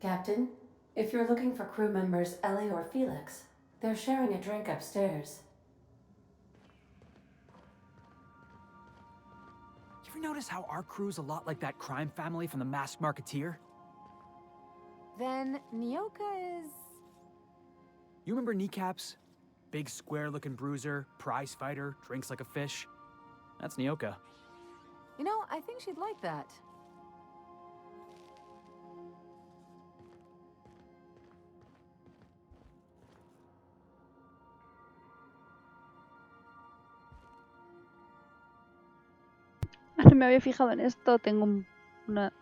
Captain, if you're looking for crew members Ellie or Felix, they're sharing a drink upstairs. You ever notice how our crew's a lot like that crime family from The Masked Marketeer? Then Nyoka is... You remember Kneecaps? Big square-looking bruiser, prize fighter, drinks like a fish. That's Nyoka. You know, I think she'd like that. No me había fijado en esto. Tengo una...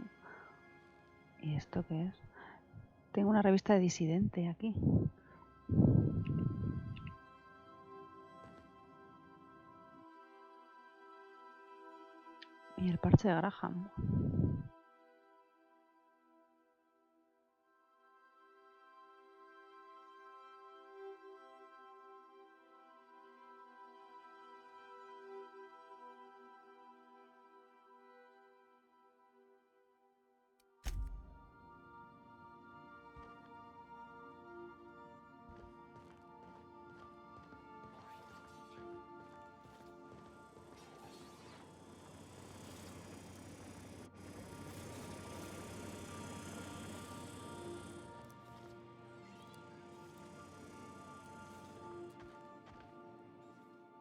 ¿Y esto qué es? Tengo una revista de disidente aquí. Y el parche de Graham.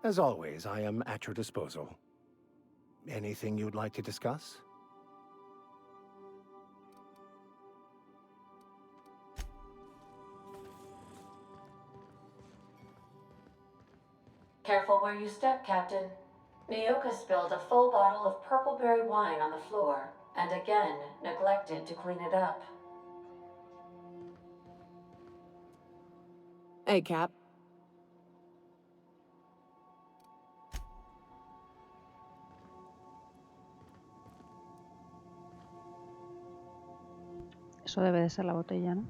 As always, I am at your disposal. Anything you'd like to discuss? Careful where you step, Captain. Nyoka spilled a full bottle of purple-berry wine on the floor, and again neglected to clean it up. Hey, Cap. Eso debe de ser la botella, ¿no?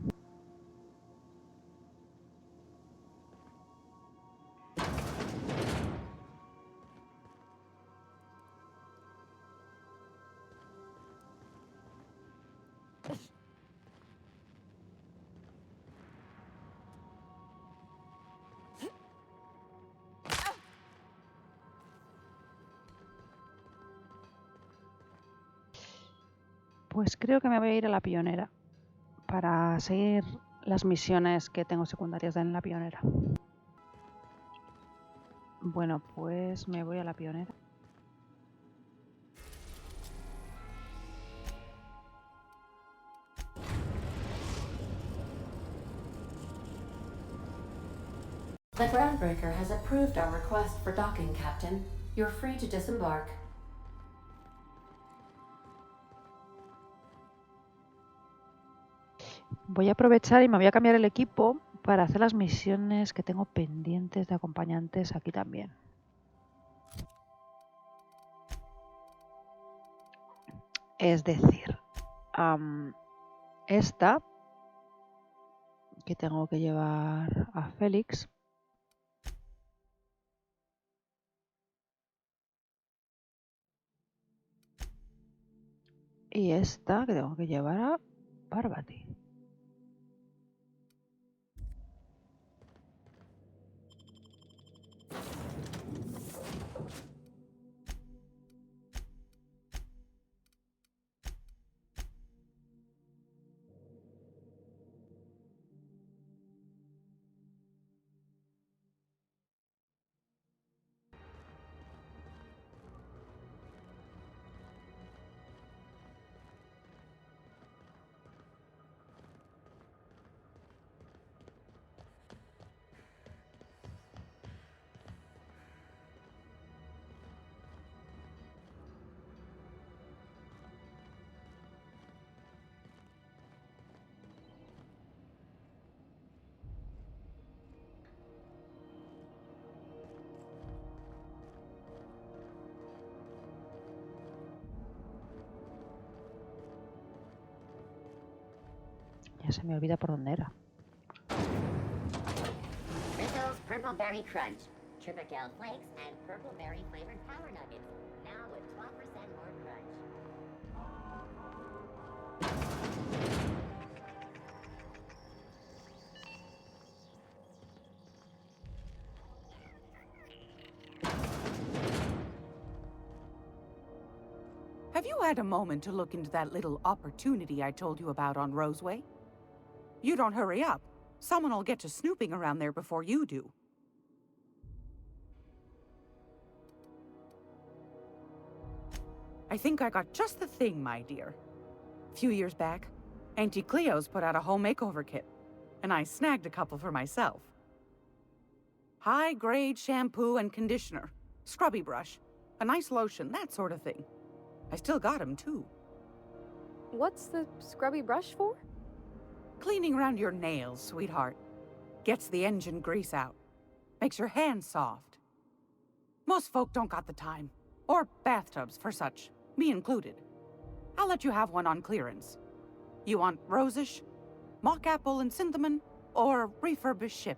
Pues creo que me voy a ir a la pionera para seguir las misiones que tengo secundarias en la pionera. Bueno, pues me voy a la pionera. The Groundbreaker has approved our request for docking, Captain. You're free to disembark. Voy a aprovechar y me voy a cambiar el equipo para hacer las misiones que tengo pendientes de acompañantes aquí también. Es decir, esta que tengo que llevar a Félix. Y esta que tengo que llevar a Parvati. Ya se me olvida por dónde era. Rizzo's Purple Berry Crunch, Triple Flakes, and Purple Berry flavored Power Nuggets. Now with 12% more crunch. Have you had a moment to look into that little opportunity I told you about on Roseway? You don't hurry up. Someone will get to snooping around there before you do. I think I got just the thing, my dear. A few years back, Auntie Cleo's put out a home makeover kit, and I snagged a couple for myself. High-grade shampoo and conditioner, scrubby brush, a nice lotion, that sort of thing. I still got 'em, too. What's the scrubby brush for? Cleaning around your nails, sweetheart. Gets the engine grease out. Makes your hands soft. Most folk don't got the time. Or bathtubs for such, me included. I'll let you have one on clearance. You want rosish, mock apple and cinnamon, or refurbished ship?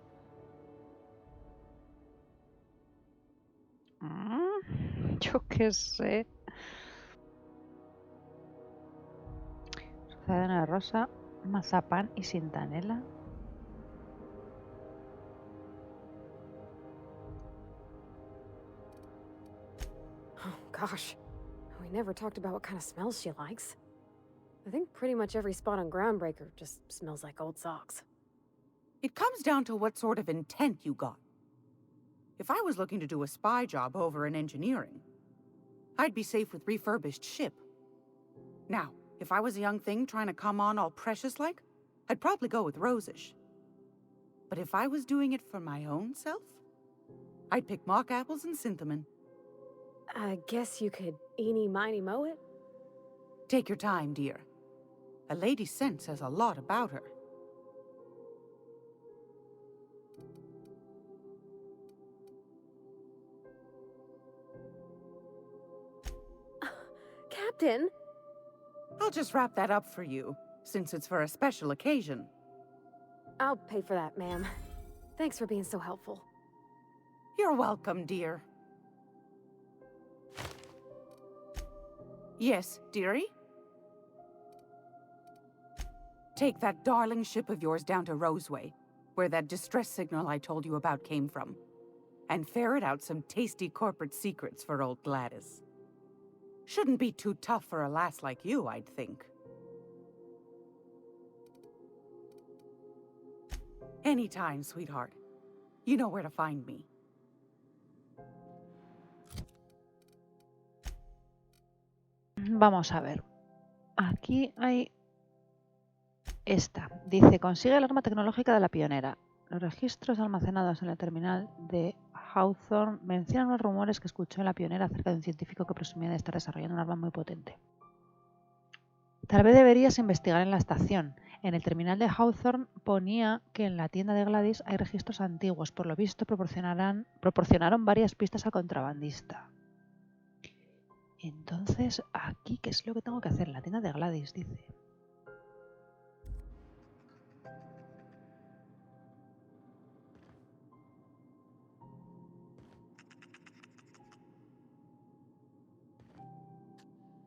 Yo qué sé. Cadena rosa, mazapán y sin canela. Oh, gosh. We never talked about what kind of smells she likes. I think pretty much every spot on Groundbreaker just smells like old socks. It comes down to what sort of intent you got. If I was looking to do a spy job over in engineering, I'd be safe with refurbished ship. Now, if I was a young thing trying to come on all precious-like, I'd probably go with rosish. But if I was doing it for my own self, I'd pick mock apples and cinnamon. I guess you could eeny miny moe it? Take your time, dear. A lady's scent says a lot about her. Captain! I'll just wrap that up for you, since it's for a special occasion. I'll pay for that, ma'am. Thanks for being so helpful. You're welcome, dear. Yes, dearie? Take that darling ship of yours down to Roseway, where that distress signal I told you about came from, and ferret out some tasty corporate secrets for old Gladys. Shouldn't be too tough for a lass like you, I'd think. Anytime, sweetheart. You know where to find me. Vamos a ver. Aquí hay esta. Dice, consigue el arma tecnológica de la pionera. Los registros almacenados en el terminal de Hawthorne mencionan unos rumores que escuchó en la pionera acerca de un científico que presumía de estar desarrollando un arma muy potente. Tal vez deberías investigar en la estación. En el terminal de Hawthorne ponía que en la tienda de Gladys hay registros antiguos. Por lo visto proporcionaron varias pistas al contrabandista. Entonces, aquí, ¿qué es lo que tengo que hacer? En la tienda de Gladys, dice.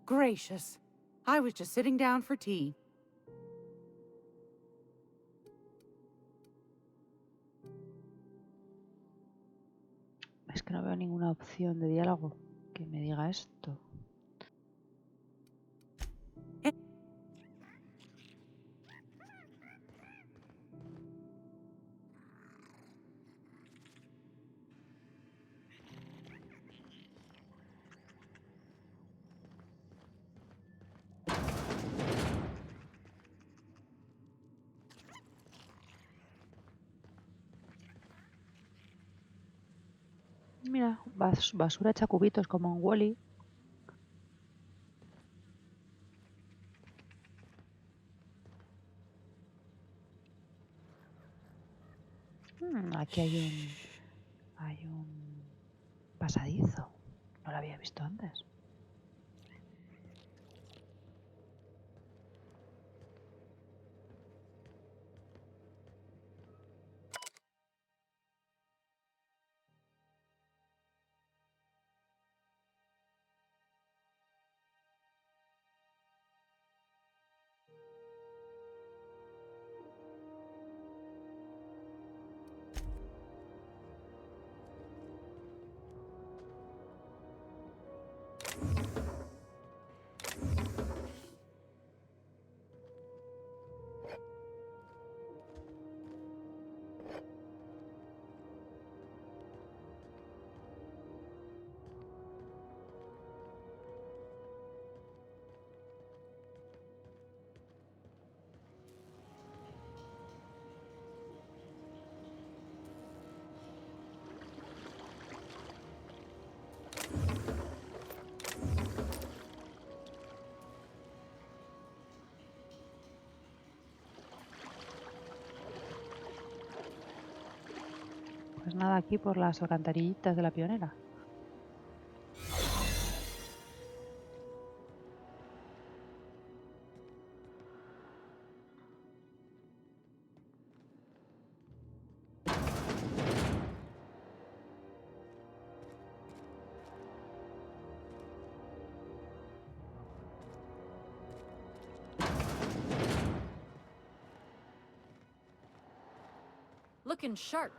Gracious. I was just sitting down for tea. Es que no veo ninguna opción de diálogo que me diga esto. Mira, basura hecha cubitos como en Wall-E. Aquí hay un pasadizo. No lo había visto antes. Pues nada, aquí por las alcantarillitas de la Pionera. Looking sharp.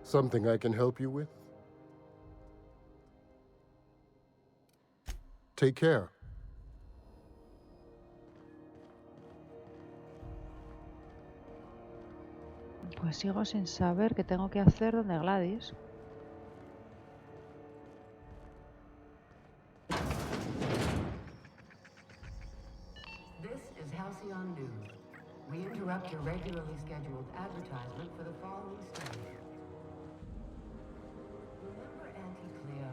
Something I can help you with? Take care. Pues sigo sin saber qué tengo que hacer donde Gladys. This is Halcyon News. We interrupt your regularly scheduled advertisement for the following story. Remember Auntie Cleo?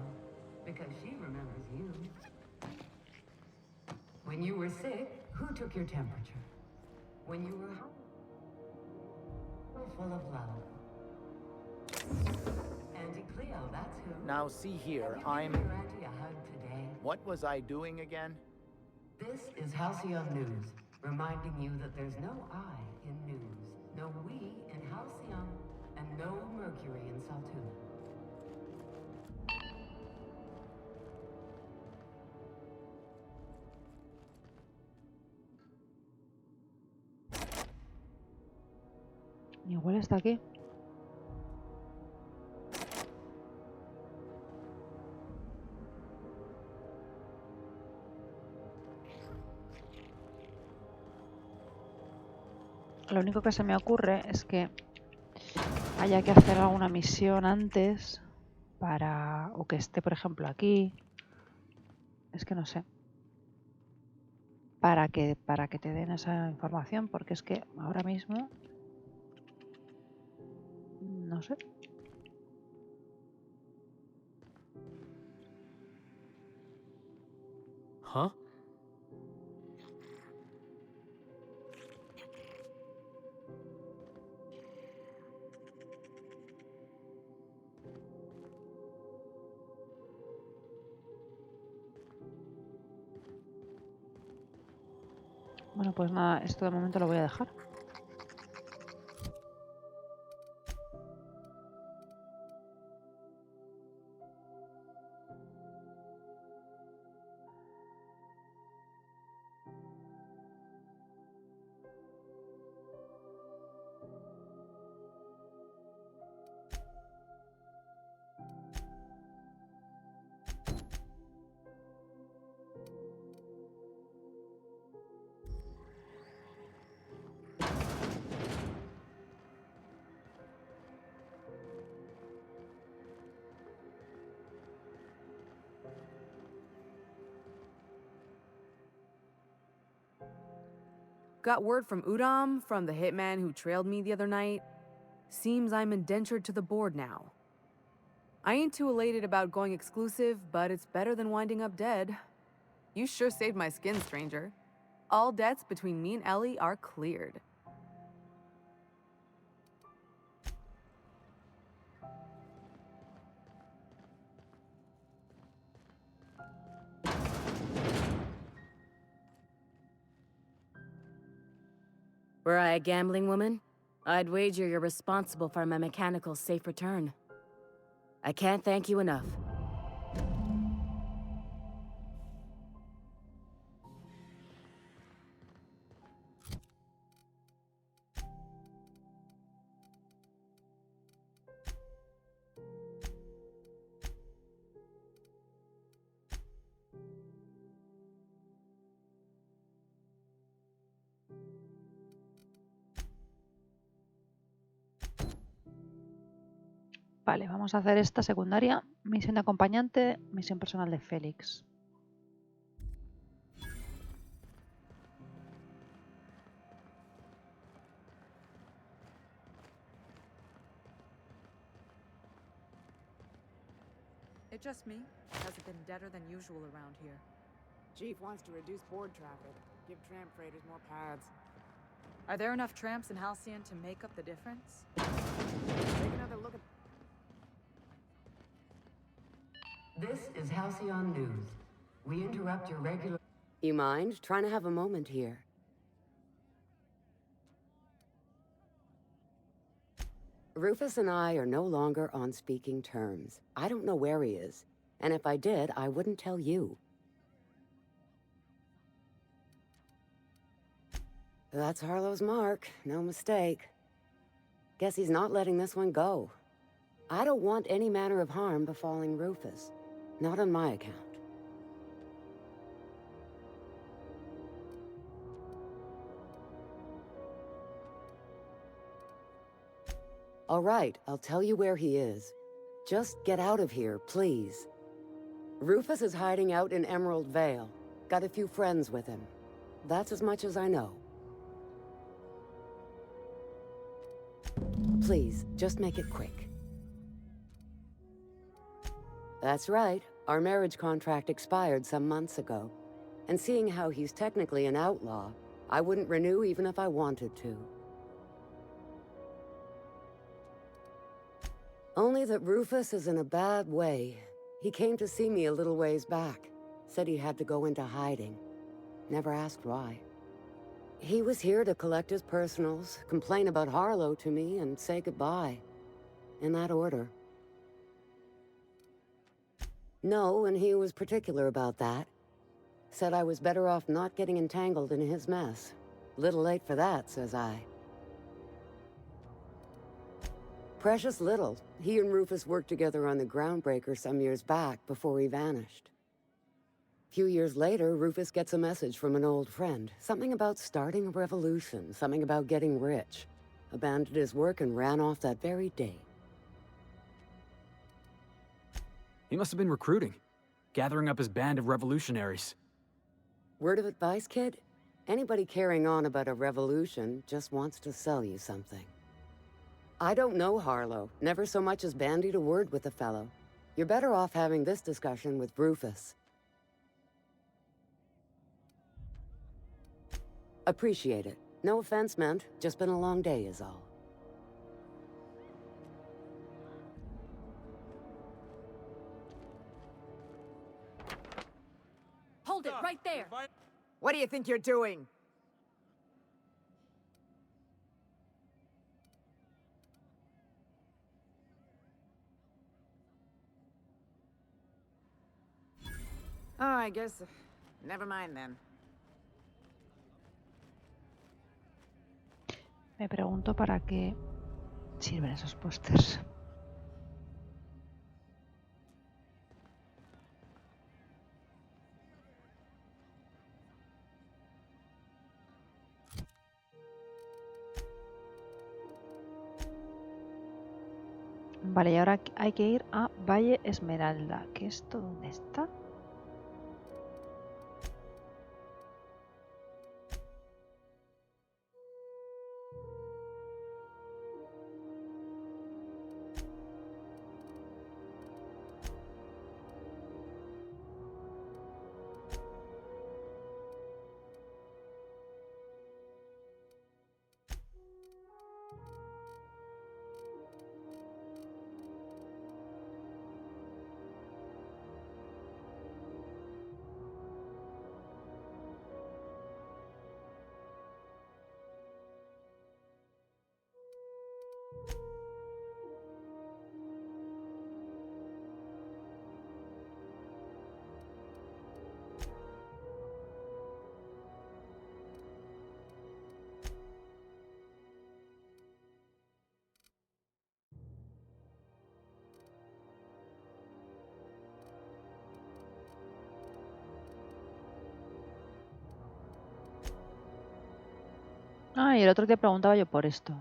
Because she remembers you. When you were sick, who took your temperature? When you were full of love. Auntie Cleo, that's who. Now see here, Have you given your auntie a hug today? What was I doing again? This is Halcyon News, reminding you that there's no I in news, no we in Halcyon, and no Mercury in Saltuna. Igual está aquí. Lo único que se me ocurre es que haya que hacer alguna misión antes para... o que esté, por ejemplo, aquí. Es que no sé. Para que te den esa información, porque es que ahora mismo... no sé. Huh? Bueno, pues nada, esto de momento lo voy a dejar. Got word from Udam, from the hitman who trailed me the other night. Seems I'm indentured to the board now. I ain't too elated about going exclusive, but it's better than winding up dead. You sure saved my skin, stranger. All debts between me and Ellie are cleared. Were I a gambling woman, I'd wager you're responsible for my mechanical safe return. I can't thank you enough. Vale, vamos a hacer esta secundaria. Misión de acompañante, misión personal de Félix. It just me? Has it been deader than usual around here? Chief wants to reduce board traffic. Give tramp freighters more paths. Are there enough tramps in Halcyon to make up the difference? Take another look at... This is Halcyon News. We interrupt your regular... You mind? Trying to have a moment here. Rufus and I are no longer on speaking terms. I don't know where he is. And if I did, I wouldn't tell you. That's Harlow's mark. No mistake. Guess he's not letting this one go. I don't want any manner of harm befalling Rufus. Not on my account. All right, I'll tell you where he is. Just get out of here, please. Rufus is hiding out in Emerald Vale. Got a few friends with him. That's as much as I know. Please, just make it quick. That's right. Our marriage contract expired some months ago. And seeing how he's technically an outlaw, I wouldn't renew even if I wanted to. Only that Rufus is in a bad way. He came to see me a little ways back. Said he had to go into hiding. Never asked why. He was here to collect his personals, complain about Harlow to me, and say goodbye. In that order. No, and he was particular about that. Said I was better off not getting entangled in his mess. Little late for that, says I. Precious little. He and Rufus worked together on the Groundbreaker some years back before he vanished. A few years later, Rufus gets a message from an old friend. Something about starting a revolution, something about getting rich. Abandoned his work and ran off that very day. He must have been recruiting, gathering up his band of revolutionaries. Word of advice, kid? Anybody carrying on about a revolution just wants to sell you something. I don't know Harlow, never so much as bandied a word with the fellow. You're better off having this discussion with Rufus. Appreciate it. No offense meant, just been a long day is all. Hold it right there! What do you think you're doing? Oh, I guess... never mind then. Me pregunto para qué sirven esos pósters. Vale, y ahora hay que ir a Valle Esmeralda. ¿Qué esto dónde está? Ah, y el otro día preguntaba yo por esto.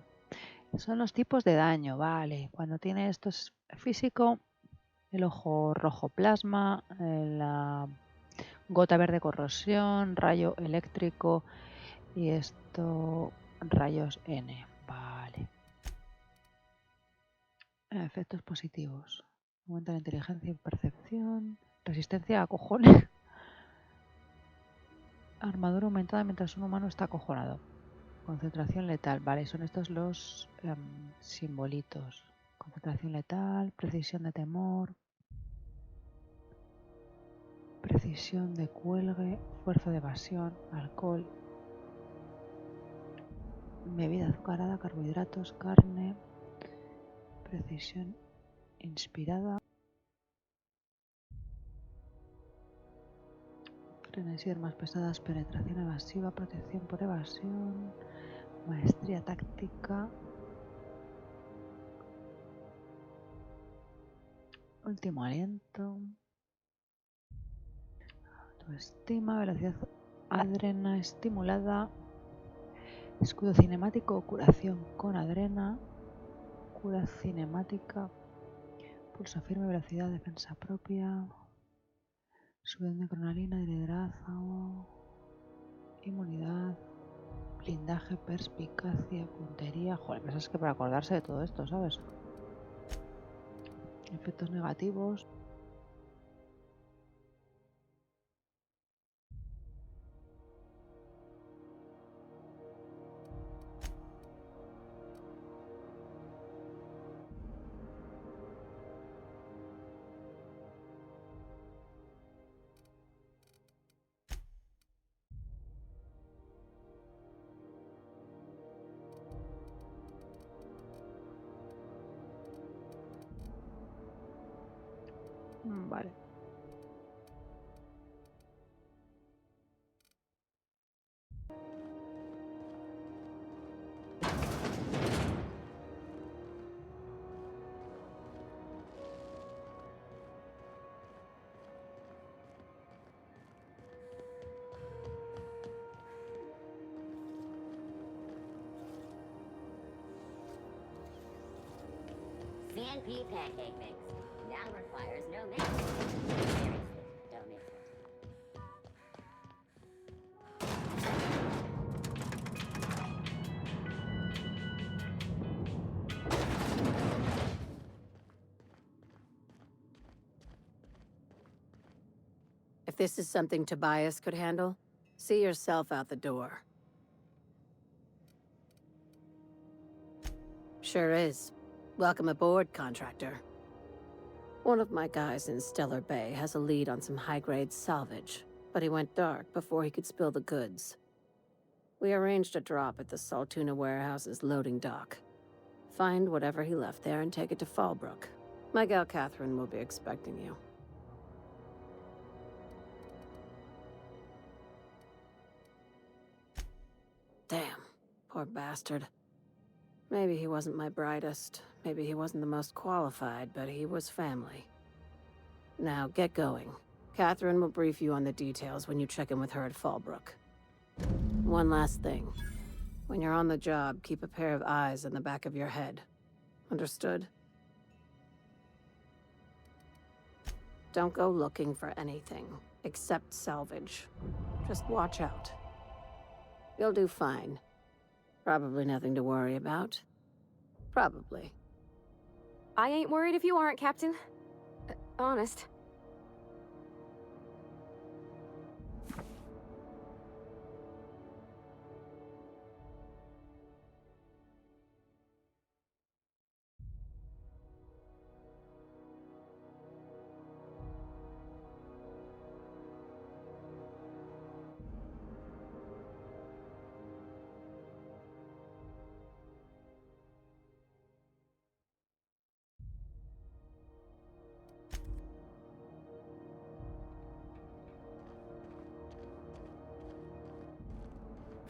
Son los tipos de daño, vale. Cuando tiene esto es físico, el ojo rojo plasma, la gota verde corrosión, rayo eléctrico y esto rayos N. Vale. Efectos positivos. Aumenta la inteligencia y percepción. Resistencia a cojones. Armadura aumentada mientras un humano está acojonado. Concentración letal. Vale, son estos los simbolitos. Concentración letal, precisión de temor, precisión de cuelgue, fuerza de evasión, alcohol, bebida azucarada, carbohidratos, carne, precisión inspirada, frenesí armas pesadas, penetración evasiva, protección por evasión, maestría táctica, último aliento, autoestima, velocidad adrena estimulada, escudo cinemático o curación con adrena, cura cinemática, pulso firme, velocidad, defensa propia, subidón de cronalina, de liderazgo, inmunidad, blindaje, perspicacia, puntería. Joder, pues es que para acordarse de todo esto, ¿sabes? Efectos negativos. Vale. CNP pancake mix. Now requires no mix. Seriously, don't mix it. If this is something Tobias could handle, see yourself out the door. Sure is. Welcome aboard, contractor. One of my guys in Stellar Bay has a lead on some high-grade salvage, but he went dark before he could spill the goods. We arranged a drop at the Saltuna warehouse's loading dock. Find whatever he left there and take it to Fallbrook. My gal Catherine will be expecting you. Damn, poor bastard. Maybe he wasn't my brightest, maybe he wasn't the most qualified, but he was family. Now, get going. Catherine will brief you on the details when you check in with her at Fallbrook. One last thing. When you're on the job, keep a pair of eyes in the back of your head. Understood? Don't go looking for anything, except salvage. Just watch out. You'll do fine. Probably nothing to worry about. Probably. I ain't worried if you aren't, Captain. Honest.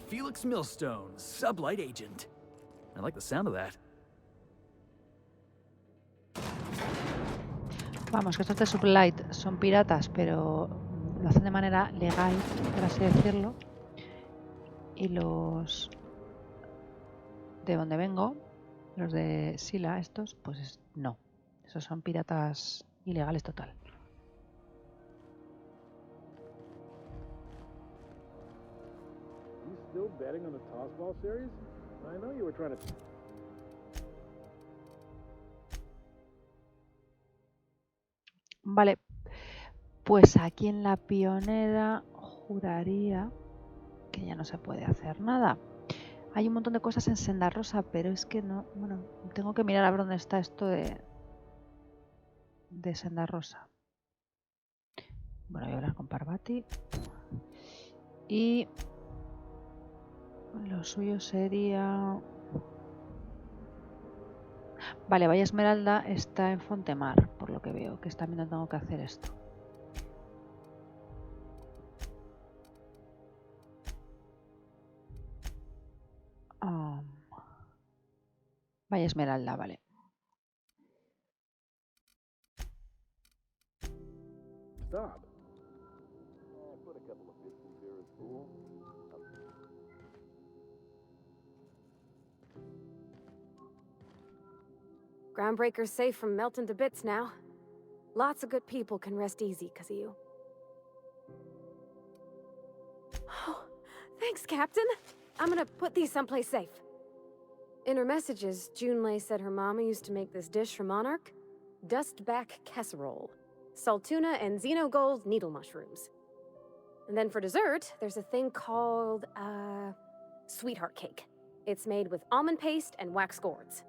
Felix Millstone, sublight agent. I like the sound of that. Vamos, que estos de Sublight son piratas, pero lo hacen de manera legal, por así decirlo. Y los de donde vengo Los de Sila, estos, pues no. Esos son piratas ilegales total. You still betting on the tossball series? I know you were trying to... Vale, pues aquí en la pionera juraría que ya no se puede hacer nada. Hay un montón de cosas en Sendarosa, pero es que no... Bueno, tengo que mirar a ver dónde está esto de Sendarosa. Bueno, voy a hablar con Parvati. Y lo suyo sería... Vale, Valle Esmeralda está en Fontemar, por lo que veo, que es también donde tengo que hacer esto. Valle Esmeralda, vale. Stop. Put a couple of bits in Vera's pool. Groundbreaker's safe from melting to bits now. Lots of good people can rest easy because of you. Oh, thanks, Captain. I'm gonna put these someplace safe. In her messages, Junlei said her mama used to make this dish for Monarch. Dustback casserole. Saltuna and xenogold needle mushrooms. And then for dessert, there's a thing called, sweetheart cake. It's made with almond paste and wax gourds.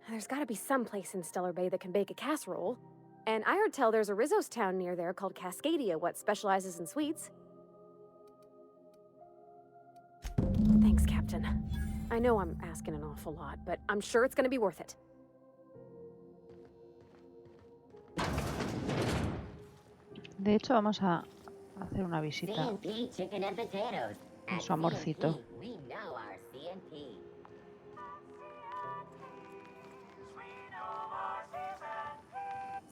There's gotta be some place in Stellar Bay that can bake a casserole. And I heard tell there's a Rizzo's town near there called Cascadia, what specializes in sweets. Thanks, Captain. I know I'm asking an awful lot, but I'm sure it's gonna be worth it. De hecho, vamos a hacer una visita CNP chicken and potatoes. con su amorcito. CNP, we know our CNP.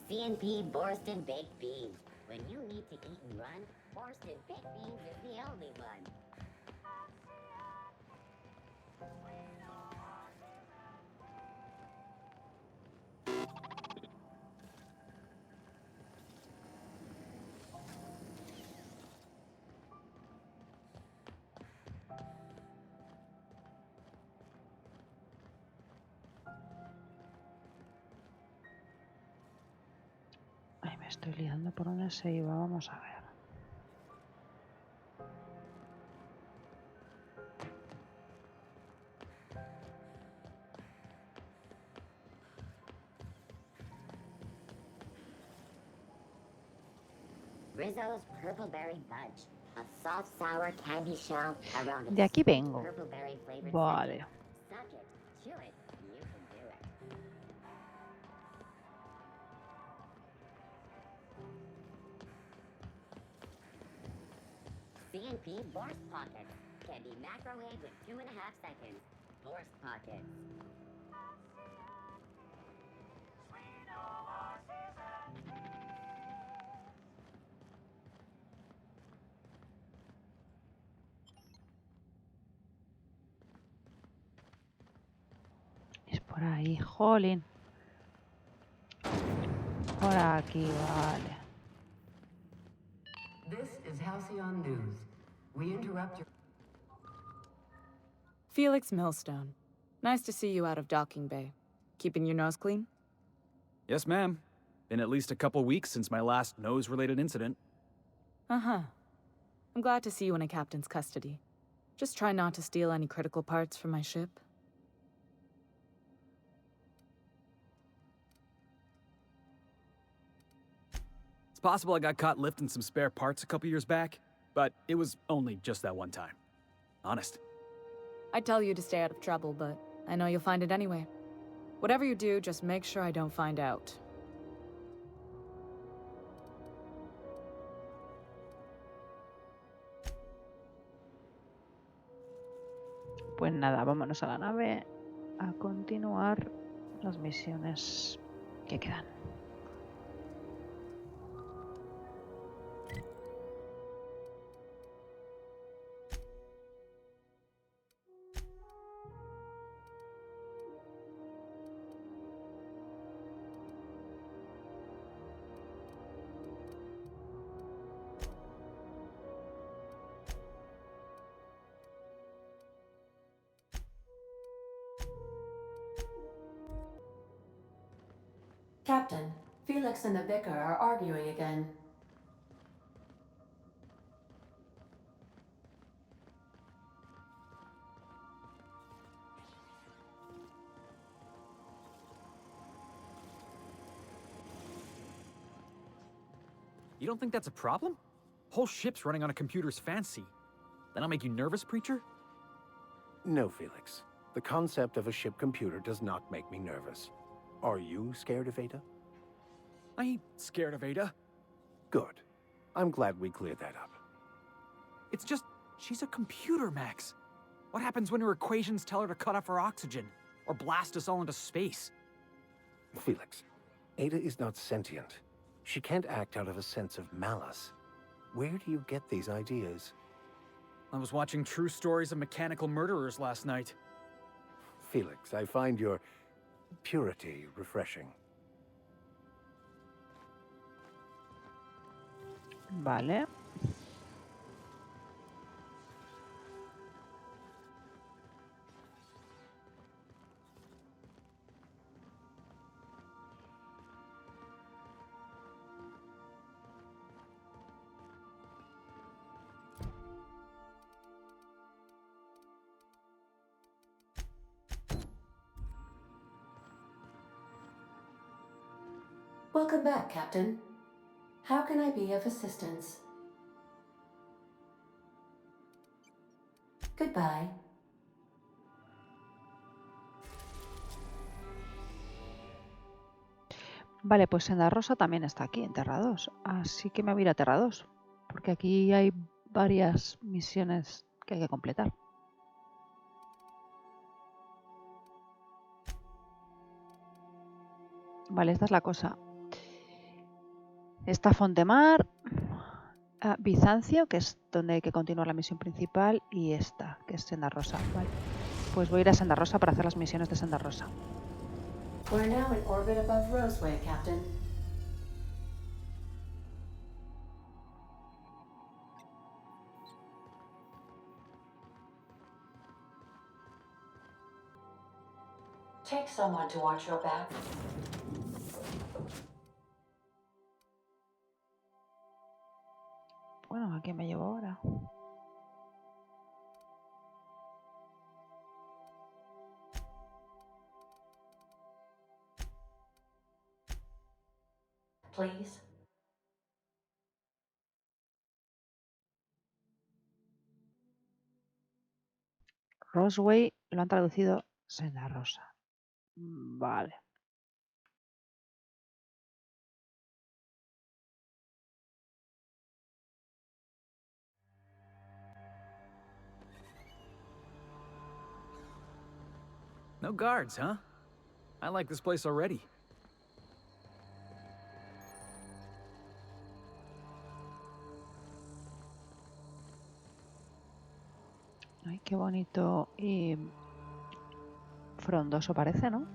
CNP Borston baked beans. When you need to eat and run, Borston baked beans is the only one. Ay, me estoy liando por dónde se iba. Vamos a ver. Rizzo's Purple Berry Bunch. A soft, sour candy shell around a De aquí sweet vengo. purple berry flavored Vale. Suck it, chew it, you can do it. CNP Borst Pockets. Can be microwaved in 2.5 seconds. Borst Pockets. Es por ahí, jolín. Por aquí, vale. This is Halcyon News. We interrupt your... Felix Millstone. Nice to see you out of docking bay. Keeping your nose clean? Yes, ma'am. Been at least a couple weeks since my last nose-related incident. Uh-huh. I'm glad to see you in a captain's custody. Just try not to steal any critical parts from my ship. It's possible I got caught lifting some spare parts a couple years back, but it was only just that one time. Honest. I'd tell you to stay out of trouble, but I know you'll find it anyway. Whatever you do, just make sure I don't find out. Pues nada, vámonos a la nave a continuar las misiones que quedan. Felix and the vicar are arguing again. You don't think that's a problem? Whole ship's running on a computer's fancy. That'll make you nervous, Preacher? No, Felix. The concept of a ship computer does not make me nervous. Are you scared of Ada? I ain't scared of Ada. Good. I'm glad we cleared that up. It's just, she's a computer, Max. What happens when her equations tell her to cut off her oxygen? Or blast us all into space? Felix, Ada is not sentient. She can't act out of a sense of malice. Where do you get these ideas? I was watching true stories of mechanical murderers last night. Felix, I find your purity refreshing. Vale. Welcome back, Captain. How can I be of assistance? Goodbye. Vale, pues Sendarosa también está aquí en Terra 2. Así que me voy a ir a Terra 2. Porque aquí hay varias misiones que hay que completar. Vale, esta es la cosa. Está Fontemar, Bizancio, que es donde hay que continuar la misión principal, y esta, que es Sendarosa. Vale. Pues voy a ir a Sendarosa para hacer las misiones de Sendarosa. We're now in orbit above Roseway, Captain. Take someone to watch your back. Bueno, ¿a quién me llevo ahora? Please. Roseway lo han traducido Sendarosa. Vale. No guards, huh? I like this place already. Ay, qué bonito y frondoso parece, ¿no?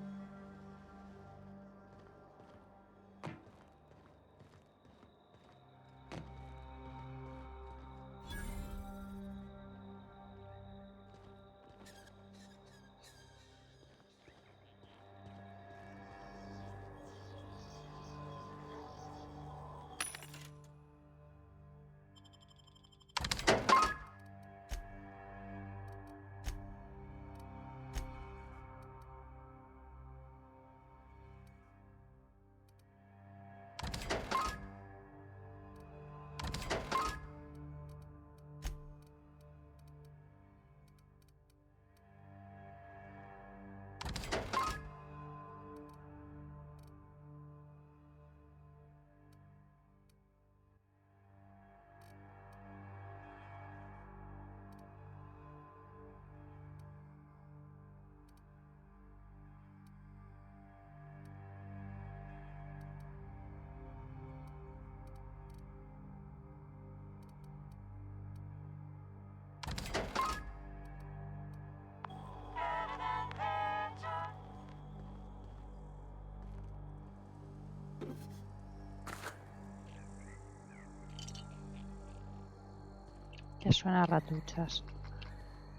Que suena a ratruchas.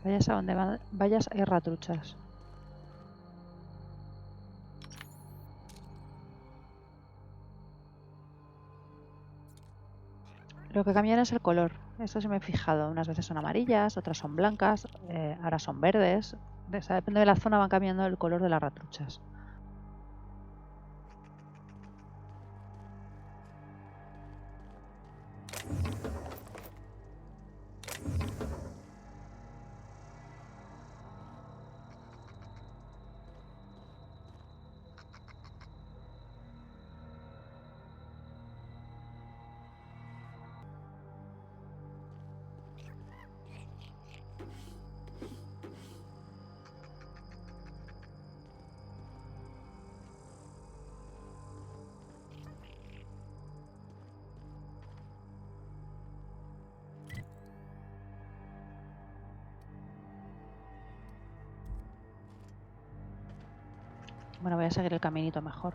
Vayas a donde vayas hay ratruchas. Lo que cambian es el color. Eso sí me he fijado. Unas veces son amarillas, otras son blancas, ahora son verdes. O sea, depende de la zona van cambiando el color de las ratruchas. Bueno, voy a seguir el caminito mejor.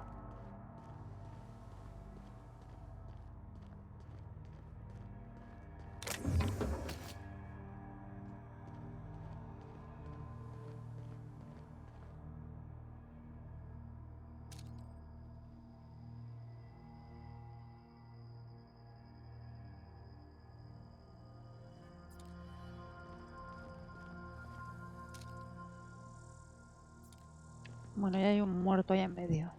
Bueno, ya hay un muerto ahí en medio.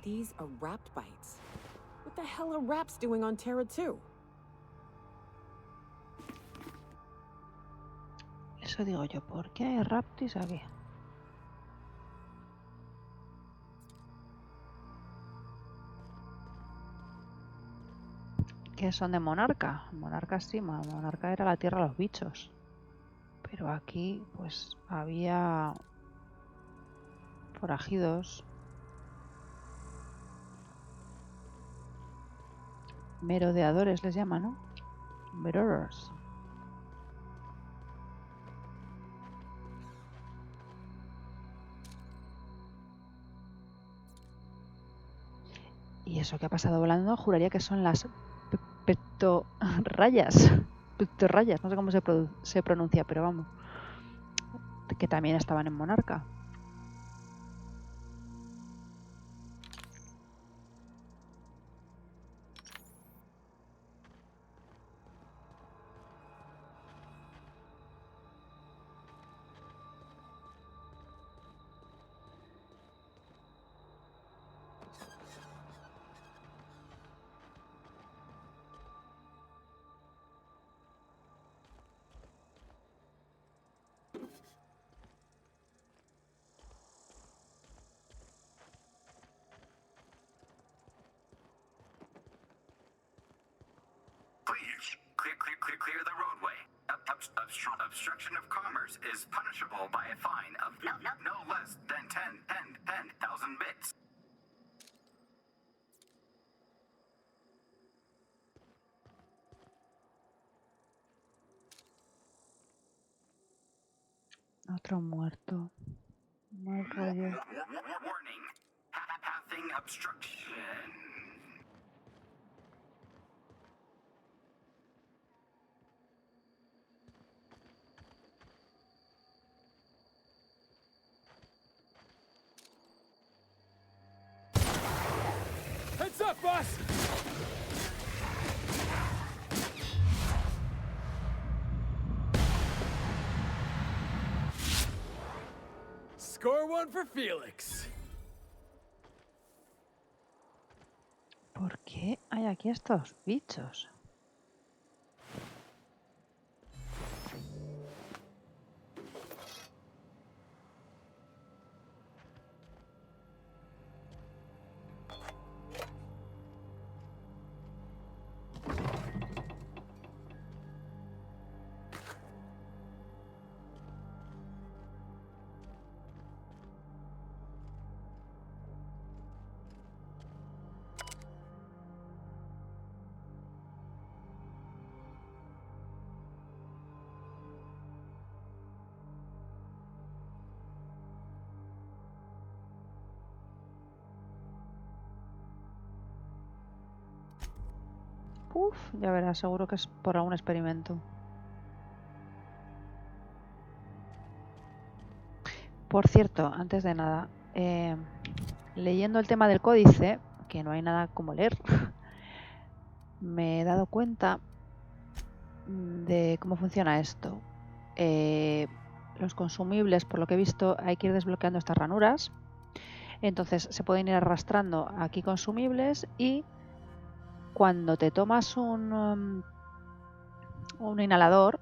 These are rapt bites. What the hell are raps doing on Terra 2? Eso digo yo, ¿por qué hay raptis aquí? Que son de Monarca. Monarca sí, Monarca era la tierra de los bichos. Pero aquí, pues, había forajidos. Merodeadores les llaman, ¿no? Murderers. Y eso que ha pasado volando, juraría que son las pectorrayas. Pectorrayas, no sé cómo se pronuncia, pero vamos. Que también estaban en Monarca. Clear the roadway. Obstruction of commerce is punishable by a fine of no less than 10,000 bits. Otro muerto. Mal rollo. Warning. Pathing obstruction. Heads up, boss! Score one for Felix. ¿Por qué hay aquí estos bichos? Uf, ya verás, seguro que es por algún experimento. Por cierto, antes de nada, leyendo el tema del códice, que no hay nada como leer. Me he dado cuenta de cómo funciona esto. Los consumibles, por lo que he visto, hay que ir desbloqueando estas ranuras. Entonces se pueden ir arrastrando aquí consumibles y cuando te tomas un inhalador,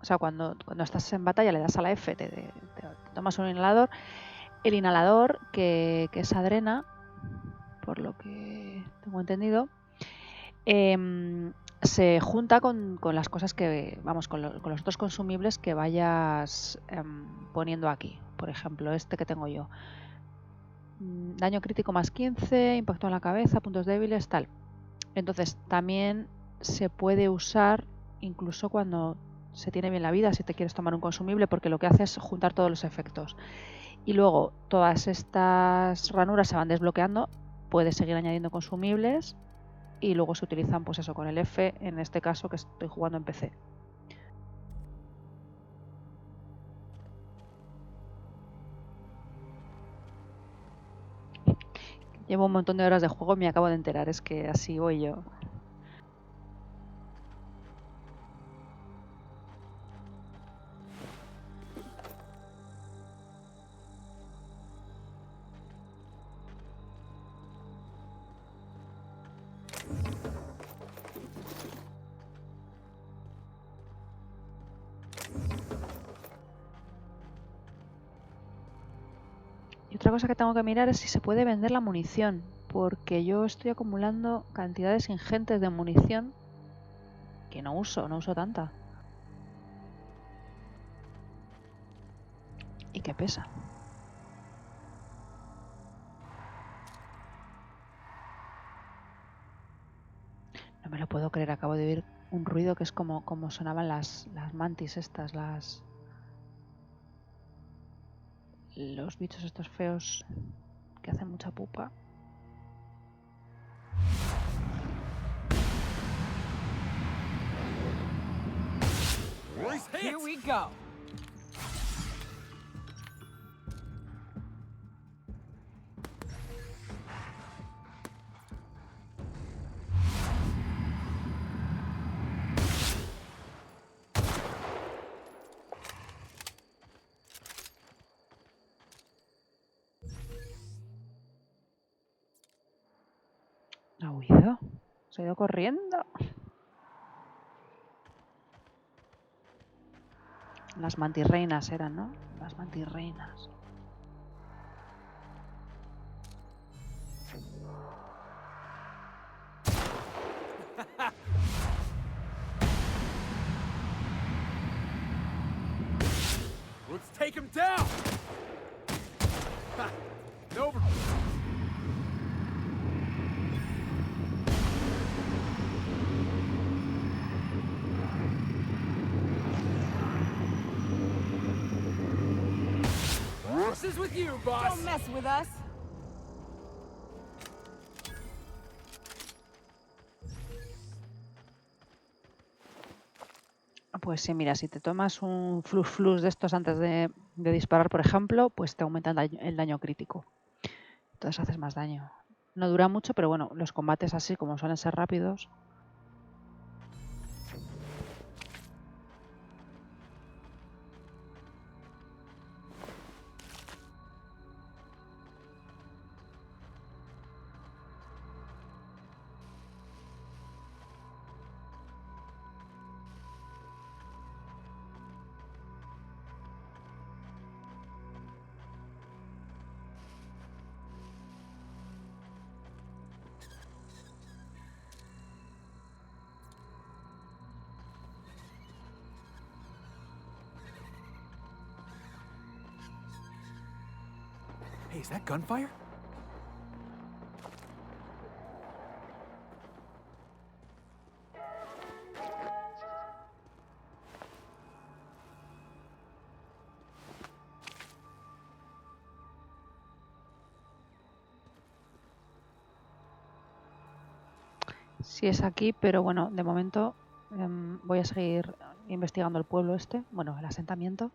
o sea, cuando estás en batalla le das a la F, te tomas un inhalador, el inhalador que es adrena, por lo que tengo entendido, se junta con las cosas que, vamos, con los otros consumibles que vayas poniendo aquí. Por ejemplo, este que tengo yo. Daño crítico más 15, impacto en la cabeza, puntos débiles, tal. Entonces también se puede usar incluso cuando se tiene bien la vida, si te quieres tomar un consumible, porque lo que hace es juntar todos los efectos. Y luego todas estas ranuras se van desbloqueando, puedes seguir añadiendo consumibles y luego se utilizan pues eso con el F, en este caso que estoy jugando en PC. Llevo un montón de horas de juego y me acabo de enterar, es que así voy yo. Y otra cosa que tengo que mirar es si se puede vender la munición, porque yo estoy acumulando cantidades ingentes de munición que no uso tanta. Y que pesa. No me lo puedo creer, acabo de oír un ruido que es como sonaban las mantis estas, los bichos estos feos que hacen mucha pupa. Here we go. ¿Ha huido? Se ha ido corriendo. Las mantirreinas eran, ¿no? Las mantirreinas. Let's take him down. No. This is with you, boss. Don't mess with us. Pues sí, mira, si te tomas un flus de estos antes de disparar, por ejemplo, pues te aumenta el daño crítico. Entonces haces más daño. No dura mucho, pero bueno, los combates así, como suelen ser rápidos. Hey, is that gunfire? Sí es aquí, pero bueno, de momento voy a seguir investigando el pueblo este, bueno, el asentamiento.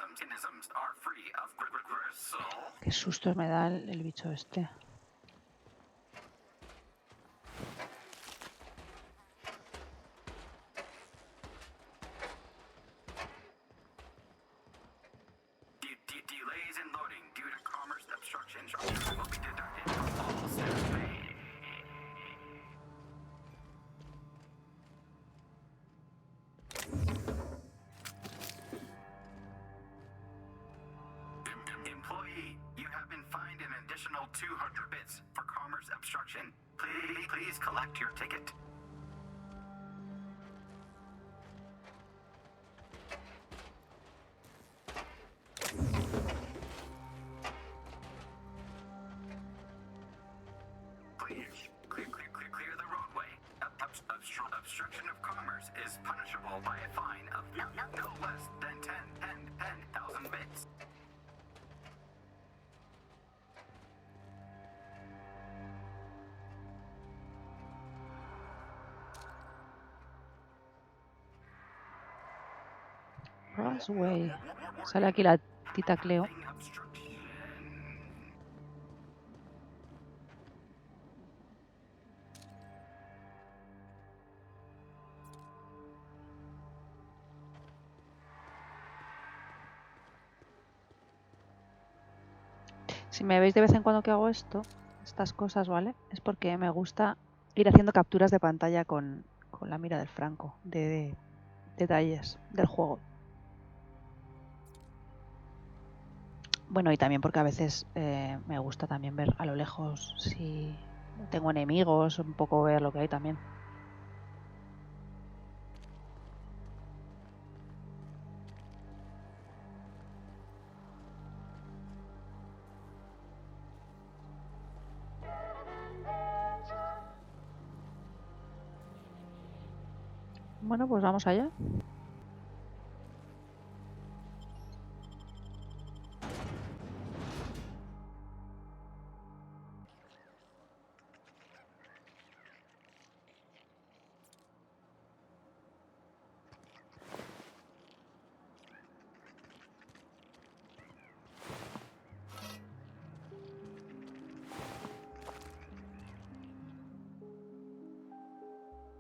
organisms are free of gristle. Qué sustos me da el bicho este. Delays in loading due to commerce obstructions will be deducted from all staff pay. Employee, you have been fined an additional 200 bits for commerce obstruction. Please collect your ticket. Clear the roadway. Obstruction of commerce is punishable by a fine of no less than 10,000 bits. Rosway. Sale aquí la tita Cleo. Si me veis de vez en cuando que hago estas cosas, ¿vale? Es porque me gusta ir haciendo capturas de pantalla con la mira del franco, de detalles del juego. Bueno, y también porque a veces me gusta también ver a lo lejos si tengo enemigos, un poco ver lo que hay también. Bueno, pues vamos allá.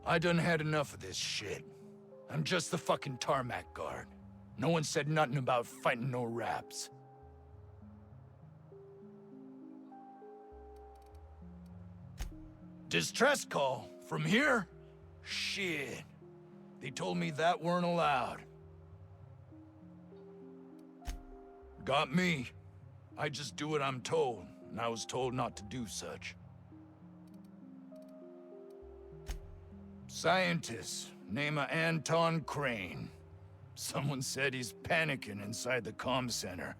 I done had enough of this shit. I'm just the fucking tarmac guard. No one said nothing about fighting no raps. Distress call? From here? Shit. They told me that weren't allowed. Got me. I just do what I'm told, and I was told not to do such. Scientist, name of Anton Crane. Someone said he's panicking inside the comm center.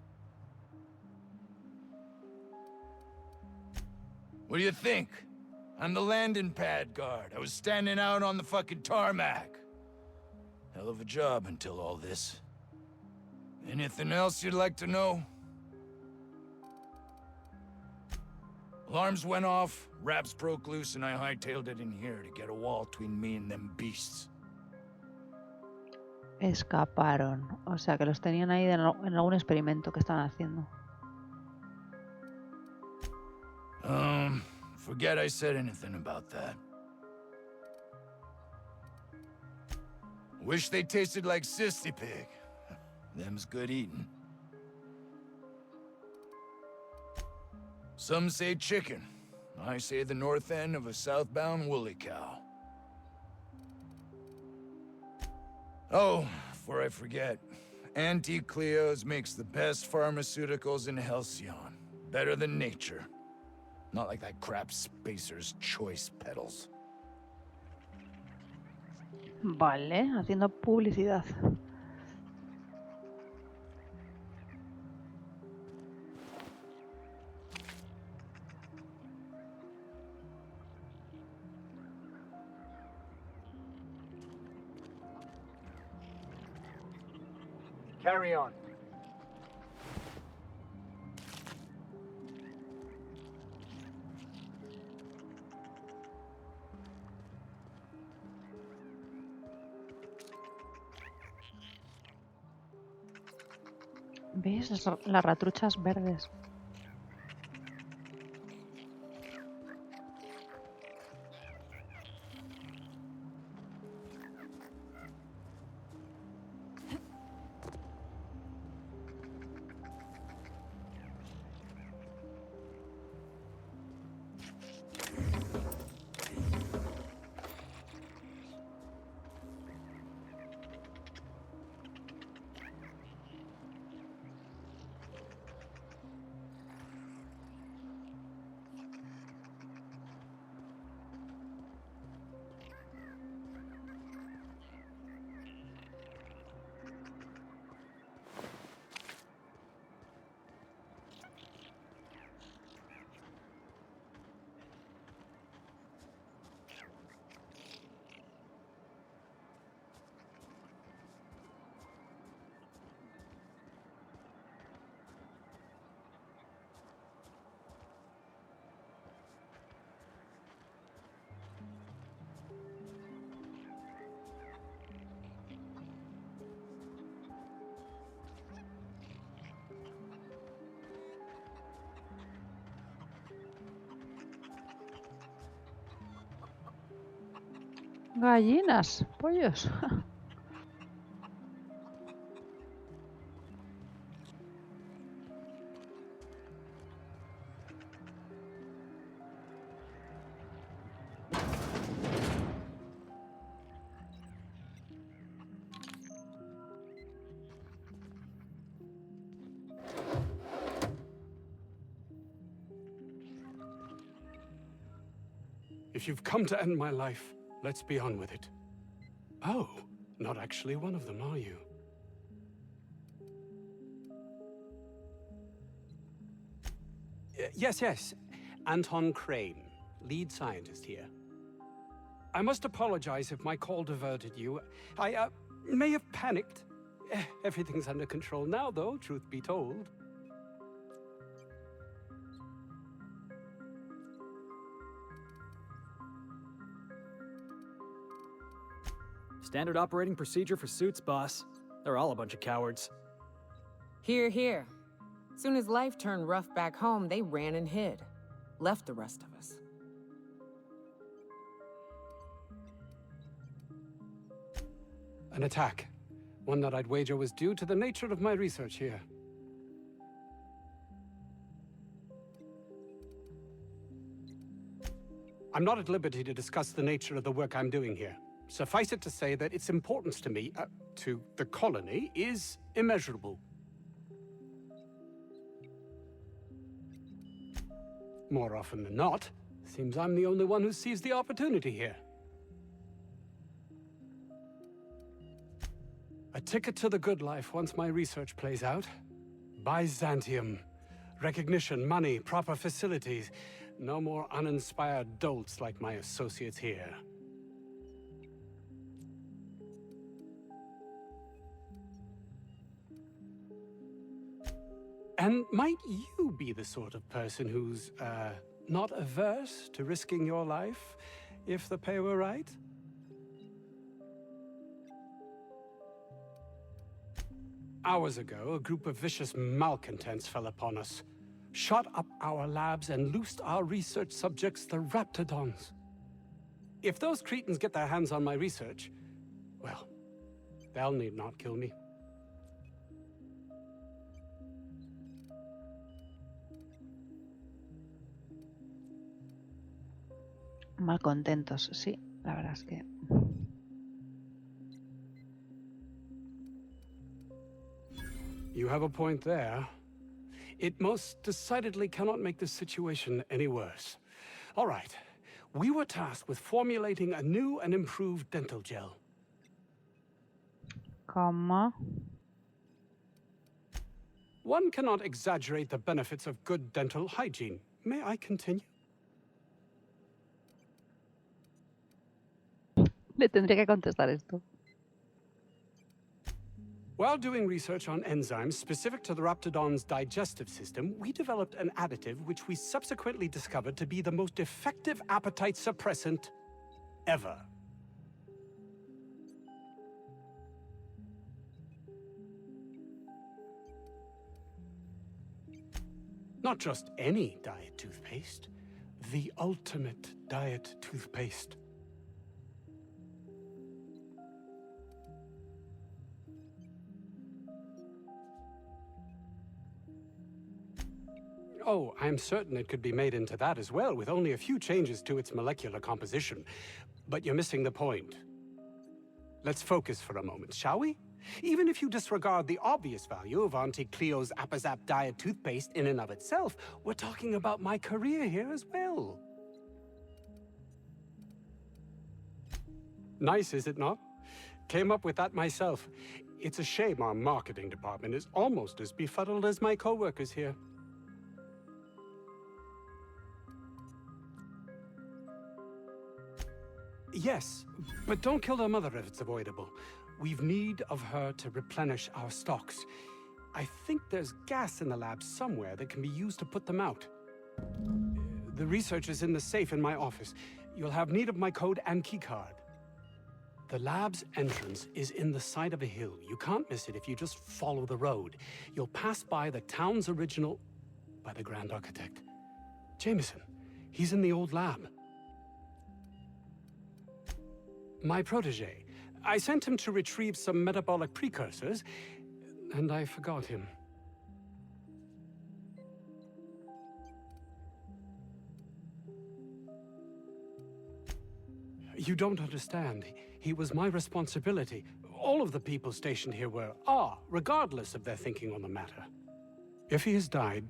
What do you think? I'm the landing pad guard. I was standing out on the fucking tarmac. Hell of a job until all this. Anything else you'd like to know? Alarms went off, raps broke loose, and I hightailed it in here to get a wall between me and them beasts. Escaparon. O sea, que los tenían ahí en algún experimento que estaban haciendo. Forget I said anything about that. Wish they tasted like Sissy Pig. Them's good eating. Some say chicken. I say the north end of a southbound woolly cow. Oh, before I forget, Auntie Cleo's makes the best pharmaceuticals in Halcyon. Better than nature. Not like that crap Spacer's Choice pedals. Vale, haciendo publicidad. Carry on. ¿Veis las ratruchas verdes? Gallinas, pollos. If you've come to end my life, let's be on with it. Oh, not actually one of them, are you? Yes. Anton Crane, lead scientist here. I must apologize if my call diverted you. I may have panicked. Everything's under control now, though, truth be told. Standard operating procedure for suits, boss. They're all a bunch of cowards. Here. Soon as life turned rough back home, they ran and hid. Left the rest of us. An attack. One that I'd wager was due to the nature of my research here. I'm not at liberty to discuss the nature of the work I'm doing here. Suffice it to say that its importance to me, to the colony, is immeasurable. More often than not, seems I'm the only one who sees the opportunity here. A ticket to the good life once my research plays out. Byzantium. Recognition, money, proper facilities. No more uninspired dolts like my associates here. And might you be the sort of person who's, not averse to risking your life, if the pay were right? Hours ago, a group of vicious malcontents fell upon us, shot up our labs and loosed our research subjects, the Raptidons. If those cretins get their hands on my research, well, they'll need not kill me. Malcontentos, sí, la verdad es que... You have a point there. It most decidedly cannot make this situation any worse. All right. We were tasked with formulating a new and improved dental gel. ¿Cómo? One cannot exaggerate the benefits of good dental hygiene. May I continue? Le tendría que contestar esto. While doing research on enzymes specific to the Raptidon's digestive system, we developed an additive which we subsequently discovered to be the most effective appetite suppressant ever. Not just any diet toothpaste, the ultimate diet toothpaste. Oh, I'm certain it could be made into that as well, with only a few changes to its molecular composition. But you're missing the point. Let's focus for a moment, shall we? Even if you disregard the obvious value of Auntie Cleo's Appazap diet toothpaste in and of itself, we're talking about my career here as well. Nice, is it not? Came up with that myself. It's a shame our marketing department is almost as befuddled as my co-workers here. Yes, but don't kill their mother if it's avoidable. We've need of her to replenish our stocks. I think there's gas in the lab somewhere that can be used to put them out. The research is in the safe in my office. You'll have need of my code and keycard. The lab's entrance is in the side of a hill. You can't miss it if you just follow the road. You'll pass by the town's original... by the Grand Architect. Jameson. He's in the old lab. My protege. I sent him to retrieve some metabolic precursors, and I forgot him. You don't understand. He was my responsibility. All of the people stationed here are, regardless of their thinking on the matter. If he has died,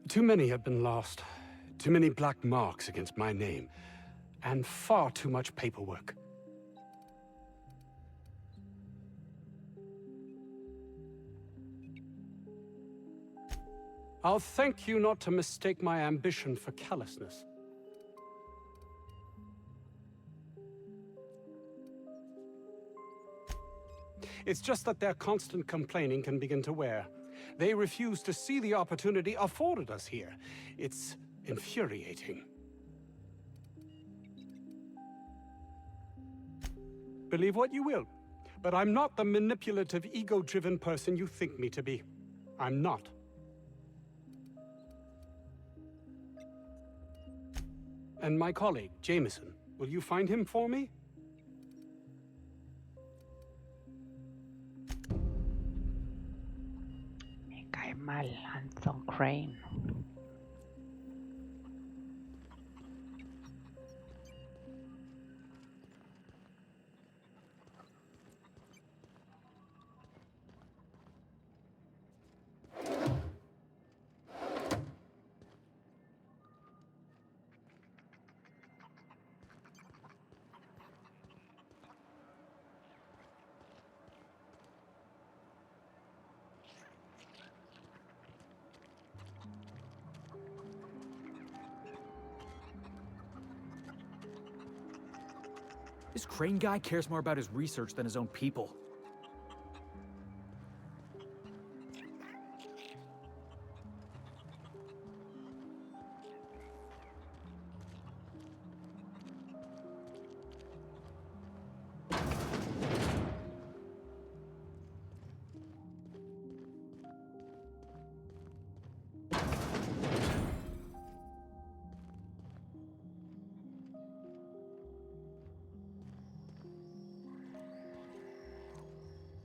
too many have been lost. Too many black marks against my name. And far too much paperwork. I'll thank you not to mistake my ambition for callousness. It's just that their constant complaining can begin to wear. They refuse to see the opportunity afforded us here. It's infuriating. Believe what you will, but I'm not the manipulative, ego-driven person you think me to be. I'm not. And my colleague, Jameson, will you find him for me? Me cae mal, Anton Crane. This Crane guy cares more about his research than his own people.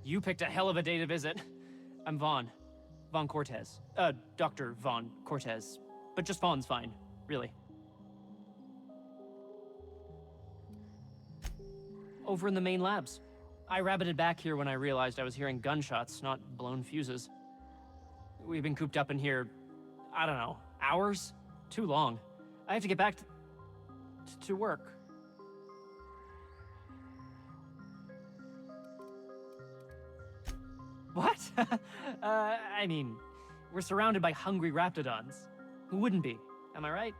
You picked a hell of a day to visit. I'm Vaughn. Vaughn Cortez. Dr. Vaughn Cortez. But just Vaughn's fine, really. Over in the main labs. I rabbited back here when I realized I was hearing gunshots, not blown fuses. We've been cooped up in here, I don't know, hours? Too long. I have to get back to work. What? I mean, we're surrounded by hungry raptidons. Who wouldn't be? Am I right?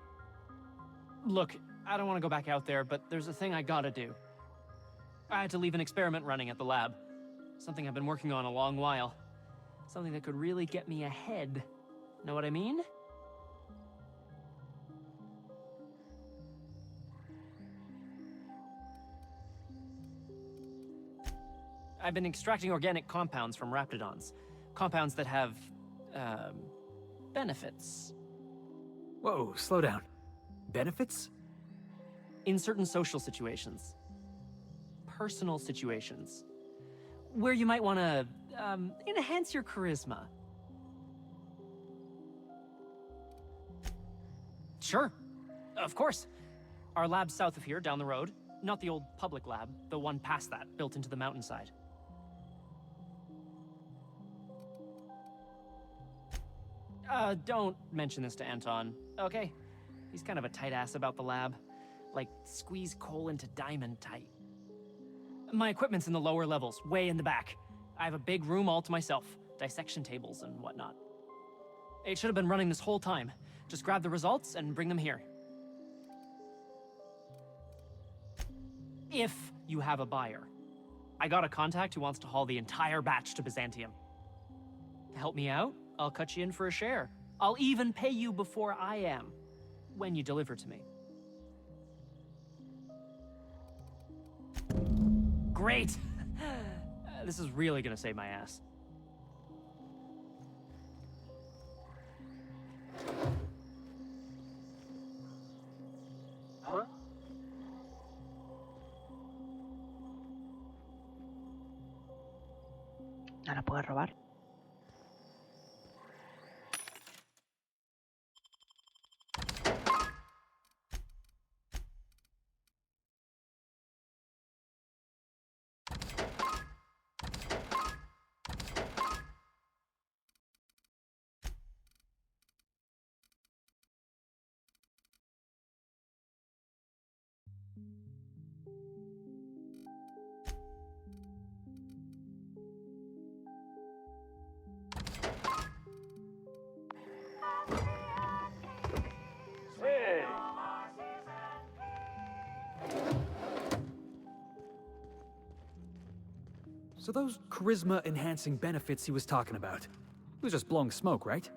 Look, I don't want to go back out there, but there's a thing I gotta do. I had to leave an experiment running at the lab. Something I've been working on a long while. Something that could really get me ahead. Know what I mean? I've been extracting organic compounds from raptidons. Compounds that have, benefits. Whoa, slow down. Benefits? In certain social situations. Personal situations. Where you might want to, enhance your charisma. Sure. Of course. Our lab's south of here, down the road. Not the old public lab, the one past that, built into the mountainside. Don't mention this to Anton, okay? He's kind of a tight ass about the lab. Like, squeeze coal into diamond tight. My equipment's in the lower levels, way in the back. I have a big room all to myself, dissection tables and whatnot. It should have been running this whole time. Just grab the results and bring them here. If you have a buyer. I got a contact who wants to haul the entire batch to Byzantium. Help me out, I'll cut you in for a share. I'll even pay you before I am, when you deliver to me. Great! This is really gonna save my ass. Huh? ¿No la puedes robar? Hey! So those charisma-enhancing benefits he was talking about, he was just blowing smoke, right?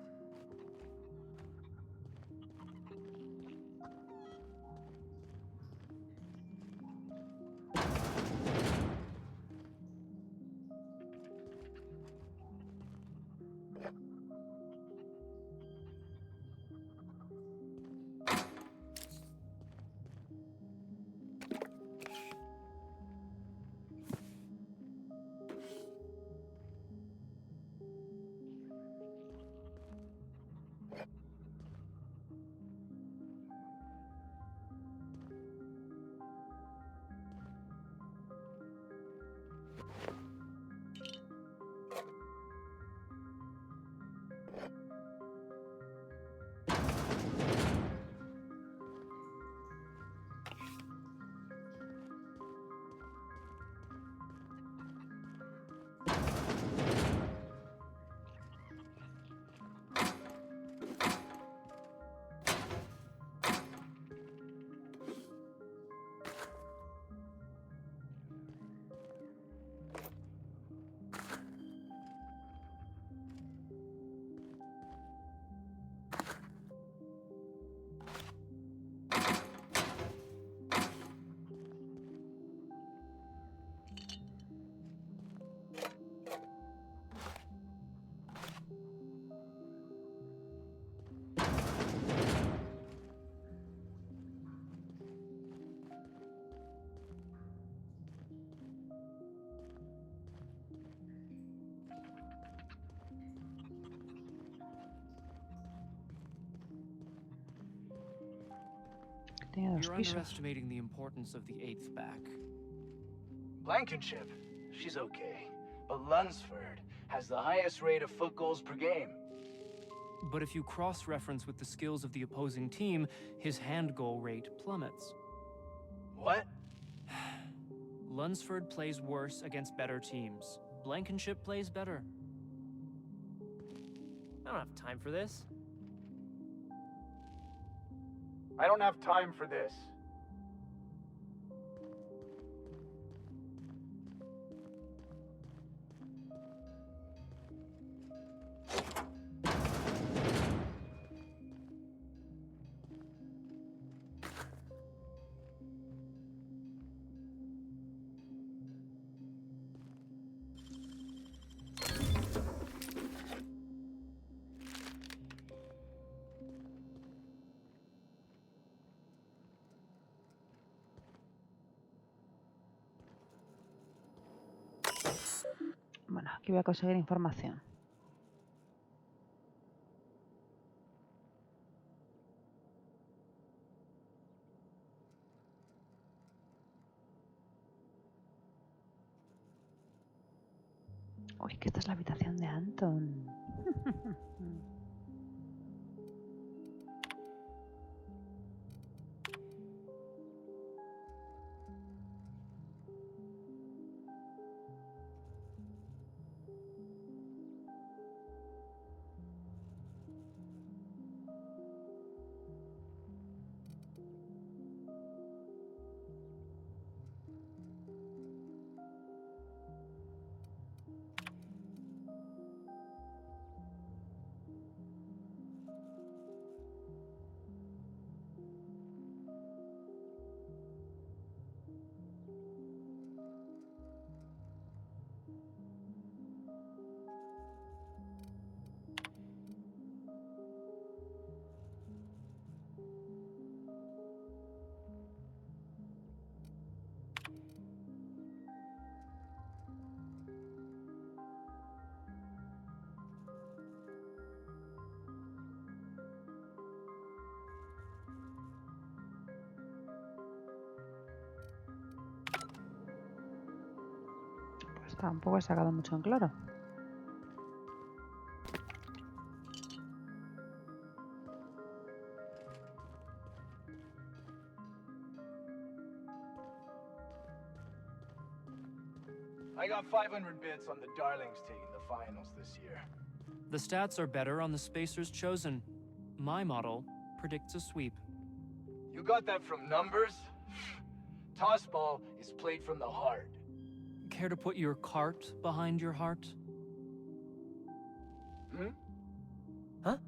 You're underestimating the importance of the 8th back. Blankenship, she's okay. But Lunsford has the highest rate of foot goals per game. But if you cross-reference with the skills of the opposing team, his hand goal rate plummets. What? Lunsford plays worse against better teams. Blankenship plays better. I don't have time for this. I don't have time for this. Aquí voy a conseguir información. Uy, que esta es la habitación de Anton. Pues tampoco he sacado mucho en claro. I got 500 bits on the Darlings taking the finals this year. The stats are better on the spacers chosen. My model predicts a sweep. You got that from numbers? Tossball is played from the heart. Care to put your cart behind your heart? Hmm? Huh?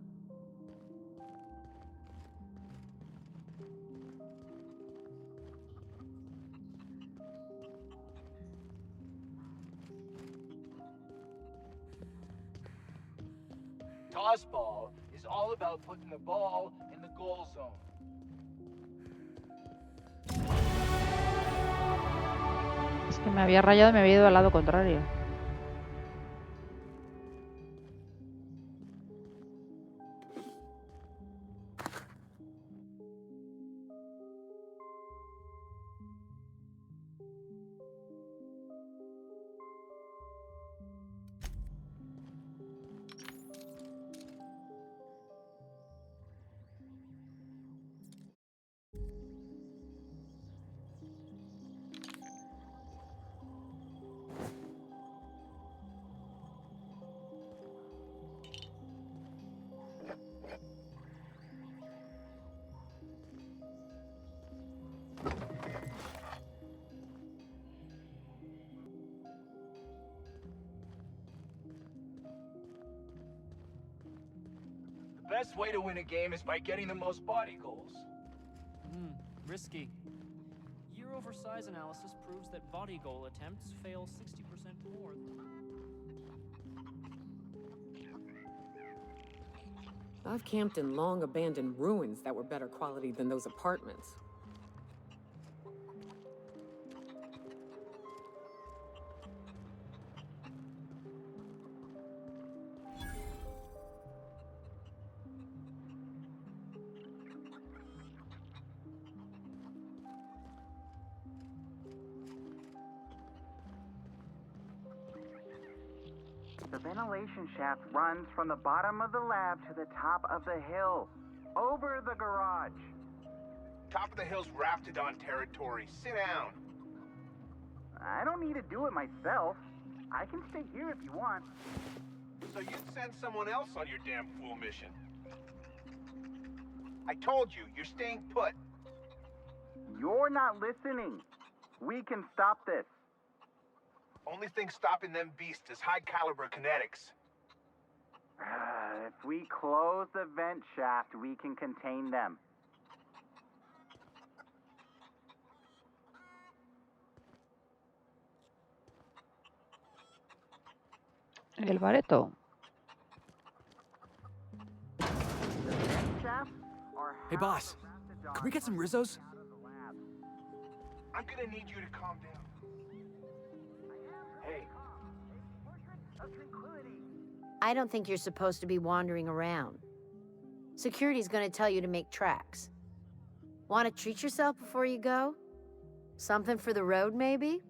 Tossball is all about putting the ball in the goal zone. Es que me había rayado y me había ido al lado contrario. The best way to win a game is by getting the most body goals. Risky. Year-over size analysis proves that body goal attempts fail 60% more. I've camped in long abandoned ruins that were better quality than those apartments. The ventilation shaft runs from the bottom of the lab to the top of the hill, over the garage. Top of the hill's Raptidon territory. Sit down. I don't need to do it myself. I can stay here if you want. So you'd send someone else on your damn fool mission. I told you, you're staying put. You're not listening. We can stop this. Only thing stopping them beasts is high-caliber kinetics. If we close the vent shaft, we can contain them. El bareto. Hey, boss. Can we get some Rizzos? I'm gonna need you to calm down. Hey, I don't think you're supposed to be wandering around. Security's gonna tell you to make tracks. Want to treat yourself before you go? Something for the road, maybe?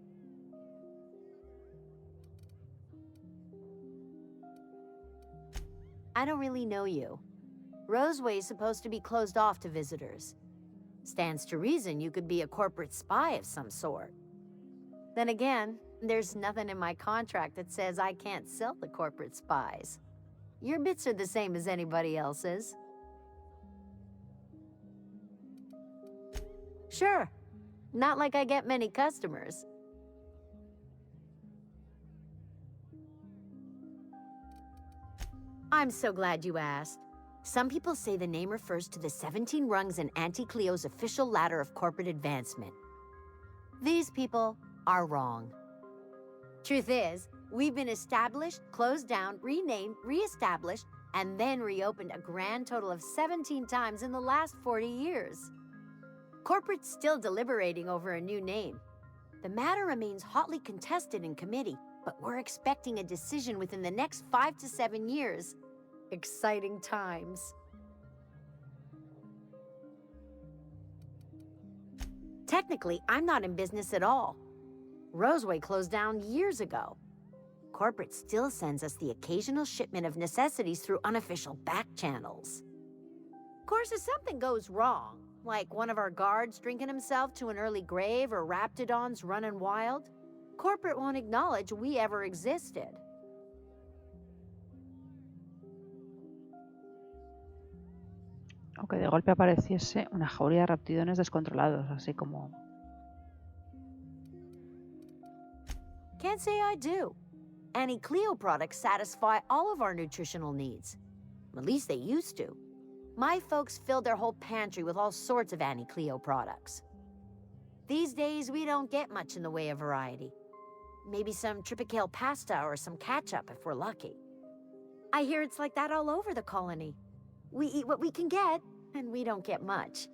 I don't really know you. Roseway's supposed to be closed off to visitors. Stands to reason you could be a corporate spy of some sort. Then again, there's nothing in my contract that says I can't sell the corporate spies. Your bits are the same as anybody else's. Sure. Not like I get many customers. I'm so glad you asked. Some people say the name refers to the 17 rungs in Auntie Cleo's official ladder of corporate advancement. These people are wrong. Truth is, we've been established, closed down, renamed, re-established, and then reopened a grand total of 17 times in the last 40 years. Corporate's still deliberating over a new name. The matter remains hotly contested in committee, but we're expecting a decision within the next 5 to 7 years. Exciting times. Technically, I'm not in business at all. Roseway closed down years ago. Corporate still sends us the occasional shipment of necessities through unofficial back channels. Of course, if something goes wrong, like one of our guards drinking himself to an early grave or raptidons running wild, corporate won't acknowledge we ever existed. O que de golpe apareciese una jauría de raptidones descontrolados, así como... Can't say I do. Annie Cleo products satisfy all of our nutritional needs. At least they used to. My folks filled their whole pantry with all sorts of Annie Cleo products. These days, we don't get much in the way of variety. Maybe some tripicale pasta or some ketchup if we're lucky. I hear it's like that all over the colony. We eat what we can get, and we don't get much.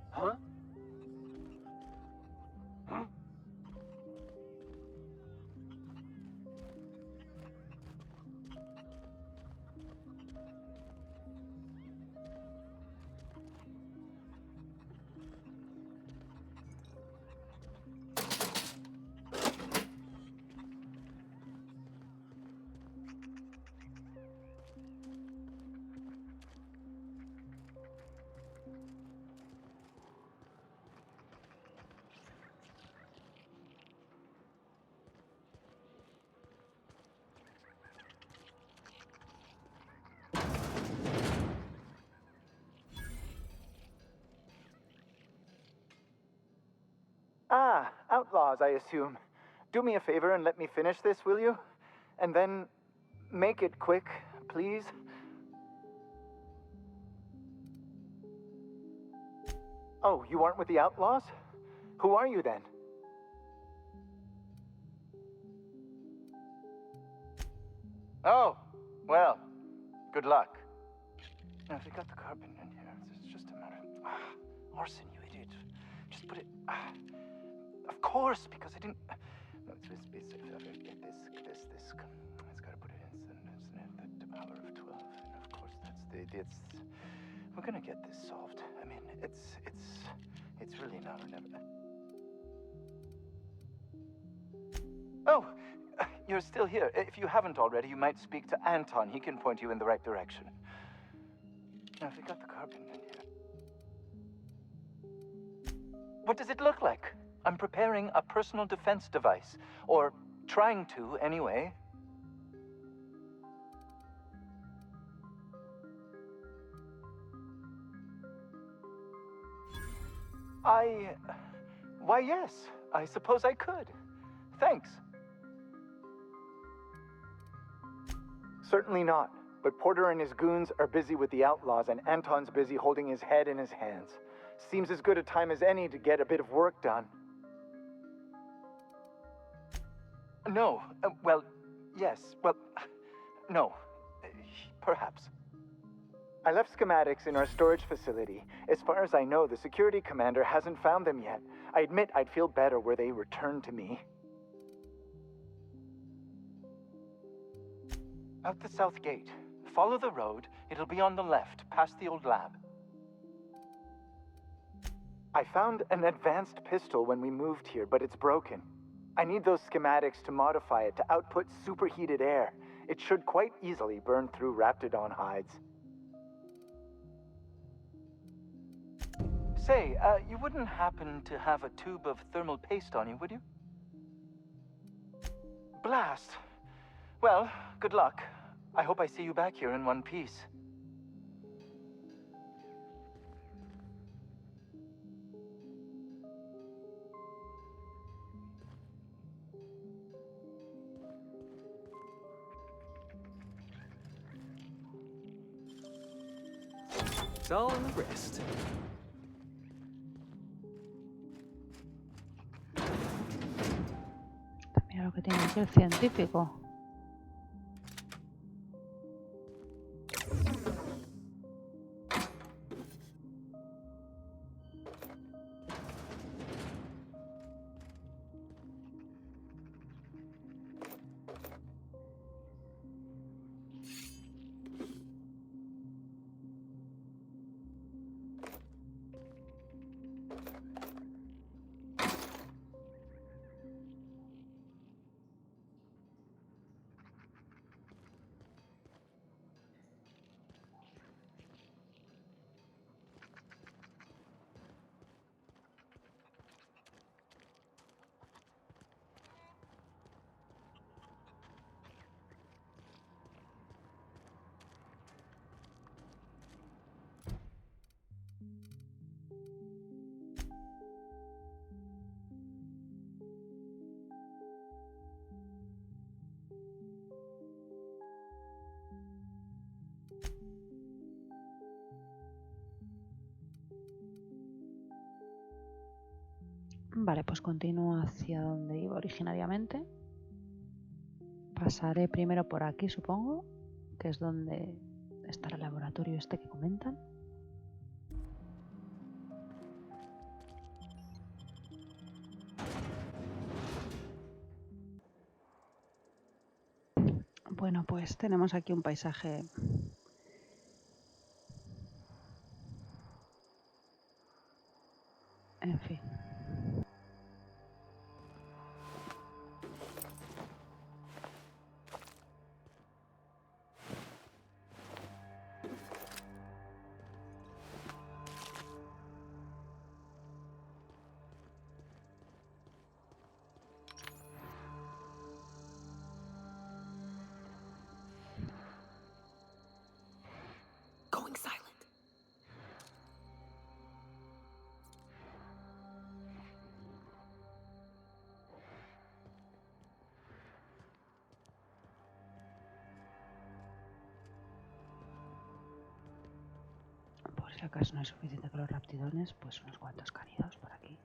Huh? Huh? Ah, outlaws, I assume. Do me a favor and let me finish this, will you? And then make it quick, please. Oh, you aren't with the outlaws? Who are you then? Oh, well, good luck. Now, if we got the carbon in here, it's just a matter of... Orson, you idiot. Just put it... Of course, because I didn't... No, it's this. It's got to put it in the power of 12. And of course, that's the... We're gonna get this solved. I mean, it's really now or never. Oh, you're still here. If you haven't already, you might speak to Anton. He can point you in the right direction. Now, if we got the carbon in here... What does it look like? I'm preparing a personal defense device. Or trying to, anyway. Why, yes. I suppose I could. Thanks. Certainly not. But Porter and his goons are busy with the outlaws, and Anton's busy holding his head in his hands. Seems as good a time as any to get a bit of work done. No. Well, yes. Well, no. Perhaps. I left schematics in our storage facility. As far as I know, the security commander hasn't found them yet. I admit I'd feel better were they returned to me. Out the south gate. Follow the road. It'll be on the left, past the old lab. I found an advanced pistol when we moved here, but it's broken. I need those schematics to modify it to output superheated air. It should quite easily burn through Raptidon hides. Say, you wouldn't happen to have a tube of thermal paste on you, would you? Blast. Well, good luck. I hope I see you back here in one piece. It's all in the wrist. Mira lo que tiene aquí el científico. Vale, pues continúo hacia donde iba originariamente. Pasaré primero por aquí, supongo, que es donde está el laboratorio este que comentan. Bueno, pues tenemos aquí un paisaje en fin. Going silent. Por si acaso no es suficiente con los raptidones, pues unos cuantos cánidos por aquí.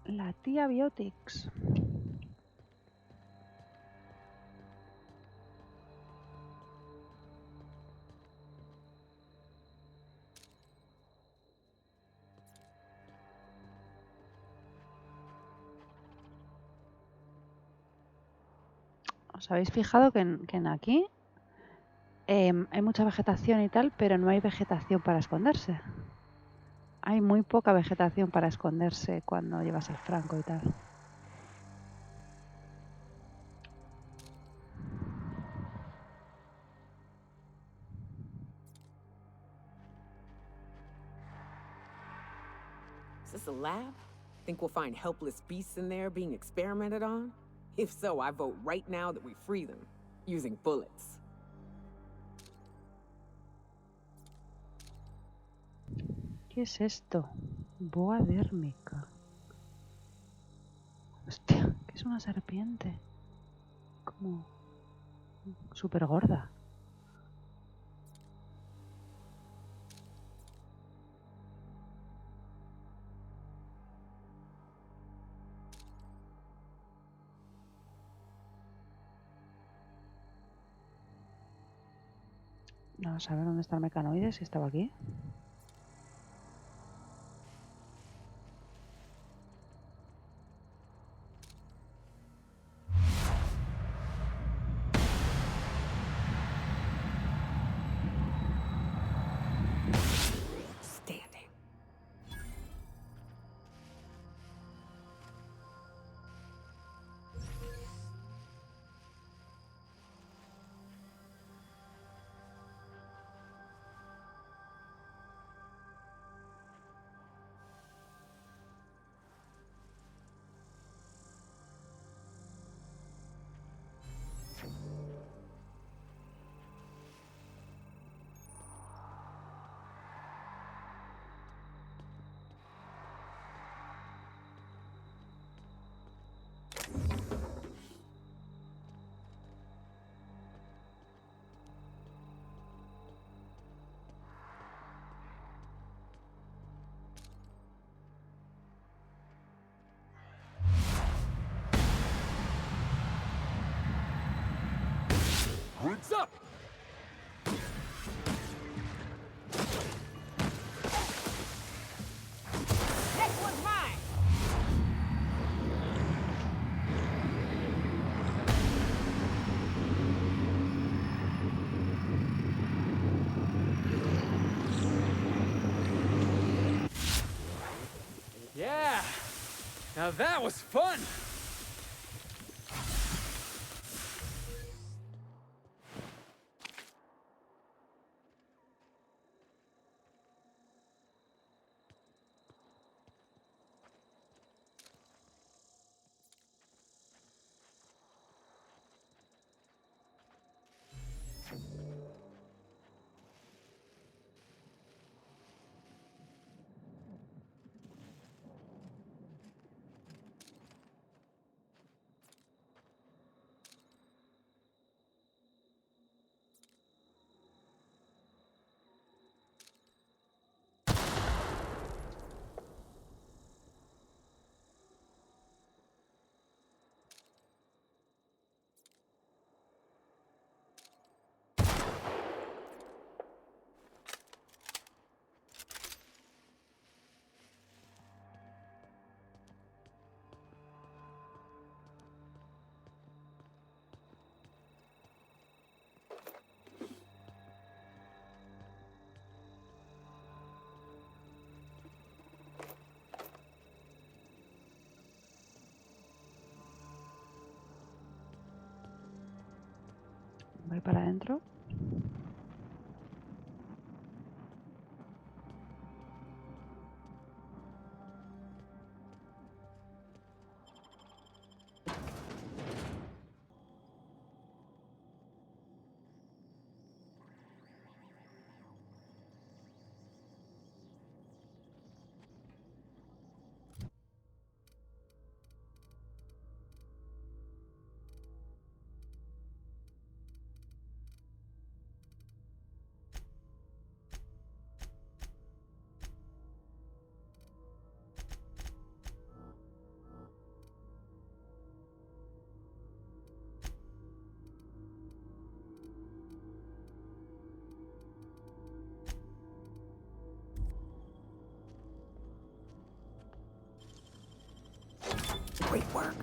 La tía Biotics. ¿Os habéis fijado que en aquí hay mucha vegetación y tal, pero no hay vegetación para esconderse? Hay muy poca vegetación para esconderse cuando llevas el franco y tal. Is this a lab? Think we'll find helpless beasts in there being experimented on? If so, I vote right now that we free them, using bullets. ¿Qué es esto? Boa dérmica. Hostia, que es una serpiente. Como súper gorda. Vamos a ver dónde está el mecanoide, si estaba aquí. Standing. What's up? Next one's mine! Yeah! Now that was fun! Voy para adentro. Great work.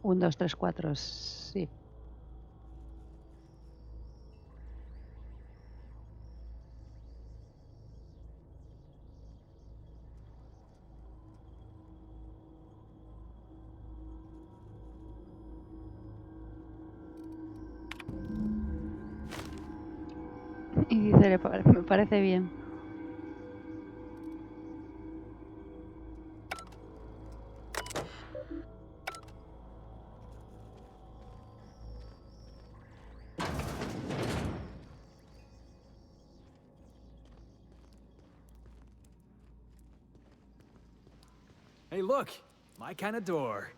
1, 2, 3, 4, sí. Y dice, me parece bien. Hey, look! My kind of door.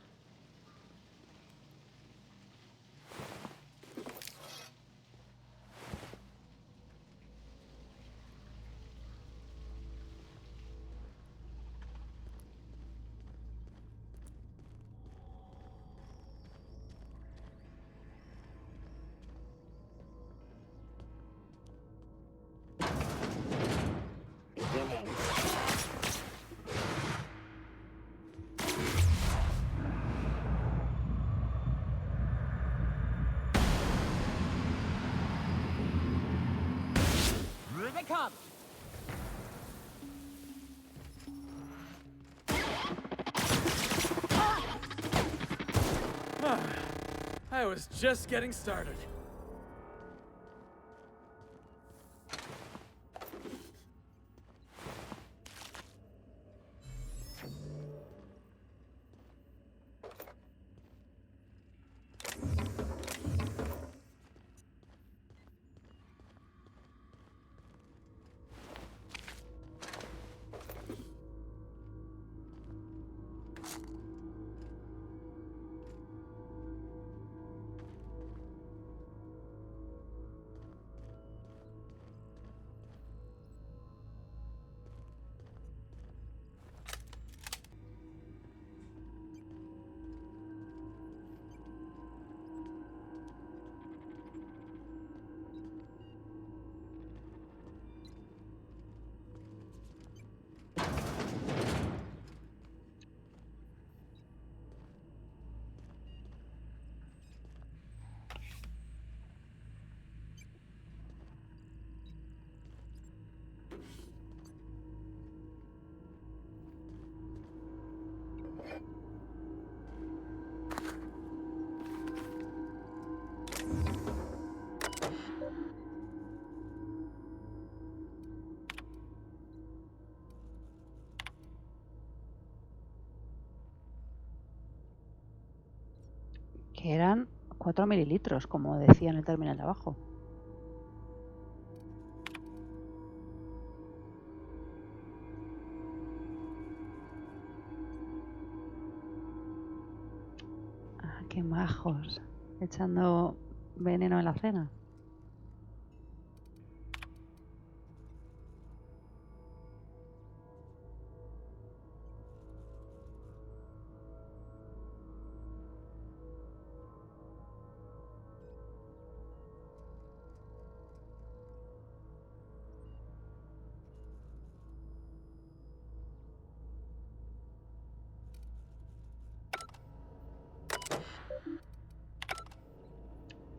Here they come! I was just getting started. Que eran 4 mililitros, como decía en el terminal de abajo. Ah, qué majos. Echando veneno en la cena.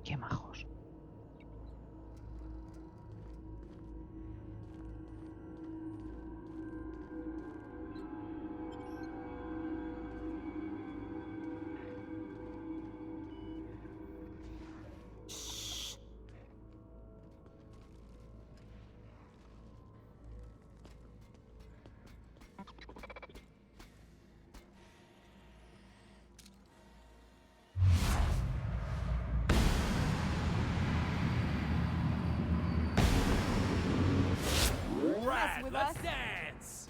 Qué majos. Right, let's dance!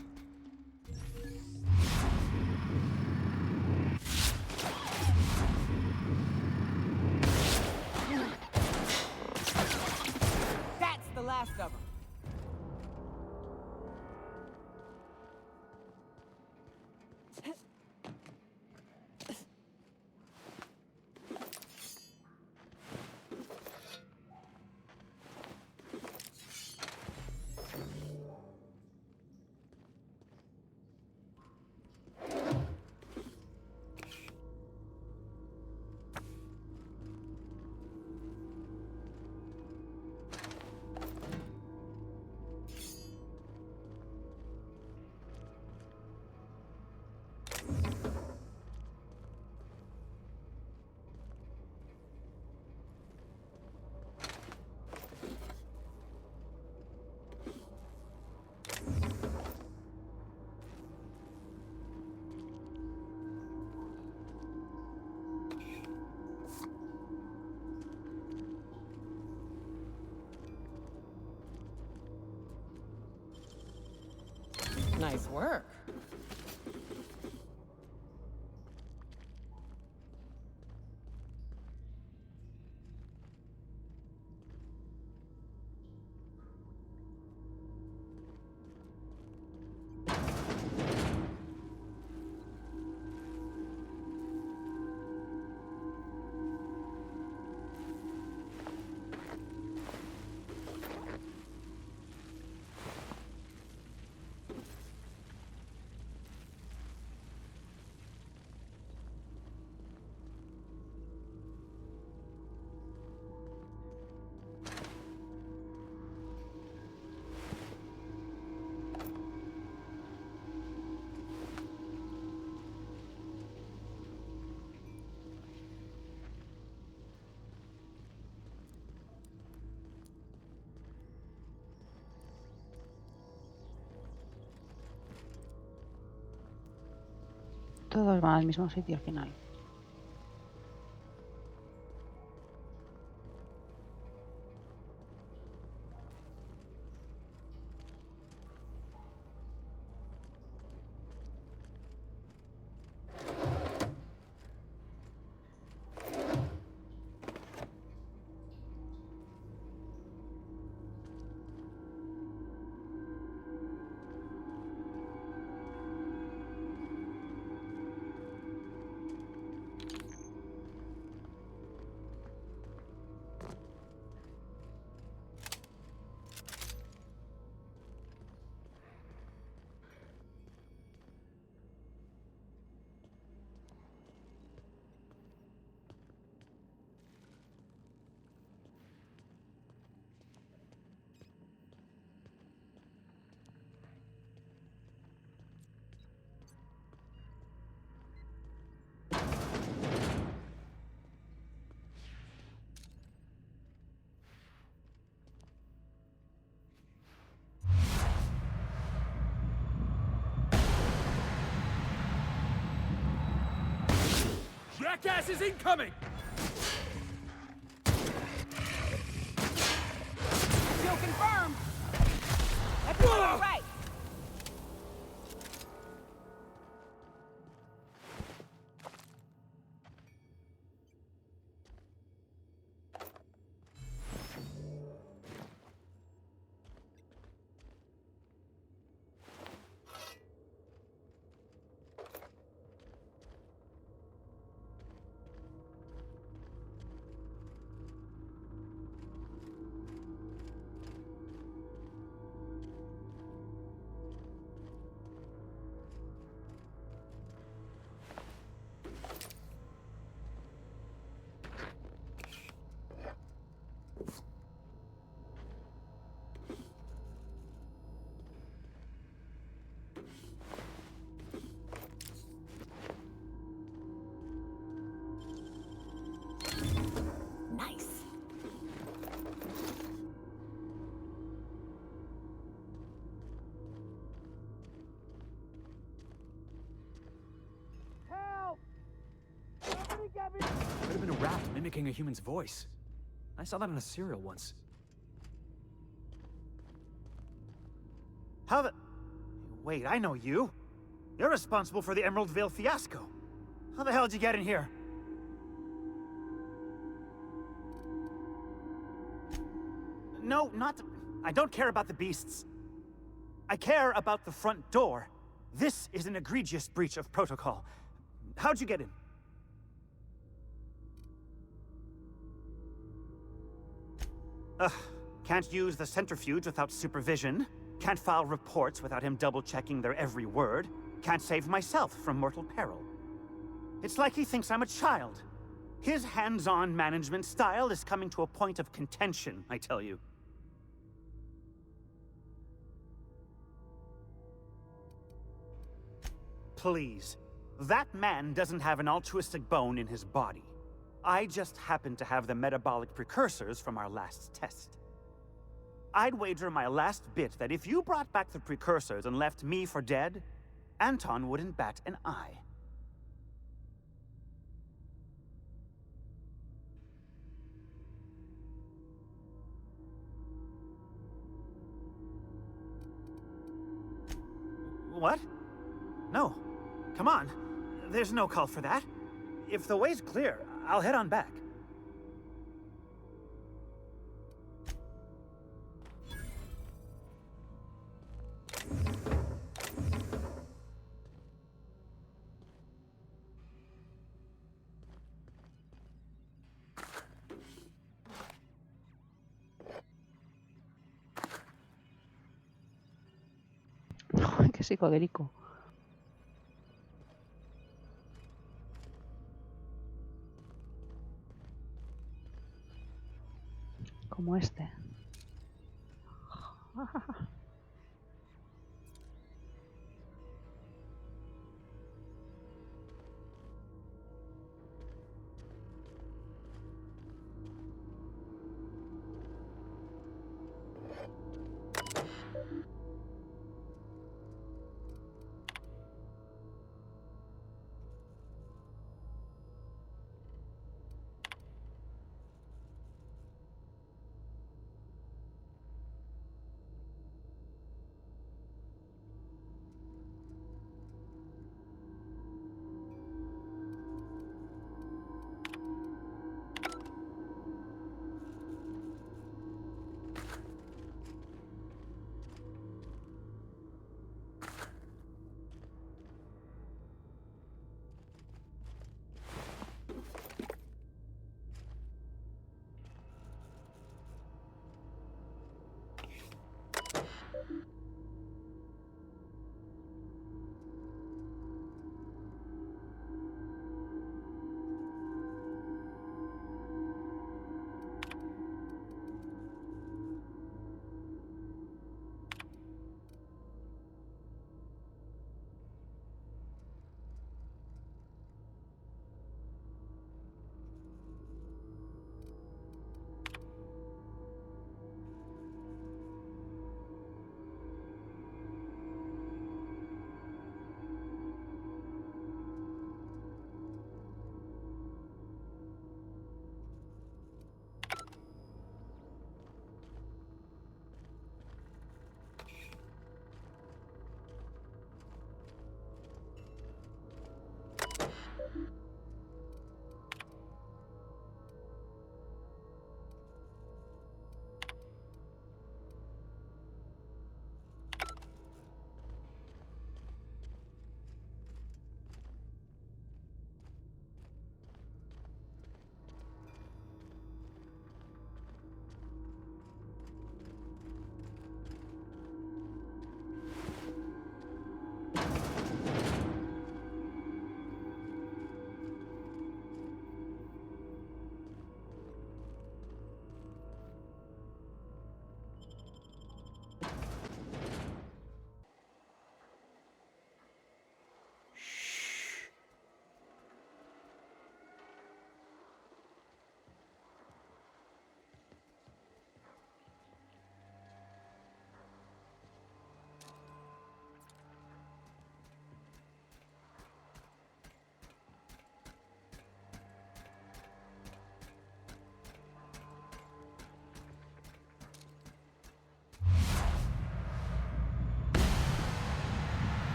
That's the last of them. Nice work. Todos van al mismo sitio al final. Jackass is incoming! Kill confirmed! Everyone right! Nice. Help! Somebody get me! Could have been a rat mimicking a human's voice. I saw that in a serial once. How the... Wait, I know you. You're responsible for the Emerald Vale fiasco. How the hell did you get in here? No, not... I don't care about the beasts. I care about the front door. This is an egregious breach of protocol. How'd you get in? Ugh, can't use the centrifuge without supervision. Can't file reports without him double-checking their every word. Can't save myself from mortal peril. It's like he thinks I'm a child. His hands-on management style is coming to a point of contention, I tell you. Please. That man doesn't have an altruistic bone in his body. I just happen to have the metabolic precursors from our last test. I'd wager my last bit that if you brought back the precursors and left me for dead, Anton wouldn't bat an eye. What? No. Come on. There's no call for that. If the way's clear, I'll head on back. Qué psicodélico. Como este.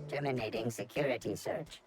Terminating security search.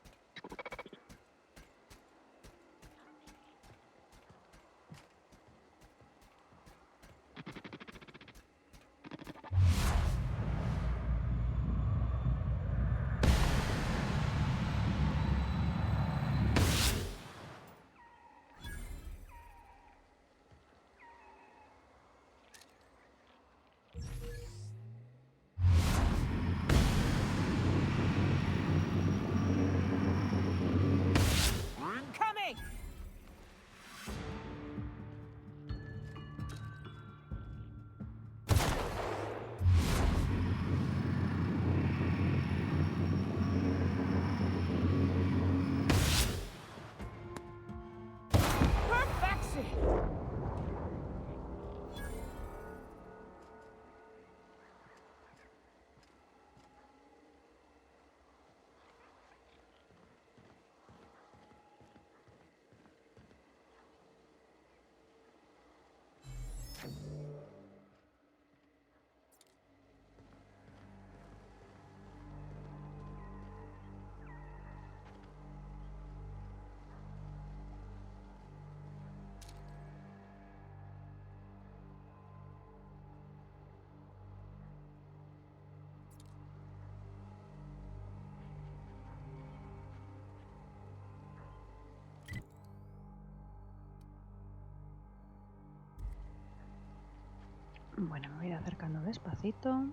Bueno, me voy a ir acercando despacito.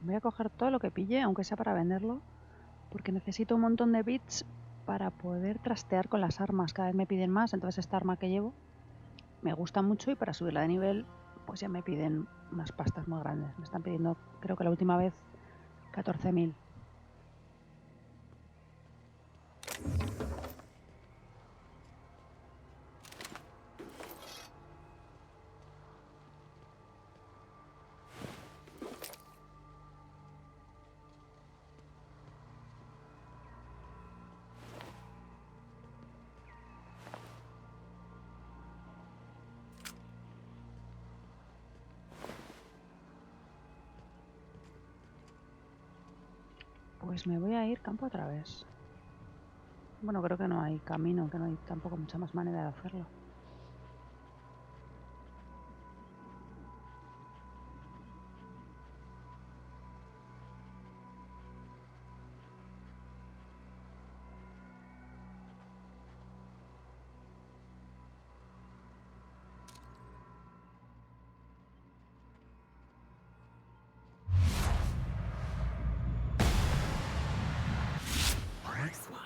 Voy a coger todo lo que pille, aunque sea para venderlo, porque necesito un montón de bits para poder trastear con las armas. Cada vez me piden más, entonces esta arma que llevo me gusta mucho y para subirla de nivel pues ya me piden unas pastas muy grandes. Me están pidiendo, creo que la última vez, 14.000. Pues me voy a ir campo otra vez. Bueno, creo que no hay camino, que no hay tampoco mucha más manera de hacerlo. Next one.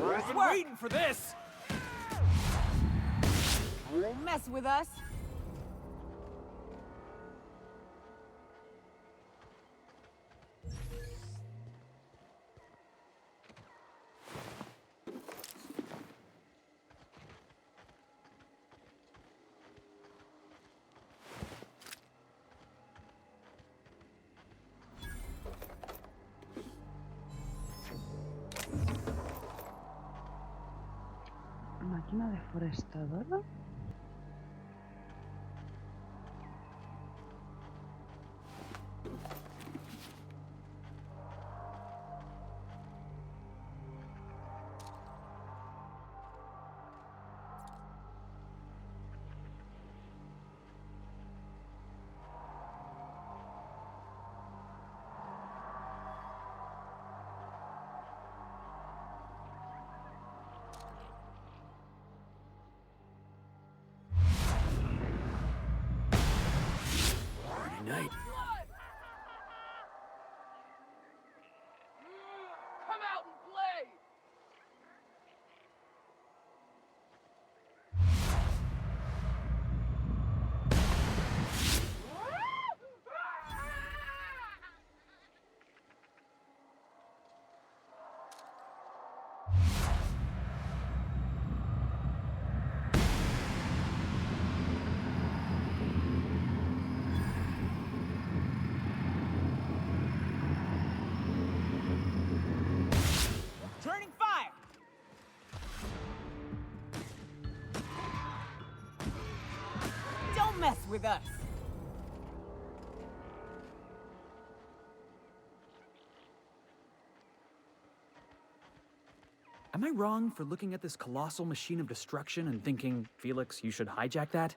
I've been waiting for this! Won't mess with us. Máquina deforestadora. with us. Am I wrong for looking at this colossal machine of destruction and thinking, Felix, you should hijack that?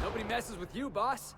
Nobody messes with you, boss.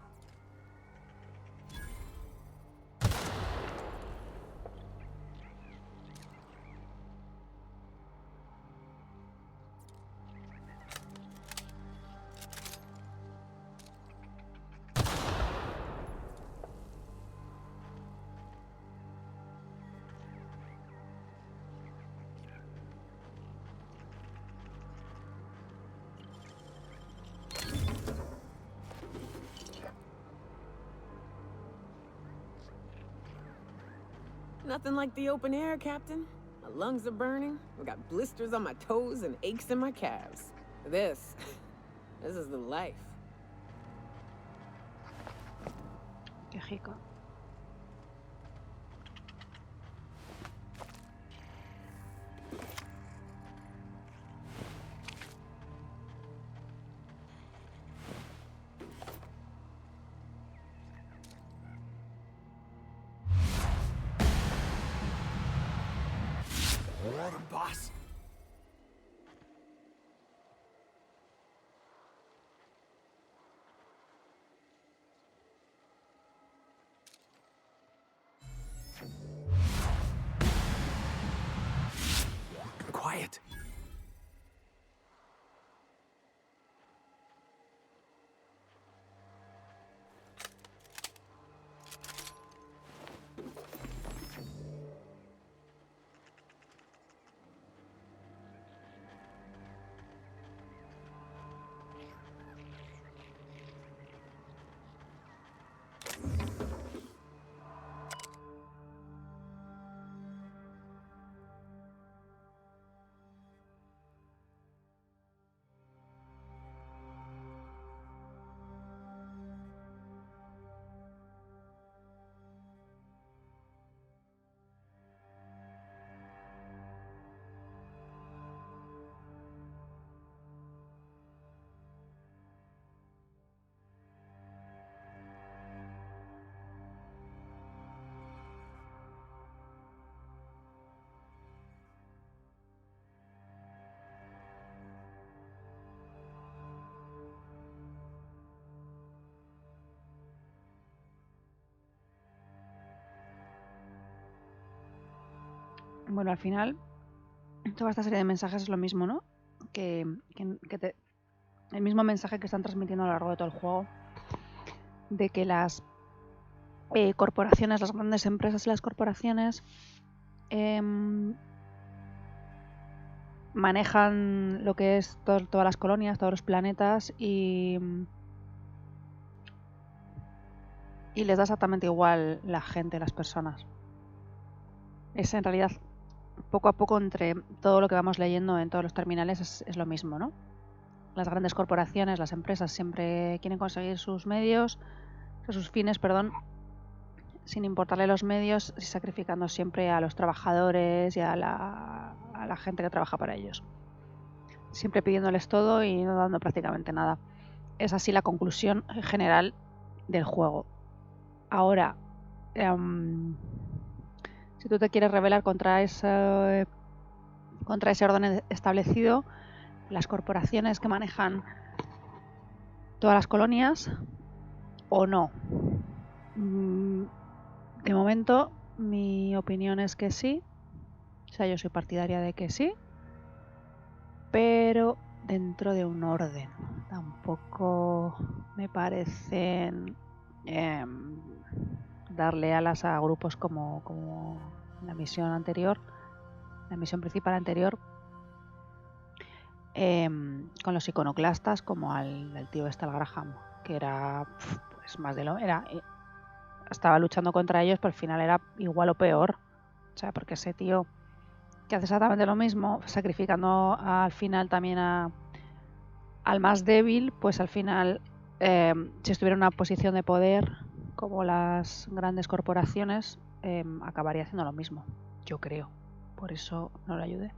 Nothing like the open air, Captain. My lungs are burning. I've got blisters on my toes and aches in my calves. This is the life. Qué rico. Boss. Quiet. Bueno, al final, toda esta serie de mensajes es lo mismo, ¿no? El mismo mensaje que están transmitiendo a lo largo de todo el juego, de que las corporaciones, las grandes empresas y las corporaciones manejan lo que es todas las colonias, todos los planetas y les da exactamente igual la gente, las personas. Es en realidad, poco a poco, entre todo lo que vamos leyendo en todos los terminales, es lo mismo, ¿no? Las grandes corporaciones, las empresas siempre quieren conseguir sus medios, sus fines, perdón, sin importarle los medios y sacrificando siempre a los trabajadores y a la gente que trabaja para ellos. Siempre pidiéndoles todo y no dando prácticamente nada. Es así la conclusión general del juego. Ahora, si tú te quieres rebelar contra ese orden establecido, las corporaciones que manejan todas las colonias, o no. De momento, mi opinión es que sí. O sea, yo soy partidaria de que sí. Pero dentro de un orden. Tampoco me parecen darle alas a grupos como la misión anterior, la misión principal anterior, con los iconoclastas, como al tío Stal Graham, que era pues más de lo estaba luchando contra ellos, pero al final era igual o peor. O sea, porque ese tío que hace exactamente lo mismo, sacrificando al final también al más débil, pues al final, si estuviera en una posición de poder, como las grandes corporaciones, acabaría haciendo lo mismo, yo creo. Por eso no le ayudé.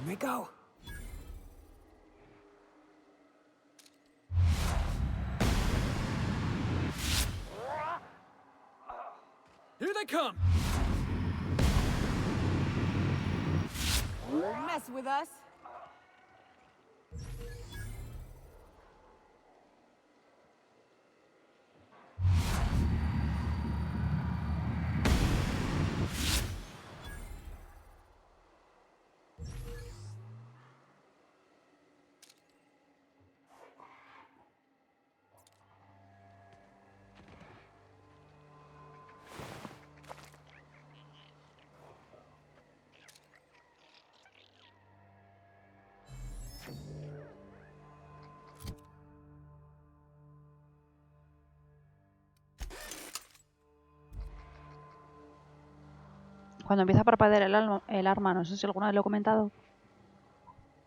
Here we go. Here they come! Mess with us. Cuando empieza a parpadear el arma, no sé si alguna vez lo he comentado,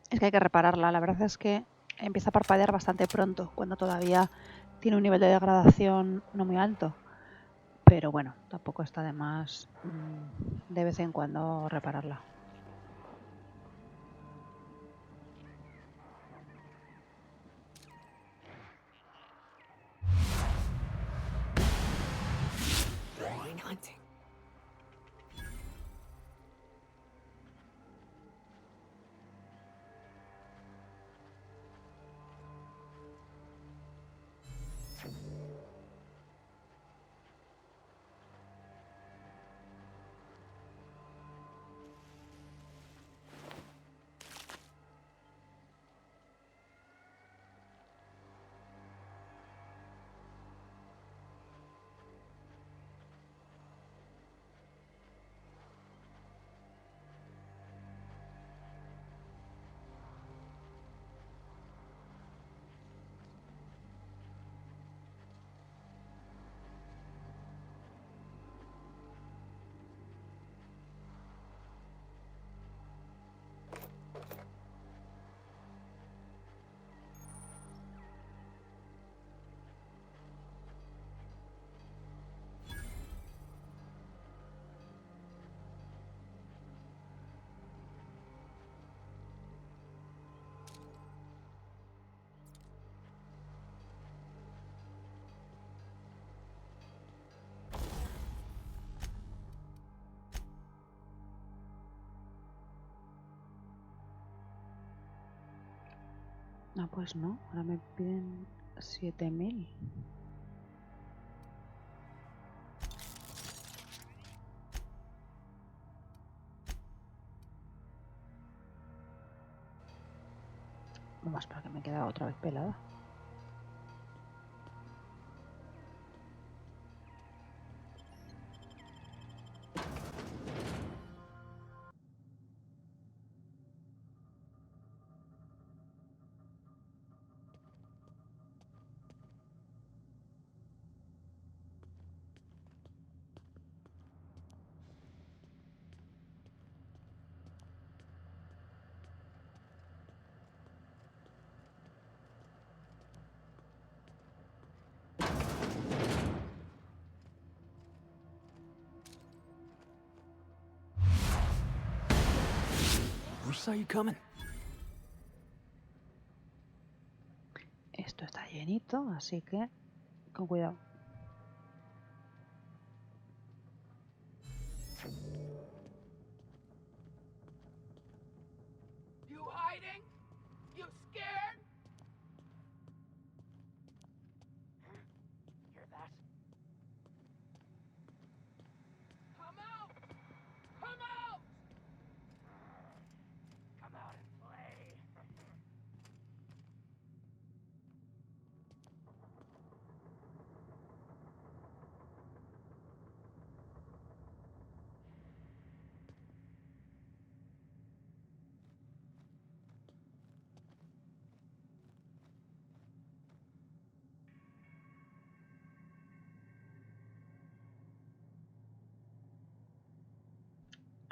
es que hay que repararla. La verdad es que empieza a parpadear bastante pronto, cuando todavía tiene un nivel de degradación no muy alto. Pero bueno, tampoco está de más de vez en cuando repararla. Hunting. Ah, pues no, ahora me piden 7000. Vamos, para que me queda otra vez pelada. We saw you coming. llenito, así que con cuidado. You hiding? You scared? Hear that? Come out! Come out! Come out and play.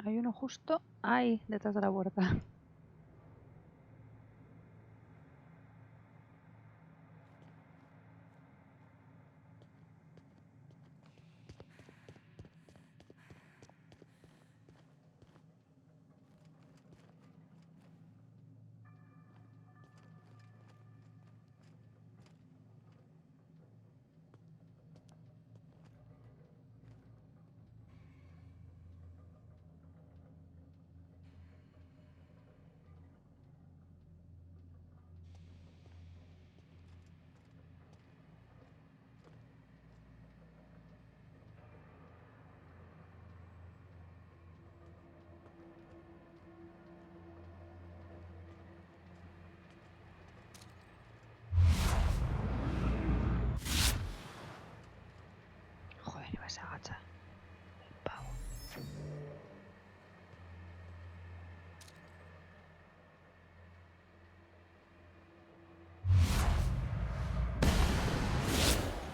Hay uno justo ahí, detrás de la puerta. Joder, iba a se agacha. El pavo.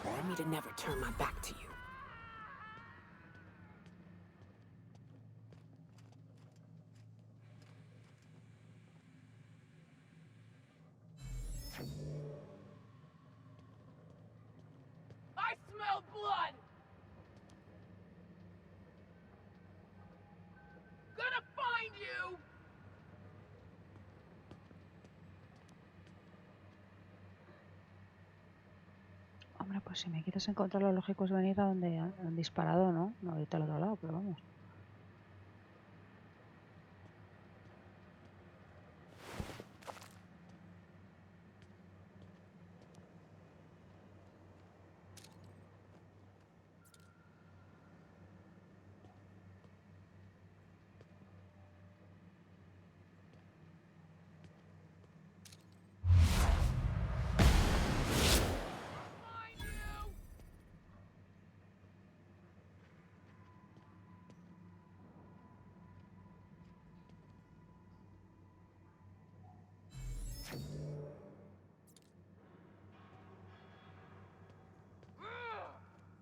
Want me to never turn my back to you. I smell blood! Gonna find you! Hombre, pues si me quieres encontrar, lo lógico es venir a donde han disparado, ¿no? No irte al otro lado, pero vamos.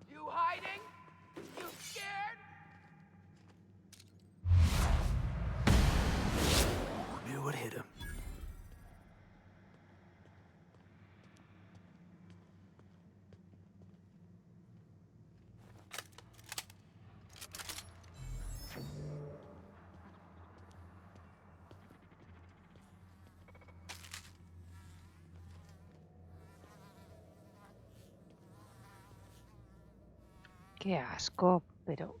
You hiding? You scared? Knew what hit him. Qué asco, pero...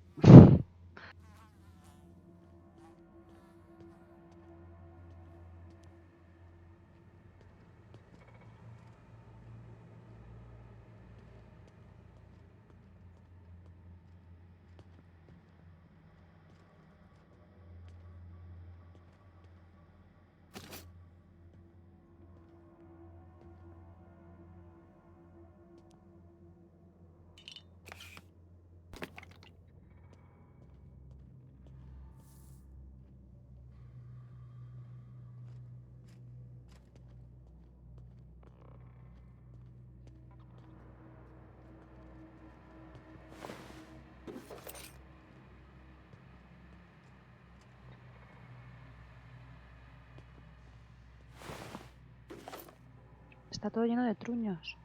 Está todo lleno de truños.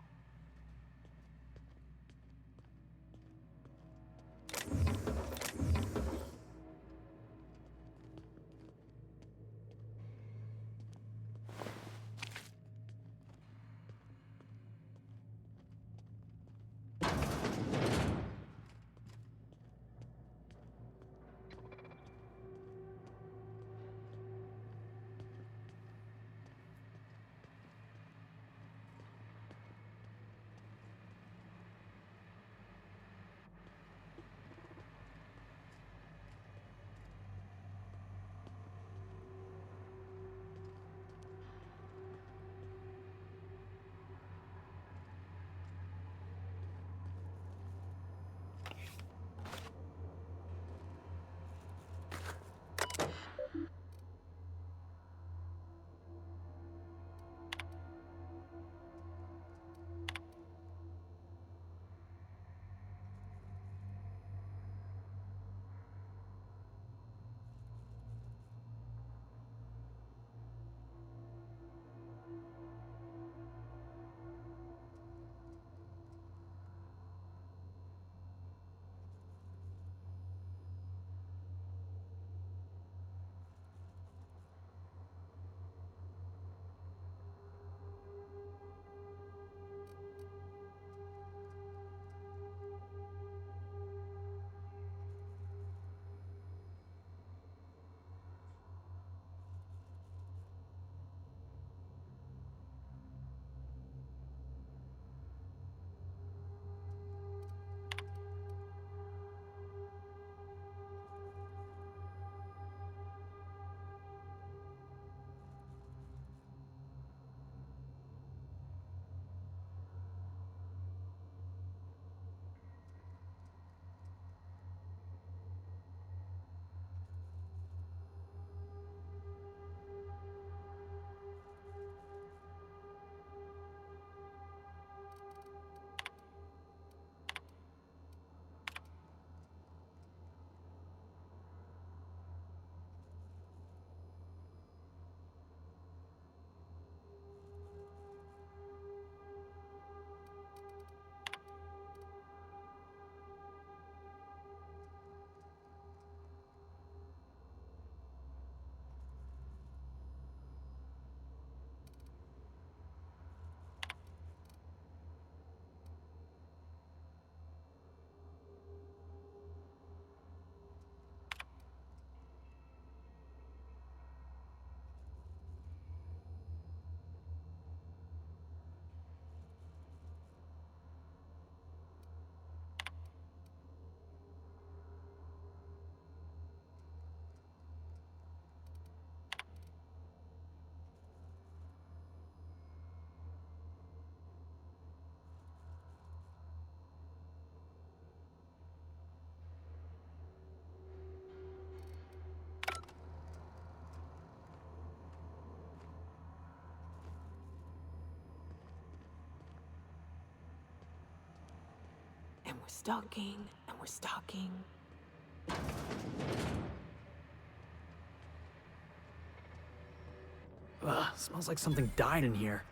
And we're stalking, and we're stalking. Ugh, smells like something died in here.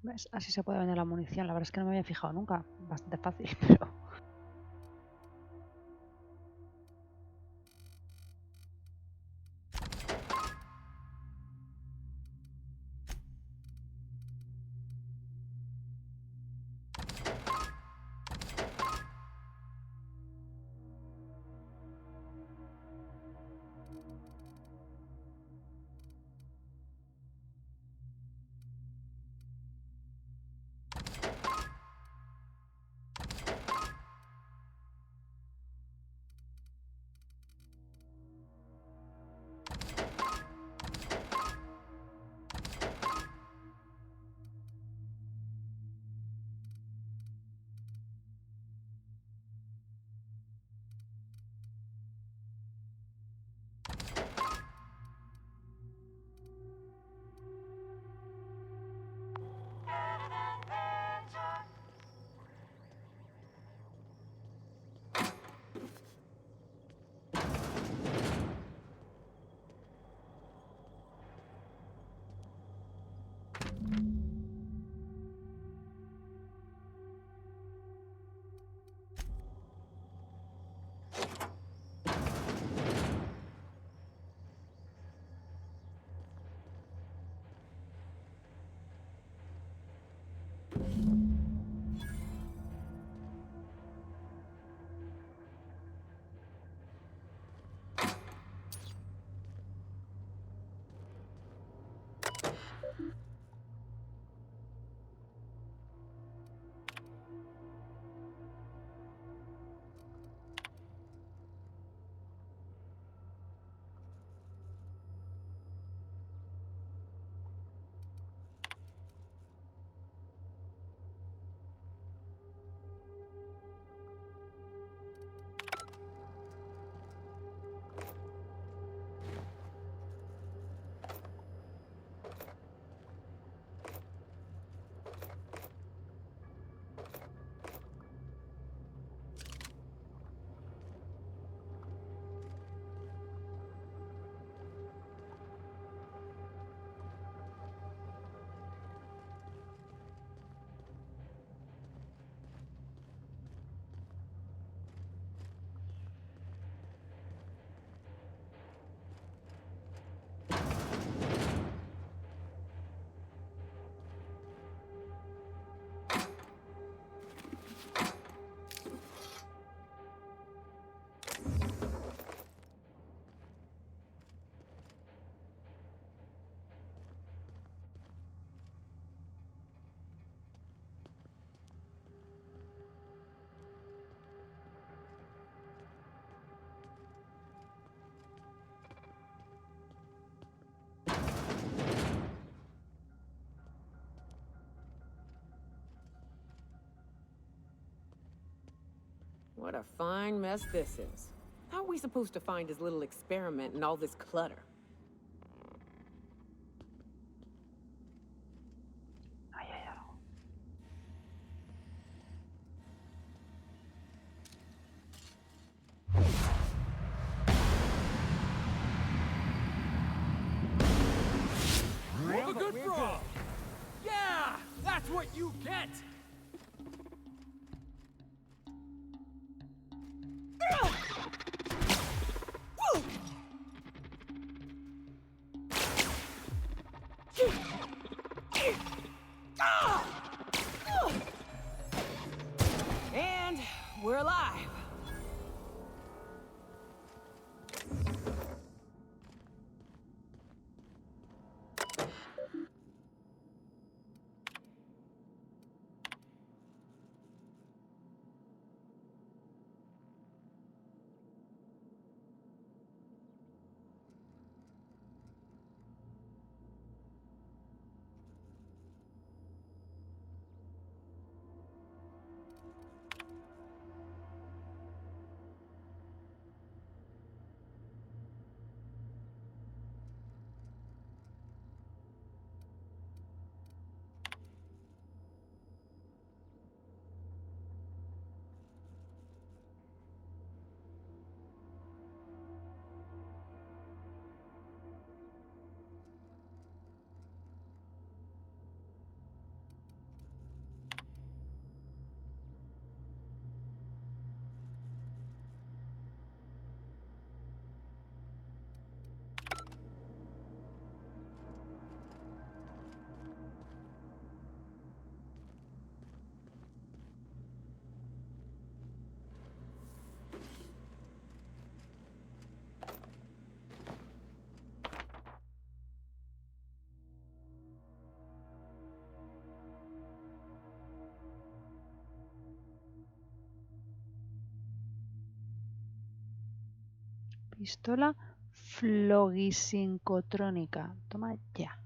¿Ves? Así se puede vender la munición. La verdad es que no me había fijado nunca. Bastante fácil, pero... What a fine mess this is. How are we supposed to find his little experiment in all this clutter? Have a good brawl! Yeah! That's what you get! And we're alive. Pistola flogisincotrónica. Toma ya.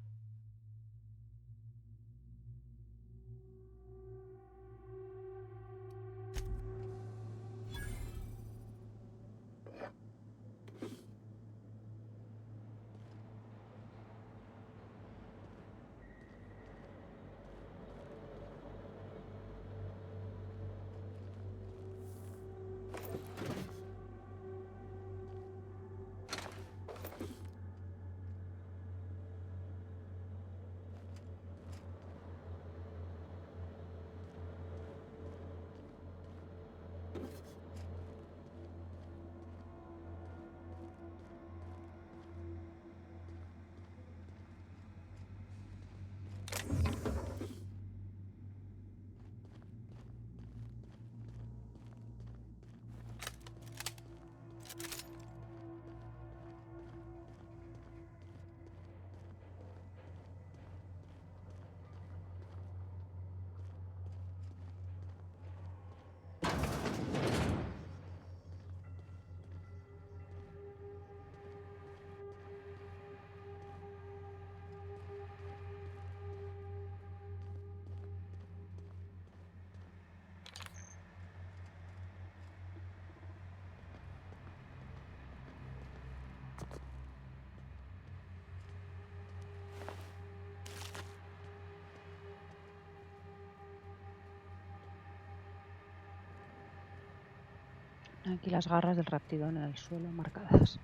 Aquí las garras del raptidón en el suelo marcadas.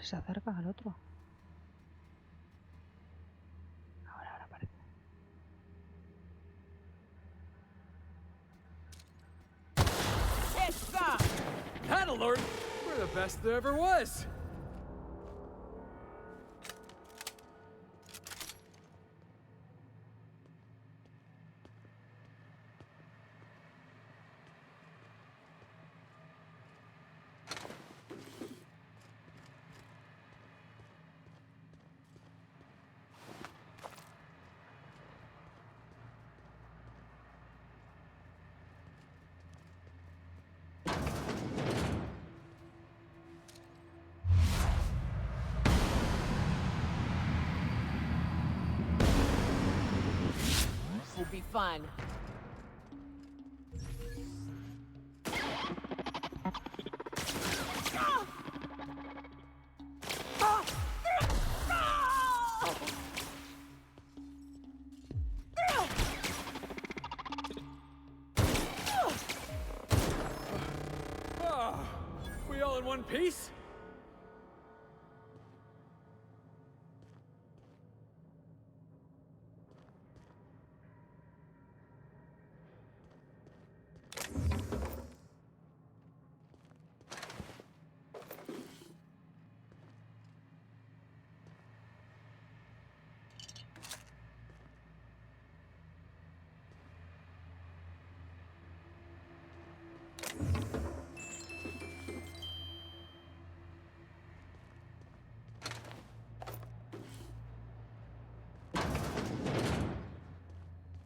si se acerca al otro. Ahora parece. That alert! We're the best there ever was! Will be fun. We all in one piece?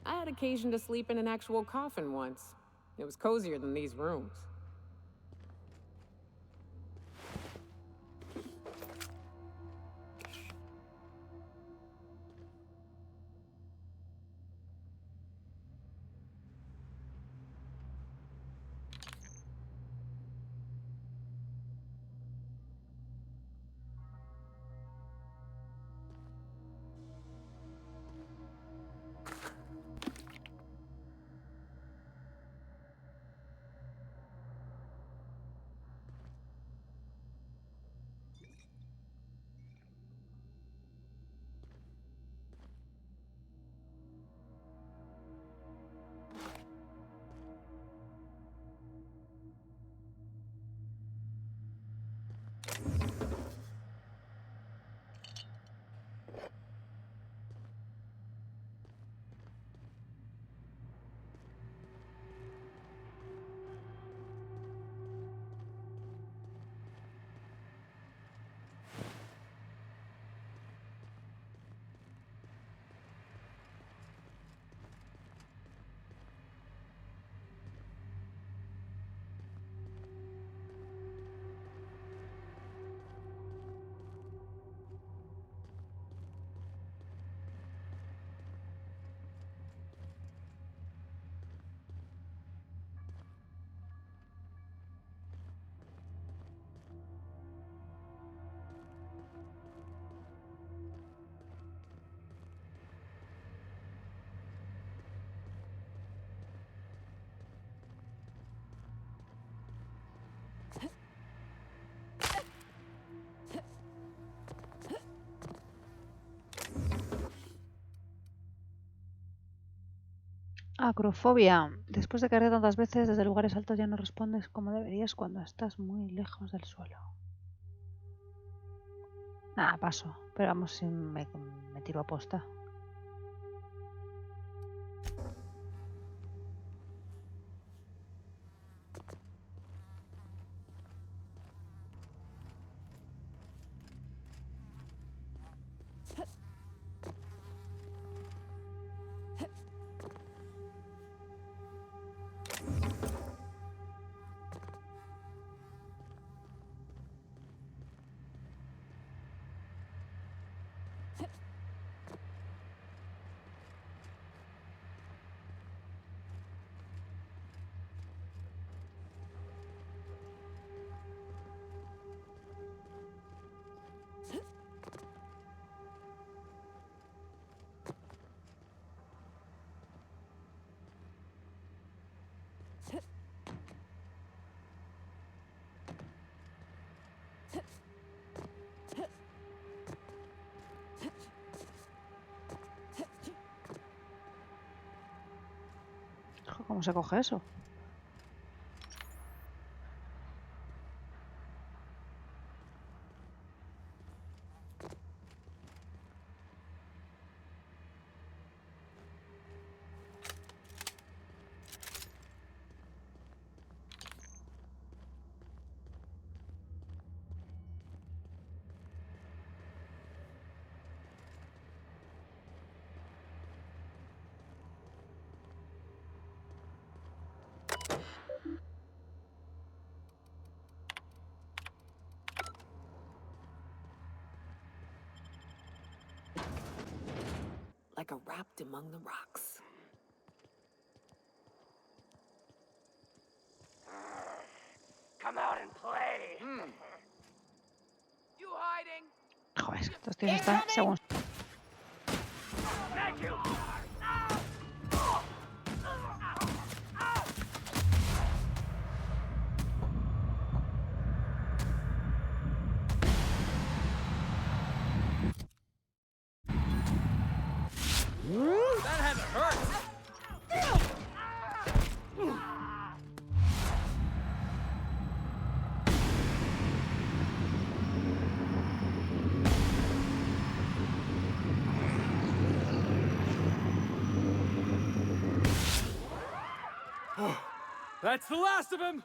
I had occasion to sleep in an actual coffin once. It was cozier than these rooms. Acrofobia. Después de caer tantas veces desde lugares altos ya no respondes como deberías cuando estás muy lejos del suelo. Nada, paso. Pero vamos, si me tiro a posta. ¿Cómo se coge eso? Like a wrapped among the rocks. Come out and play. You hiding? Joder, estos tíos están según... Thank you. That had to hurt. That's the last of him!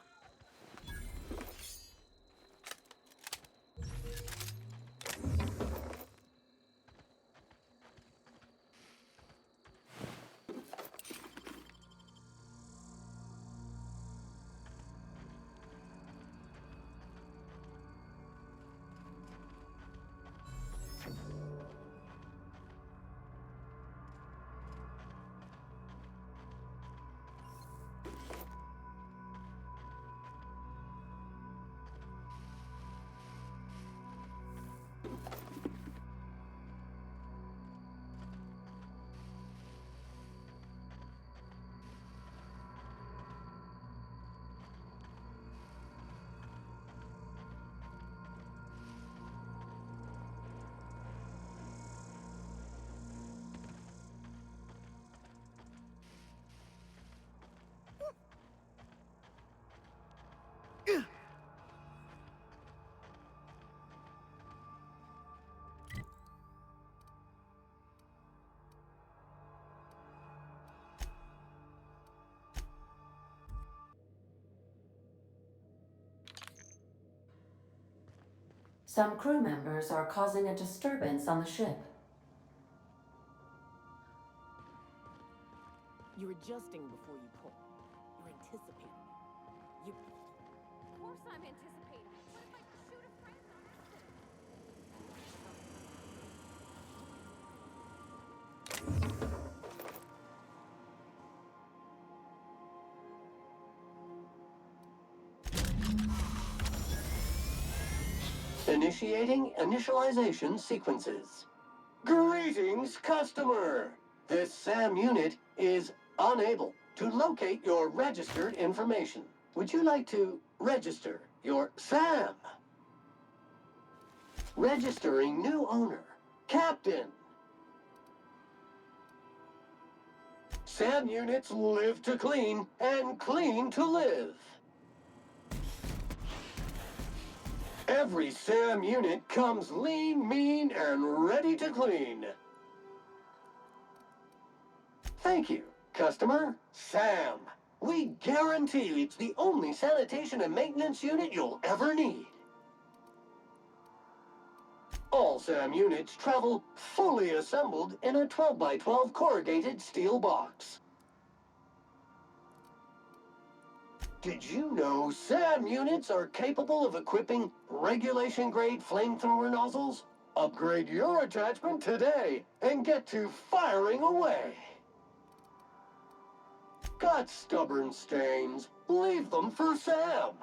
Some crew members are causing a disturbance on the ship. You're adjusting before you pull. You're anticipating. You. Of course I'm anticipating. What if I shoot a friend on accident? Initiating initialization sequences. Greetings, customer! This SAM unit is unable to locate your registered information. Would you like to register your SAM? Registering new owner, Captain. SAM units live to clean and clean to live. Every SAM unit comes lean, mean, and ready to clean. Thank you, customer. SAM. We guarantee it's the only sanitation and maintenance unit you'll ever need. All SAM units travel fully assembled in a 12x12 corrugated steel box. Did you know SAM units are capable of equipping regulation-grade flamethrower nozzles? Upgrade your attachment today and get to firing away. Got stubborn stains? Leave them for Sam.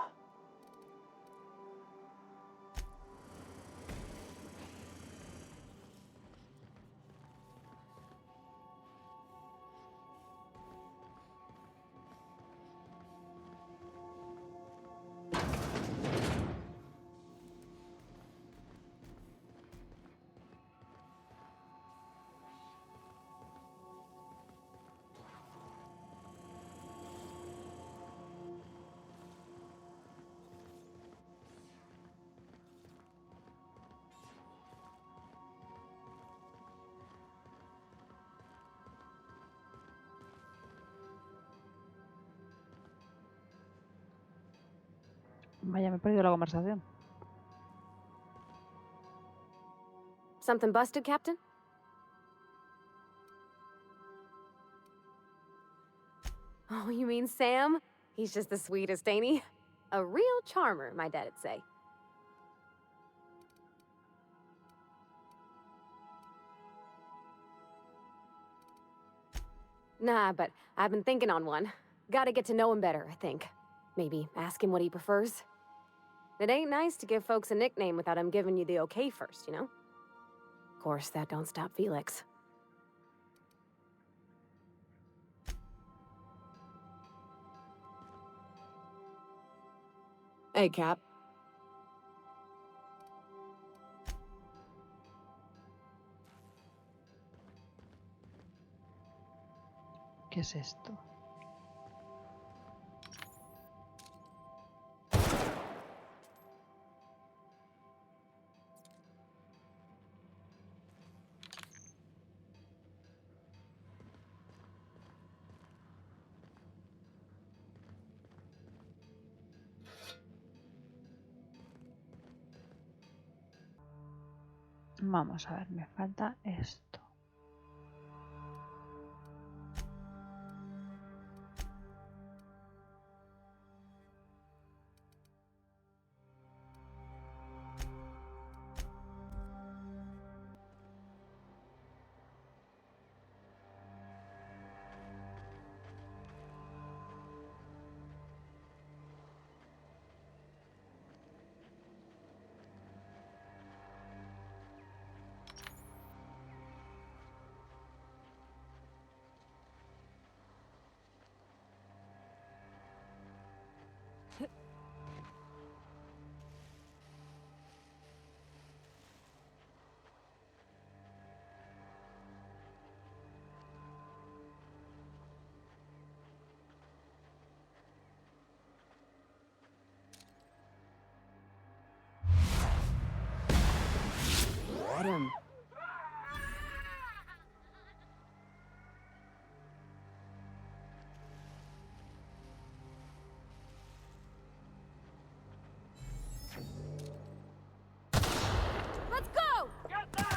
Vaya, me he perdido la conversación. Something busted, Captain? Oh, you mean Sam? He's just the sweetest, ain't he? A real charmer, my dad'd say. Nah, but I've been thinking on one. Gotta get to know him better, I think. Maybe ask him what he prefers. It ain't nice to give folks a nickname without him giving you the okay first, you know? Of course, that don't stop Felix. Hey, Cap. ¿Qué es esto? Vamos a ver, me falta esto. Let him. Let's go! Get them!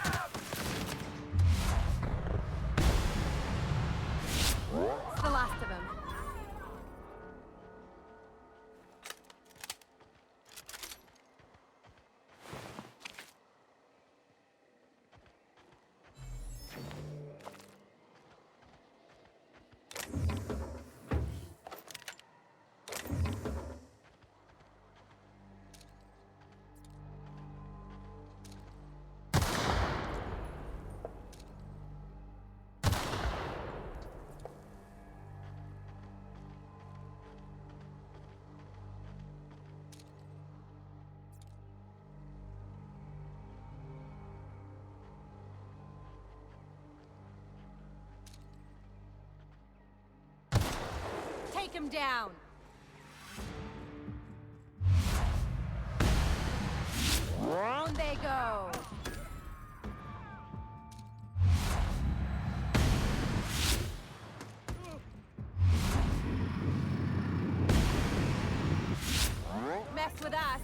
It's the last of them. Take him down! On they go! Mess with us!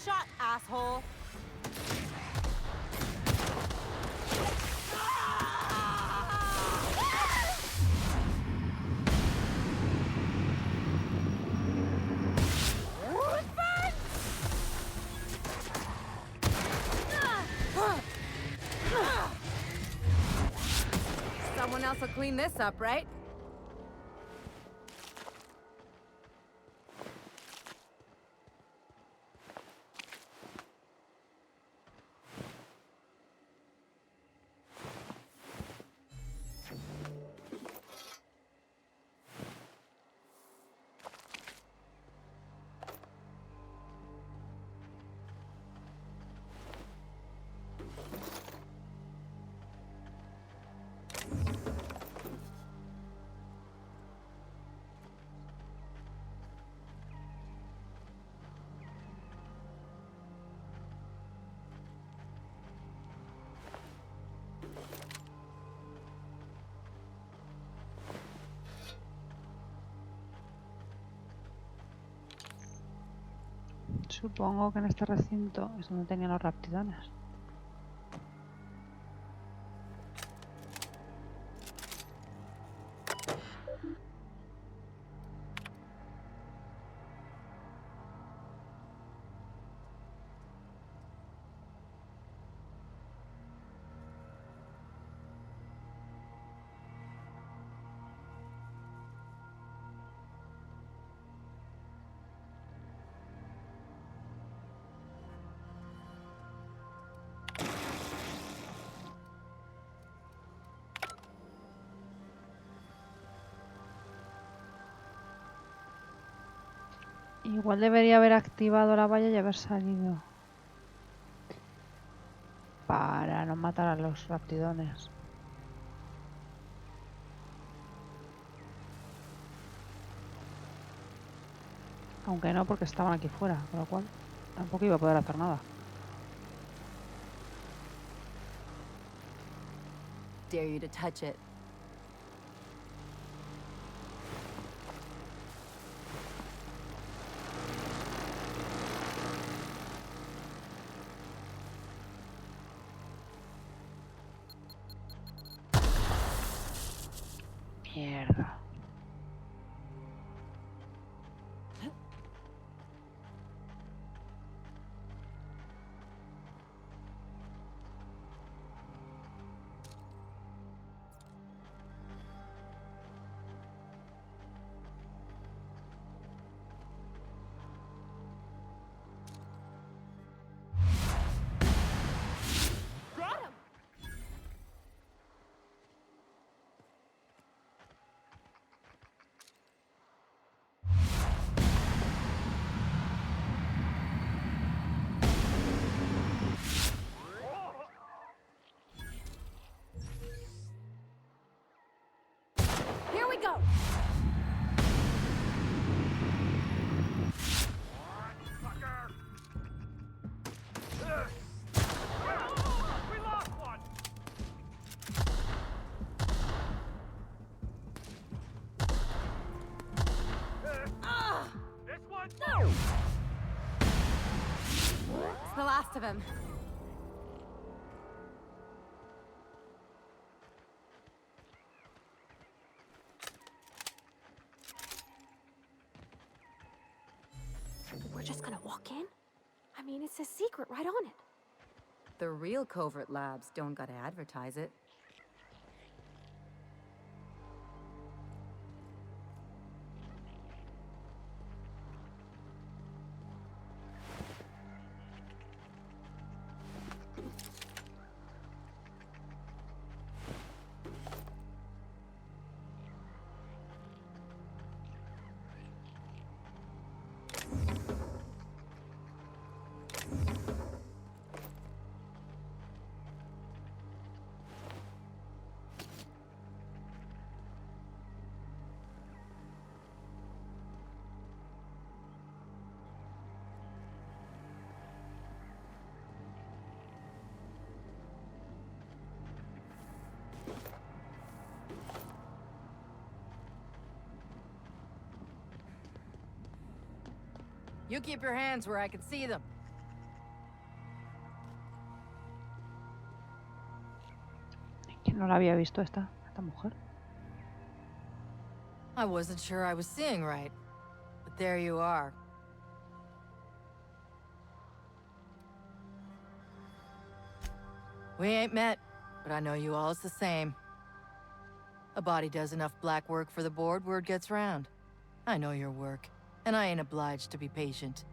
shot, asshole! Someone else will clean this up, right? Supongo que en este recinto es donde tenían los raptidones. Igual debería haber activado la valla y haber salido. Para no matar a los raptidones. Aunque no, porque estaban aquí fuera, con lo cual tampoco iba a poder hacer nada. Dare you to touch it. Mierda. Here we go! We lost one! This one? No! It's the last of him. We're just gonna walk in? I mean, it's a secret right on it. The real covert labs don't gotta advertise it. You keep your hands where I can see them. Que no la había visto esta mujer. I wasn't sure I was seeing right, but there you are. We ain't met, but I know you all is the same. A body does enough black work for the board, word gets round. I know your work, and I ain't obliged to be patient.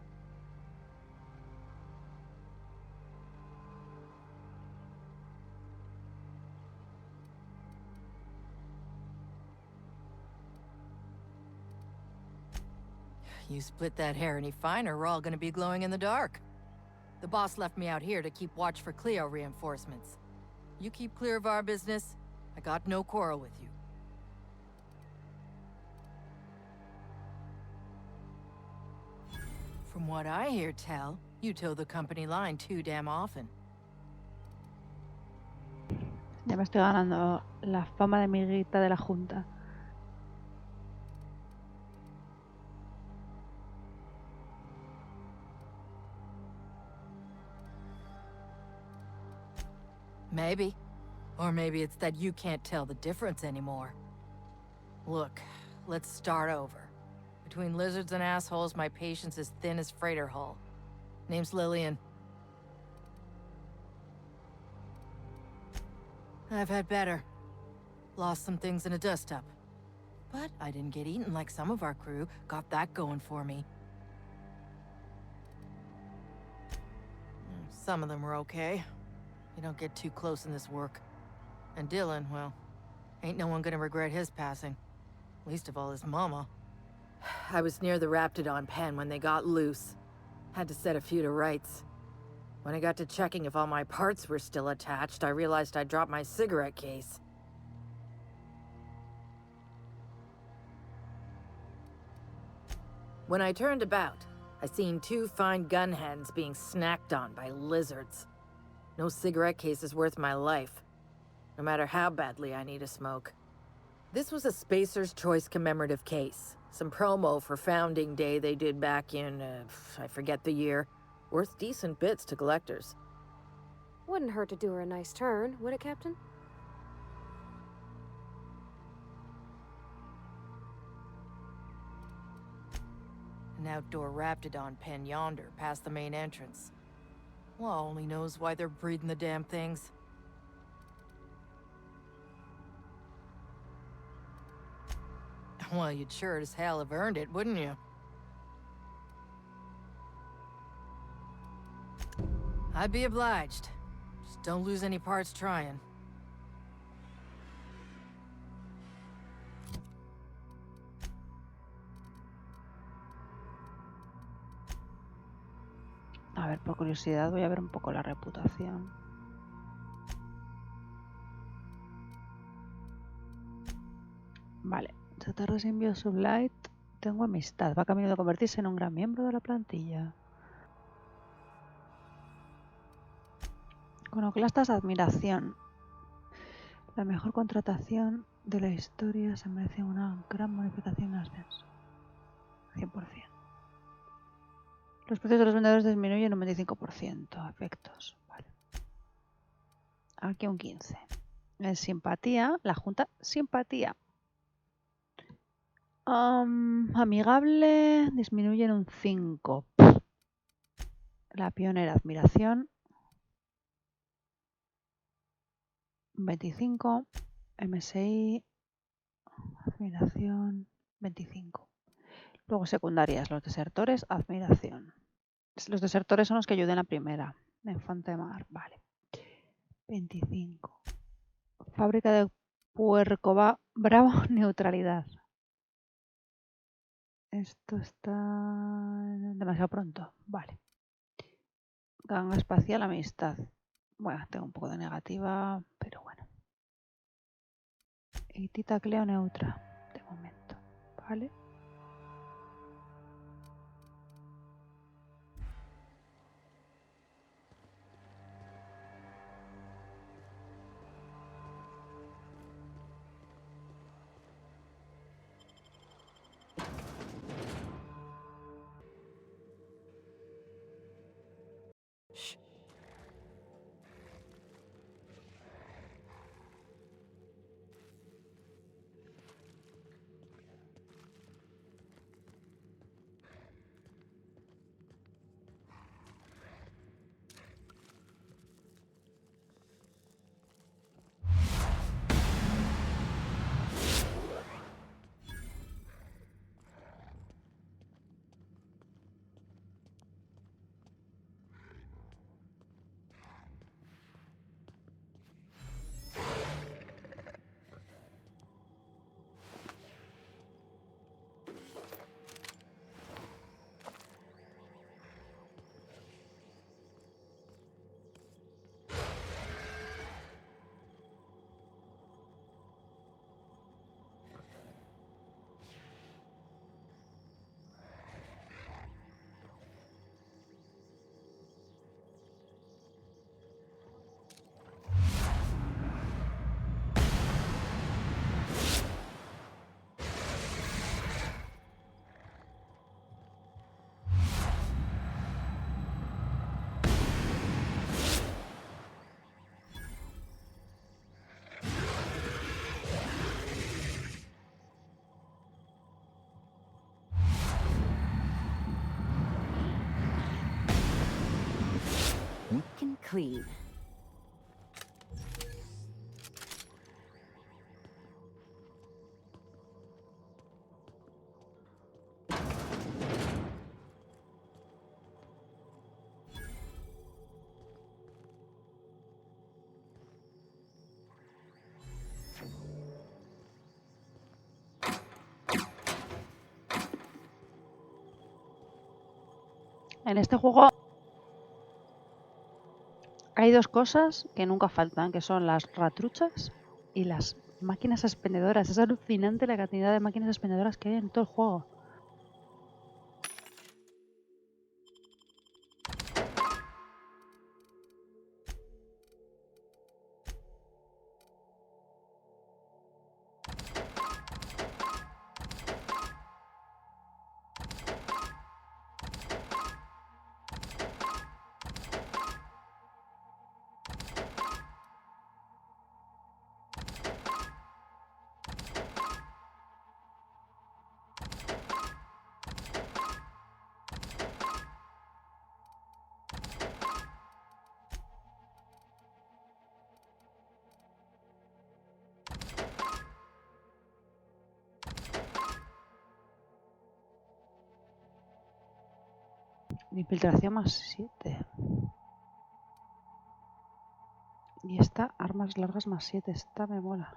You split that hair any finer, we're all gonna be glowing in the dark. The boss left me out here to keep watch for Cleo reinforcements. You keep clear of our business, I got no quarrel with you. From what I hear tell, you toe the company line too damn often. Ya me estoy ganando la fama de amiguita de la Junta. Maybe. Or maybe it's that you can't tell the difference anymore. Look, let's start over. Between lizards and assholes, my patience is thin as freighter hull. Name's Lillian. I've had better. Lost some things in a dust-up. But I didn't get eaten like some of our crew. Got that going for me. Some of them were okay. You don't get too close in this work. And Dylan, well, ain't no one gonna regret his passing. Least of all his mama. I was near the Raptidon pen when they got loose. Had to set a few to rights. When I got to checking if all my parts were still attached, I realized I'd dropped my cigarette case. When I turned about, I seen two fine gun hens being snacked on by lizards. No cigarette case is worth my life, no matter how badly I need a smoke. This was a Spacer's Choice commemorative case. Some promo for Founding Day they did back in, I forget the year. Worth decent bits to collectors. Wouldn't hurt to do her a nice turn, would it, Captain? An outdoor Raptidon pen yonder, past the main entrance. Law only knows why they're breeding the damn things. Well, you'd sure as hell have earned it, wouldn't you? I'd be obliged. Just don't lose any parts trying. A ver, por curiosidad voy a ver un poco la reputación. Vale, chatarra simbio sublight. Tengo amistad. Va camino de convertirse en un gran miembro de la plantilla. Iconoclastas, admiración. La mejor contratación de la historia se merece una gran bonificación en ascenso. 100%. Los precios de los vendedores disminuyen un 25%. Efectos. Vale. Aquí un 15. En simpatía, la junta simpatía. Amigable disminuye en un 5. La pionera, admiración. 25. MSI. Admiración. 25. Luego secundarias, los desertores, admiración. Los desertores son los que ayudan a la primera. Infante mar, vale. 25. Fábrica de puerco bravo, neutralidad. Esto está demasiado pronto, vale. Ganga espacial, amistad. Bueno, tengo un poco de negativa, pero bueno. Y Tita Cleo neutra, de momento, vale. clean. En este juego hay dos cosas que nunca faltan, que son las ratruchas y las máquinas expendedoras. Es alucinante la cantidad de máquinas expendedoras que hay en todo el juego. Infiltración +7. Y esta, armas largas +7. Esta me mola.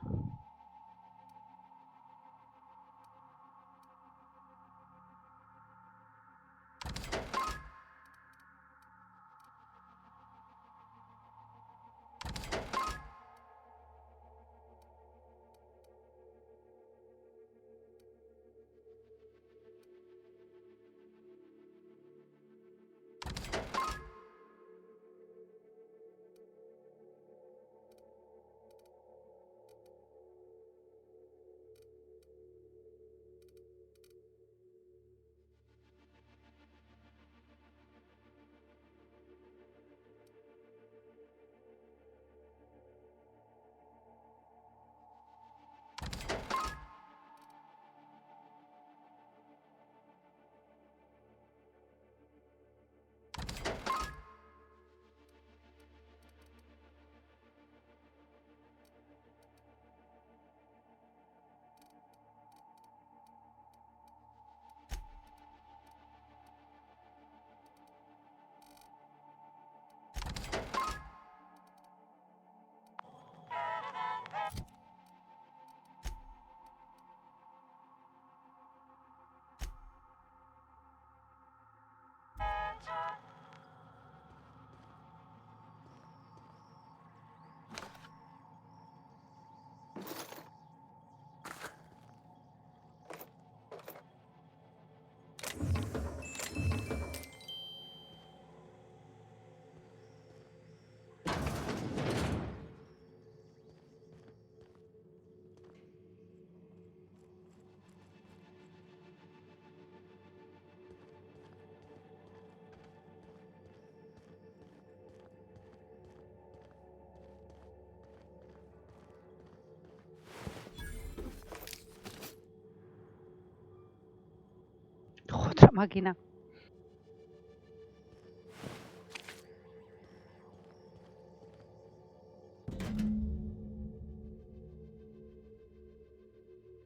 Otra máquina.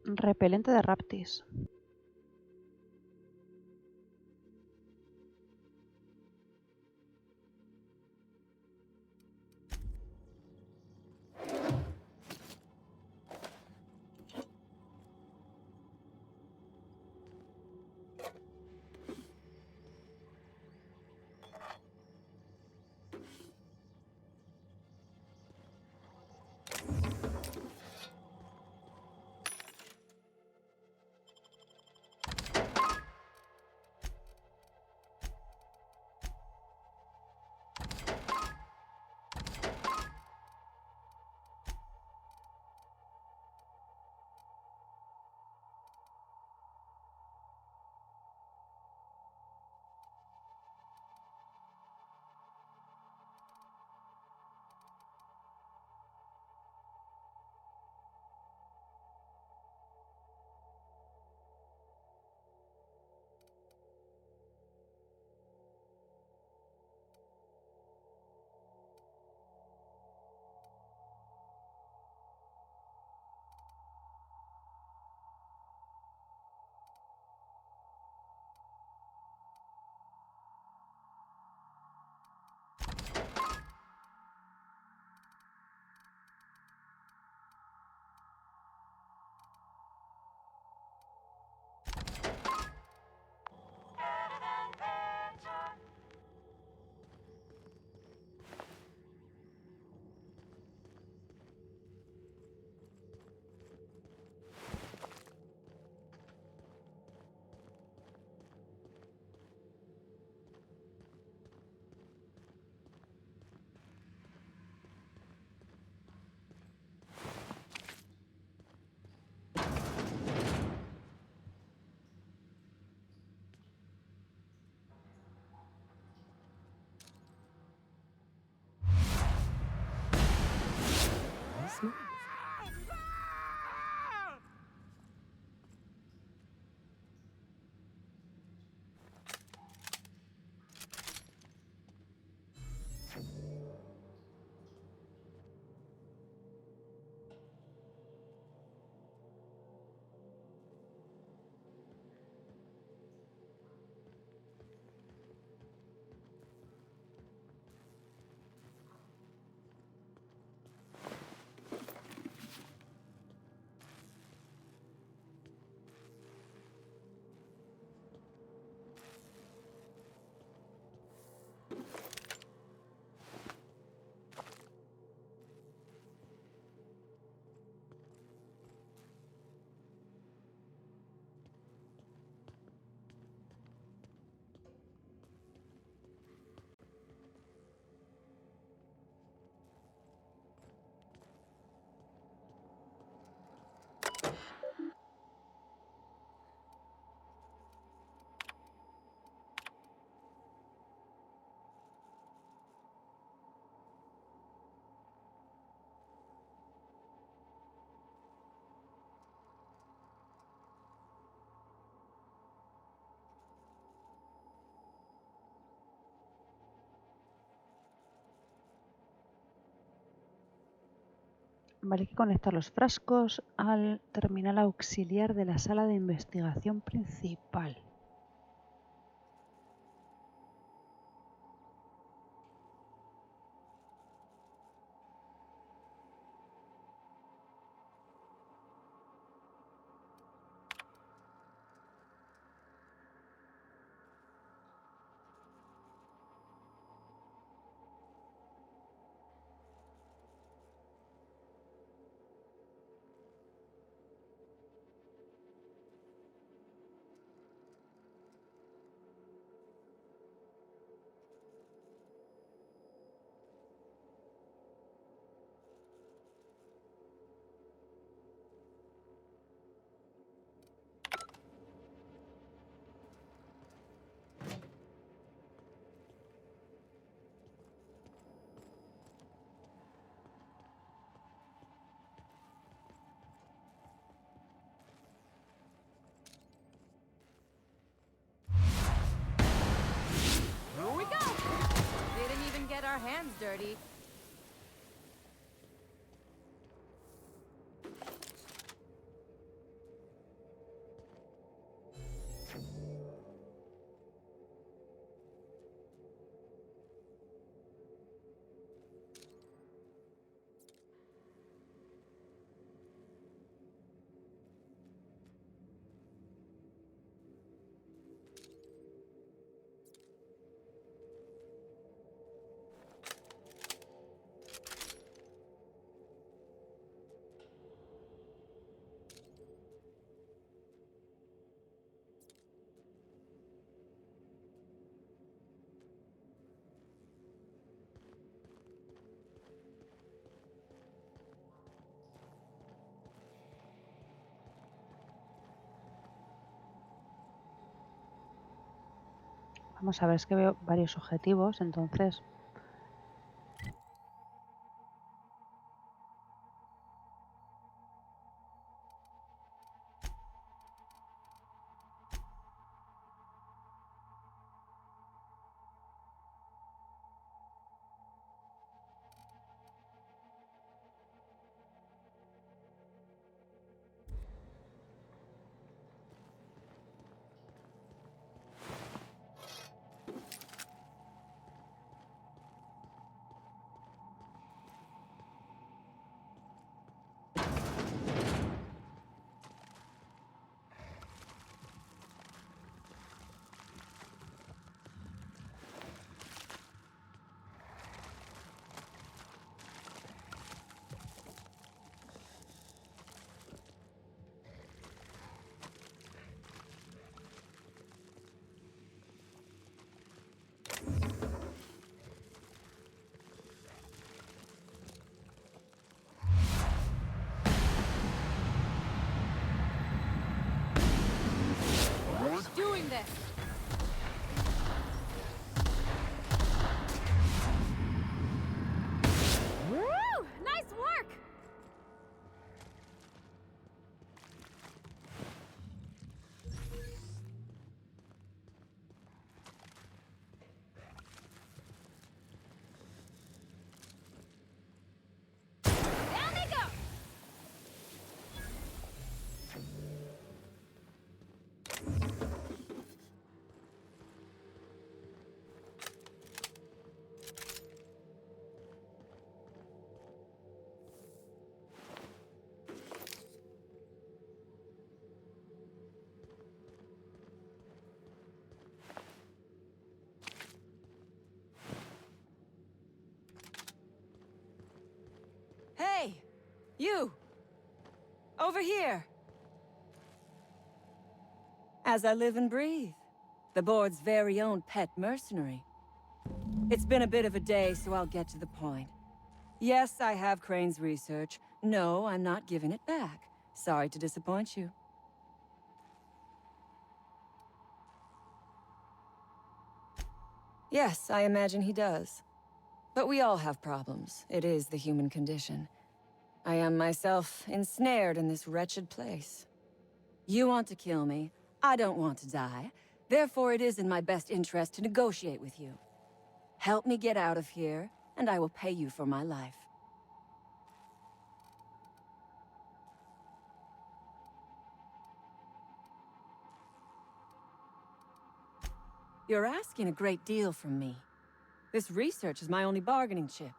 Repelente de Raptis. Vale, hay que conectar los frascos al terminal auxiliar de la sala de investigación principal. Here we go! Didn't even get our hands dirty. Vamos a ver, es que veo varios objetivos, entonces... Doing this! Woo! Nice work! Down they go! Hey! You! Over here! As I live and breathe. The board's very own pet mercenary. It's been a bit of a day, so I'll get to the point. Yes, I have Crane's research. No, I'm not giving it back. Sorry to disappoint you. Yes, I imagine he does. But we all have problems. It is the human condition. I am myself ensnared in this wretched place. You want to kill me. I don't want to die. Therefore, it is in my best interest to negotiate with you. Help me get out of here, and I will pay you for my life. You're asking a great deal from me. This research is my only bargaining chip.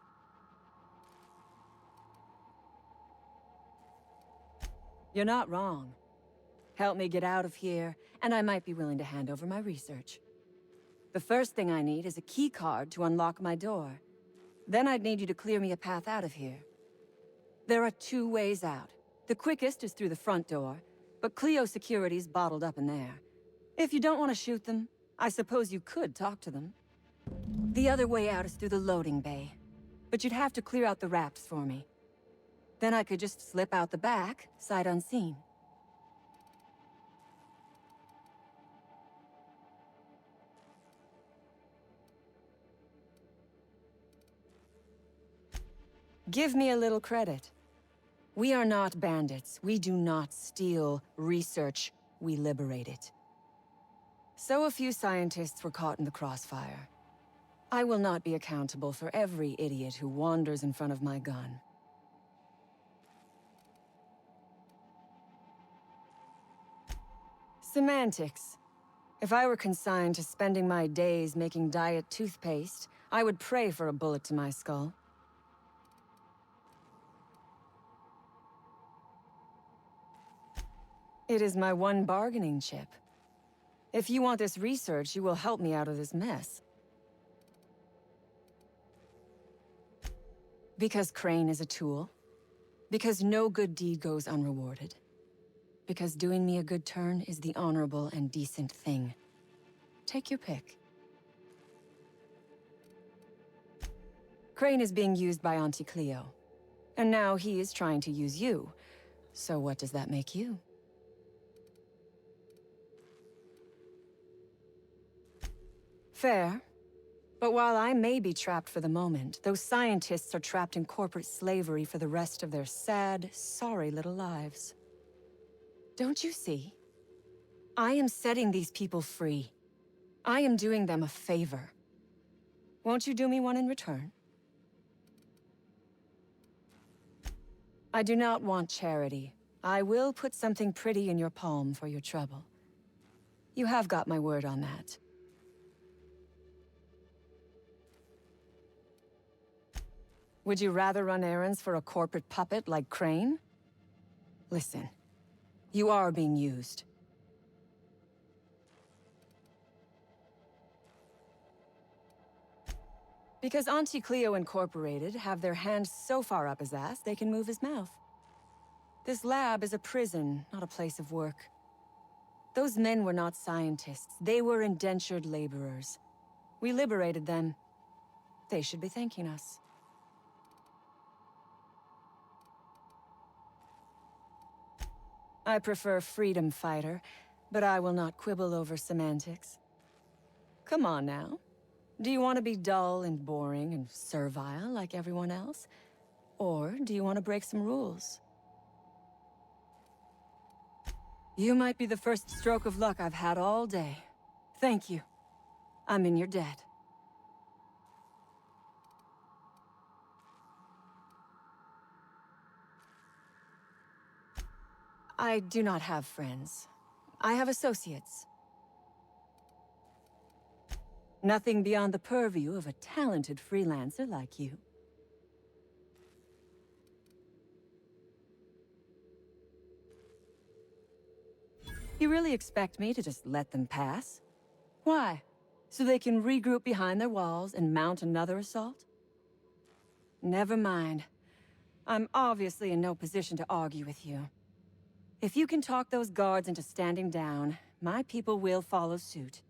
You're not wrong. Help me get out of here, and I might be willing to hand over my research. The first thing I need is a key card to unlock my door. Then I'd need you to clear me a path out of here. There are 2 ways out. The quickest is through the front door, but Cleo security's bottled up in there. If you don't want to shoot them, I suppose you could talk to them. The other way out is through the loading bay, but you'd have to clear out the rafts for me. Then I could just slip out the back, sight unseen. Give me a little credit. We are not bandits. We do not steal research. We liberate it. So a few scientists were caught in the crossfire. I will not be accountable for every idiot who wanders in front of my gun. Semantics. If I were consigned to spending my days making diet toothpaste, I would pray for a bullet to my skull. It is my one bargaining chip. If you want this research, you will help me out of this mess. Because Crane is a tool. Because no good deed goes unrewarded. Because doing me a good turn is the honorable and decent thing. Take your pick. Crane is being used by Auntie Cleo. And now he is trying to use you. So what does that make you? Fair. But while I may be trapped for the moment, those scientists are trapped in corporate slavery for the rest of their sad, sorry little lives. Don't you see? I am setting these people free. I am doing them a favor. Won't you do me one in return? I do not want charity. I will put something pretty in your palm for your trouble. You have got my word on that. Would you rather run errands for a corporate puppet like Crane? Listen, you are being used. Because Auntie Cleo Incorporated have their hands so far up his ass, they can move his mouth. This lab is a prison, not a place of work. Those men were not scientists. They were indentured laborers. We liberated them. They should be thanking us. I prefer freedom fighter, but I will not quibble over semantics. Come on now. Do you want to be dull and boring and servile like everyone else? Or do you want to break some rules? You might be the first stroke of luck I've had all day. Thank you. I'm in your debt. I do not have friends. I have associates. Nothing beyond the purview of a talented freelancer like you. You really expect me to just let them pass? Why? So they can regroup behind their walls and mount another assault? Never mind. I'm obviously in no position to argue with you. If you can talk those guards into standing down, my people will follow suit.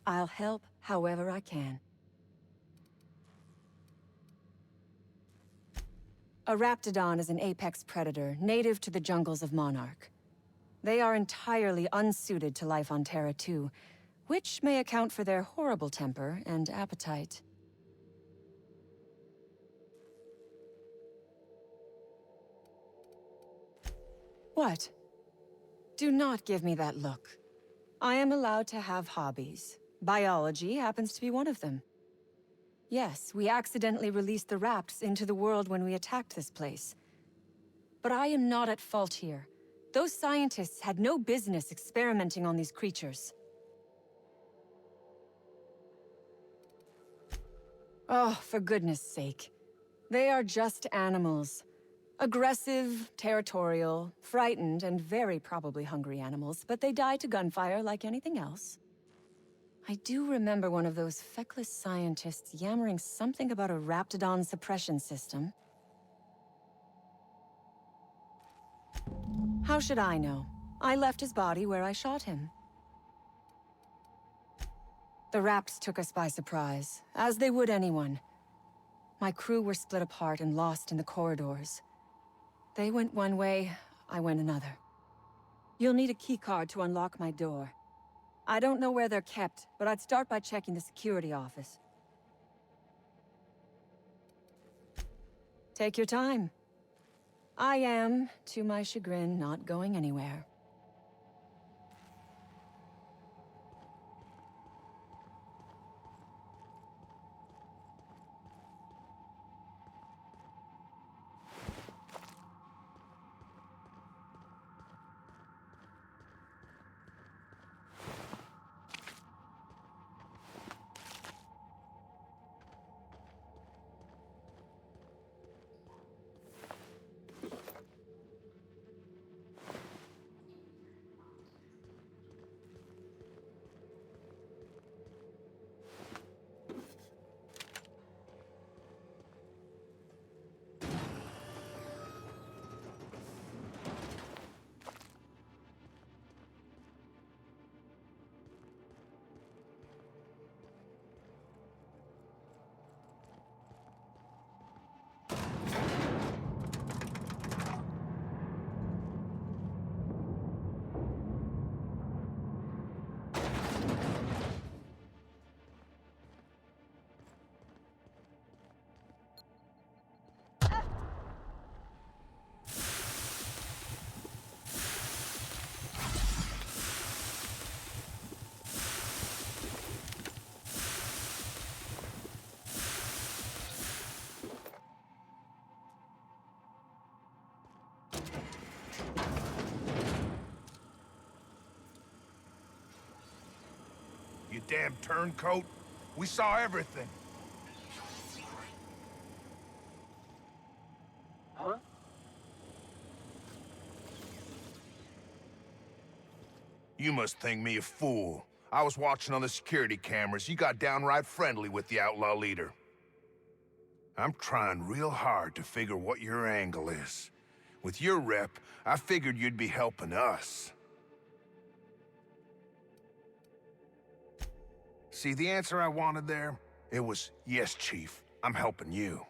I'll help however I can. A Raptidon is an apex predator, native to the jungles of Monarch. They are entirely unsuited to life on Terra 2, which may account for their horrible temper and appetite. What? Do not give me that look. I am allowed to have hobbies. Biology happens to be one of them. Yes, we accidentally released the Rapts into the world when we attacked this place. But I am not at fault here. Those scientists had no business experimenting on these creatures. Oh, for goodness sake. They are just animals. Aggressive, territorial, frightened, and very probably hungry animals, but they die to gunfire like anything else. I do remember one of those feckless scientists yammering something about a Raptidon suppression system. How should I know? I left his body where I shot him. The Raps took us by surprise, as they would anyone. My crew were split apart and lost in the corridors. They went one way, I went another. You'll need a keycard to unlock my door. I don't know where they're kept, but I'd start by checking the security office. Take your time. I am, to my chagrin, not going anywhere. You damn turncoat. We saw everything. Huh? You must think me a fool. I was watching on the security cameras. You got downright friendly with the outlaw leader. I'm trying real hard to figure what your angle is. With your rep, I figured you'd be helping us. See the answer I wanted there? It was, yes, Chief, I'm helping you.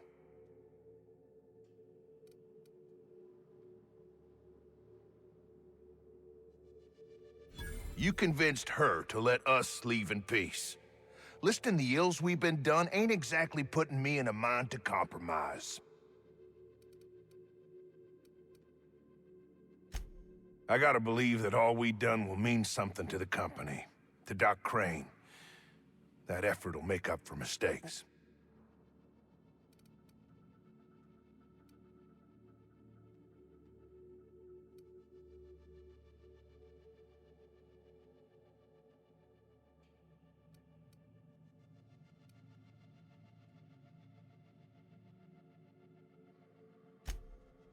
You convinced her to let us leave in peace. Listing the ills we've been done ain't exactly putting me in a mind to compromise. I gotta believe that all we done will mean something to the company, to Doc Crane. That effort will make up for mistakes.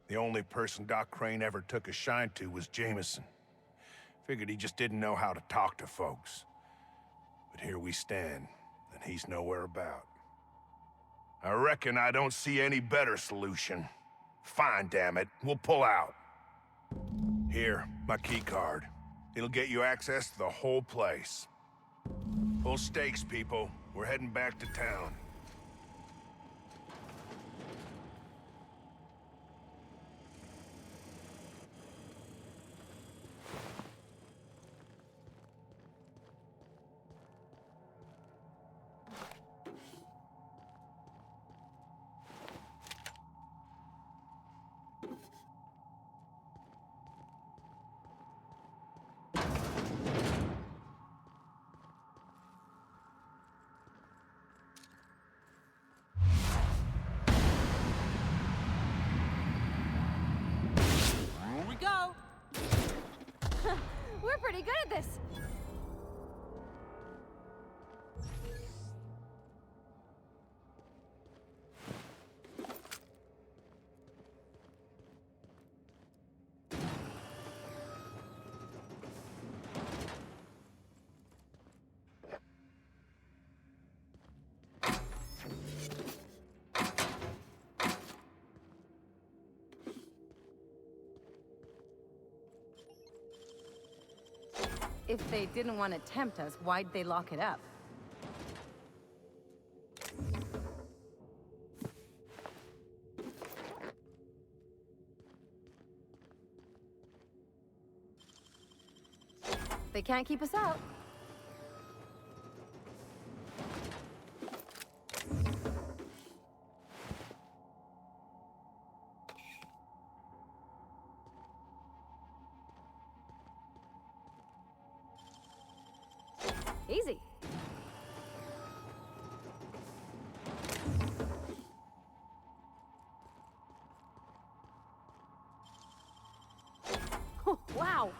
The only person Doc Crane ever took a shine to was Jameson. Figured he just didn't know how to talk to folks. But here we stand, and he's nowhere about. I reckon I don't see any better solution. Fine, damn it. We'll pull out. Here, my key card. It'll get you access to the whole place. Full stakes, people. We're heading back to town. We're pretty good at this. If they didn't want to tempt us, why'd they lock it up? They can't keep us out. Easy. Wow.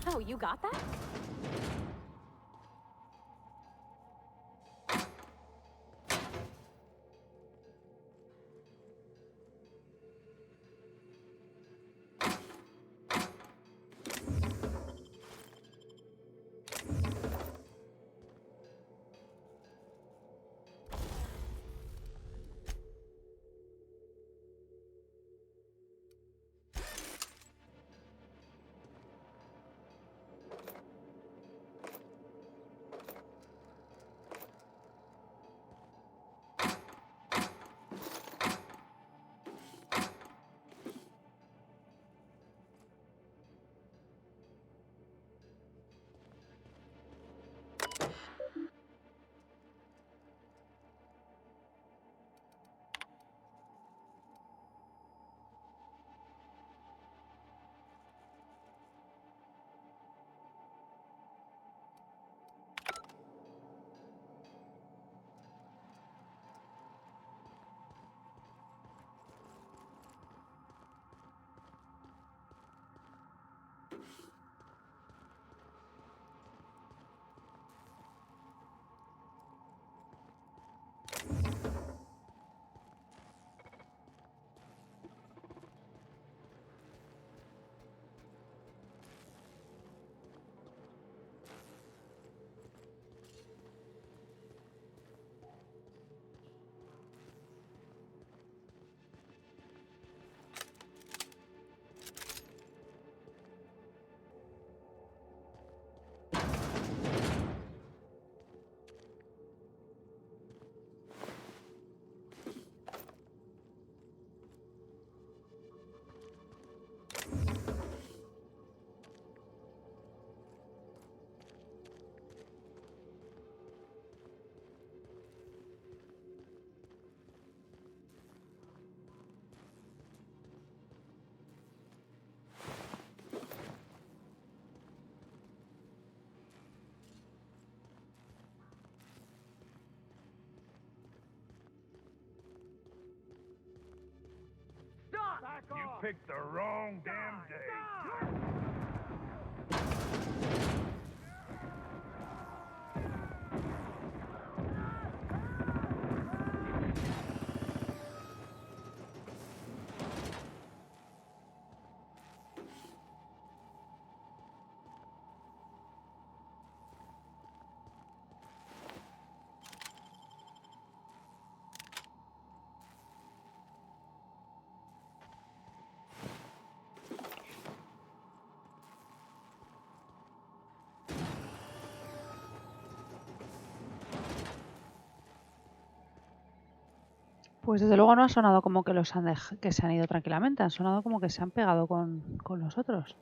Wow, you got that? You picked the wrong damn day. Pues desde luego no ha sonado como que que se han ido tranquilamente, han sonado como que se han pegado con los otros.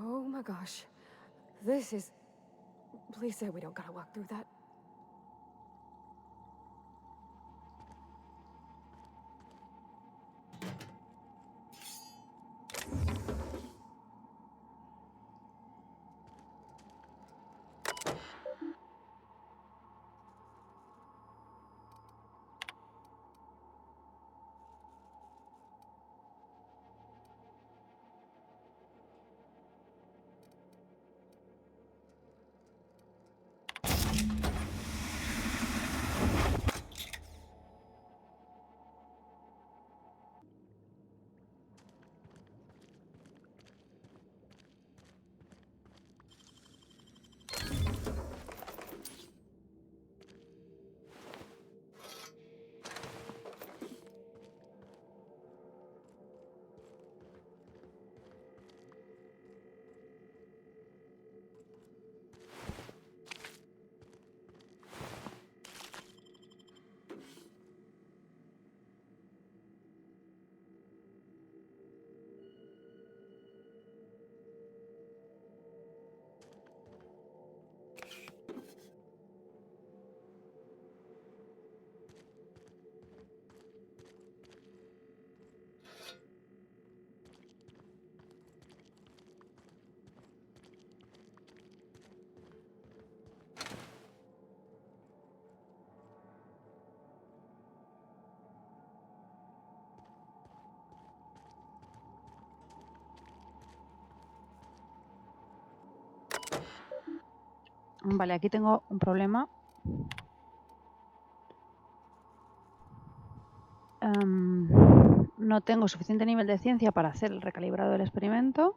Oh my gosh. This is... Please say we don't gotta walk through that. Vale, aquí tengo un problema. No tengo suficiente nivel de ciencia para hacer el recalibrado del experimento.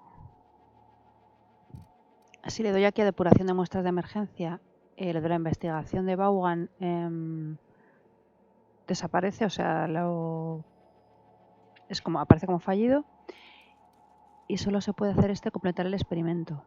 Si le doy aquí a depuración de muestras de emergencia, lo de la investigación de Vaughan desaparece, o sea, es como aparece como fallido. Y solo se puede hacer completar el experimento.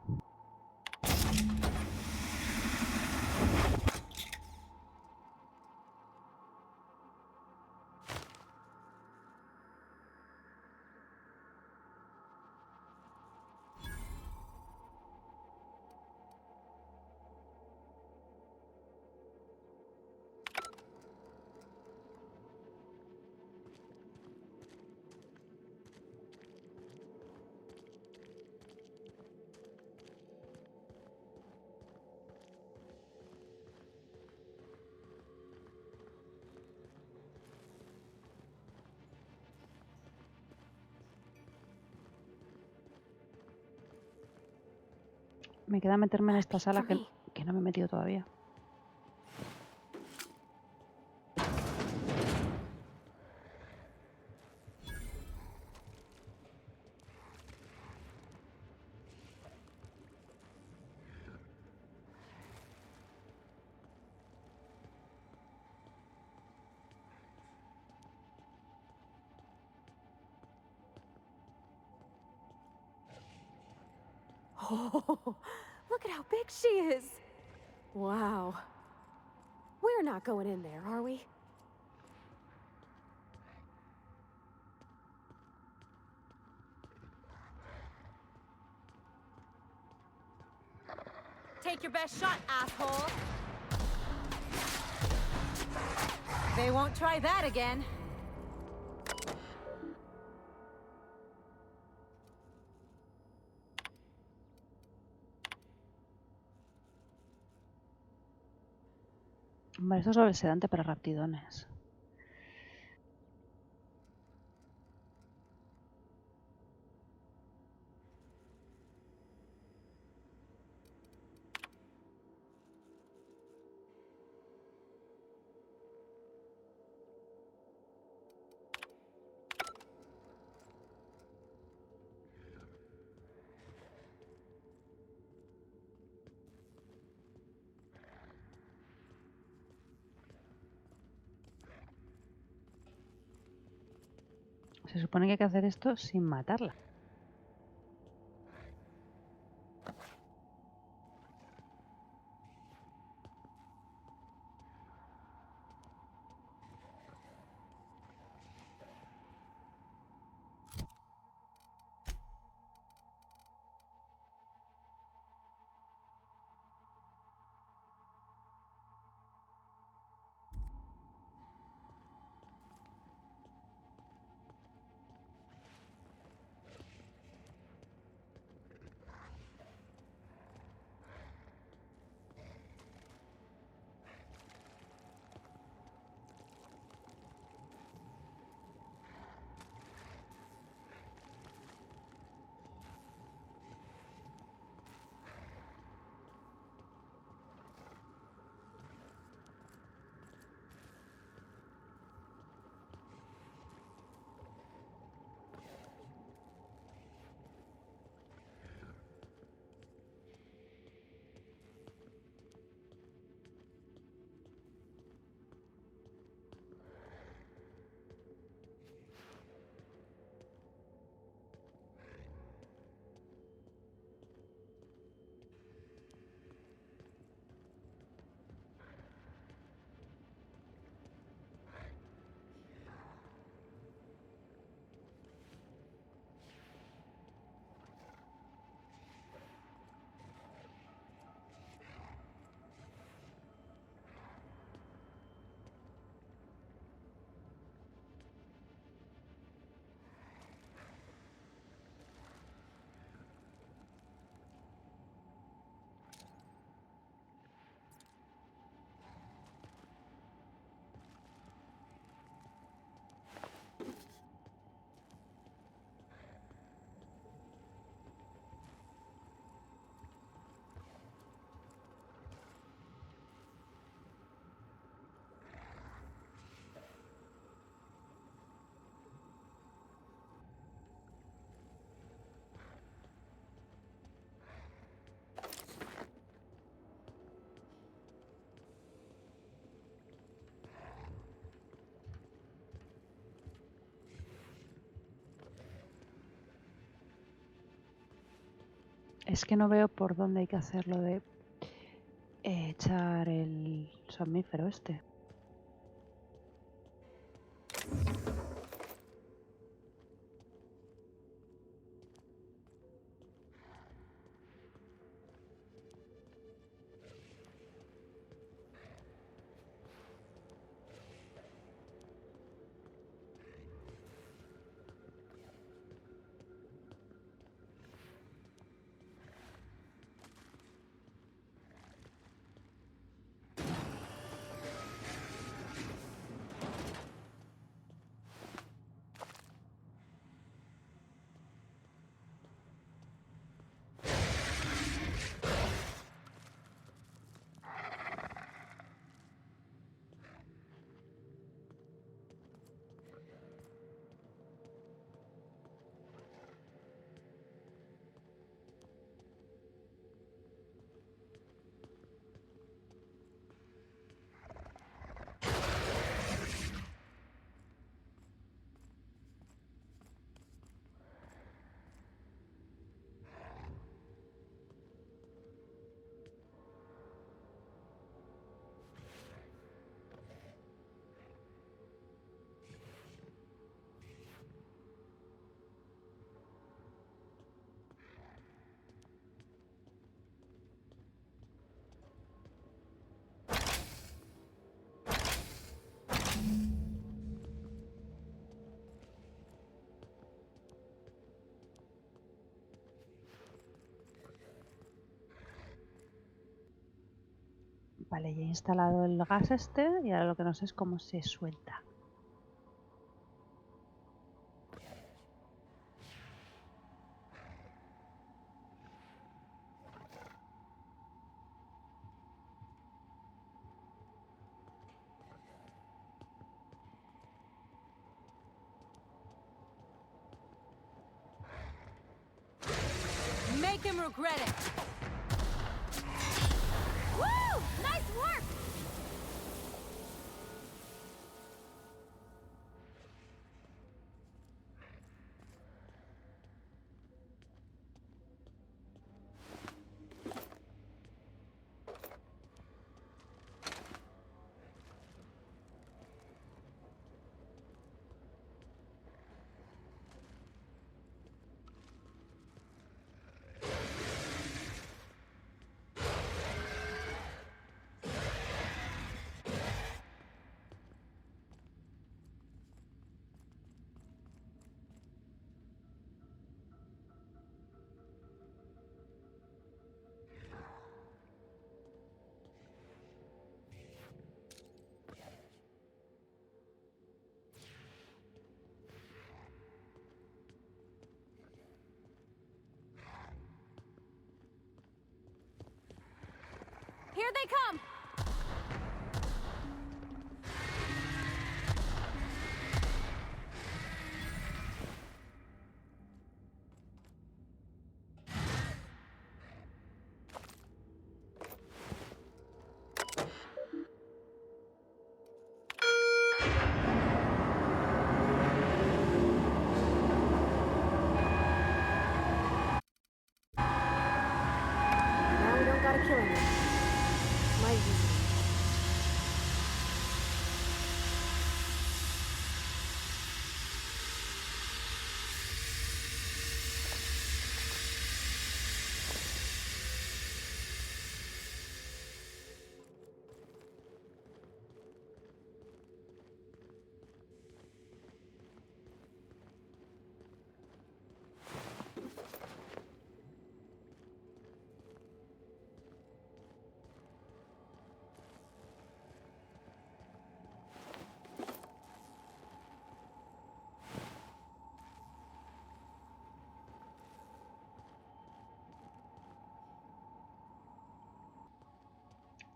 Me queda meterme en esta sala que no me he metido todavía. Oh, look at how big she is! Wow. We're not going in there, are we? Take your best shot, asshole. They won't try that again. Vale, esto es sobre el sedante para raptidones. Se supone que hay que hacer esto sin matarla. Es que no veo por dónde hay que hacerlo de echar el somnífero este. Vale, ya he instalado el gas este y ahora lo que no sé es cómo se suelta. Make him regret it. Woo! Nice work! Here they come! Now we don't gotta kill anyone. Might use it.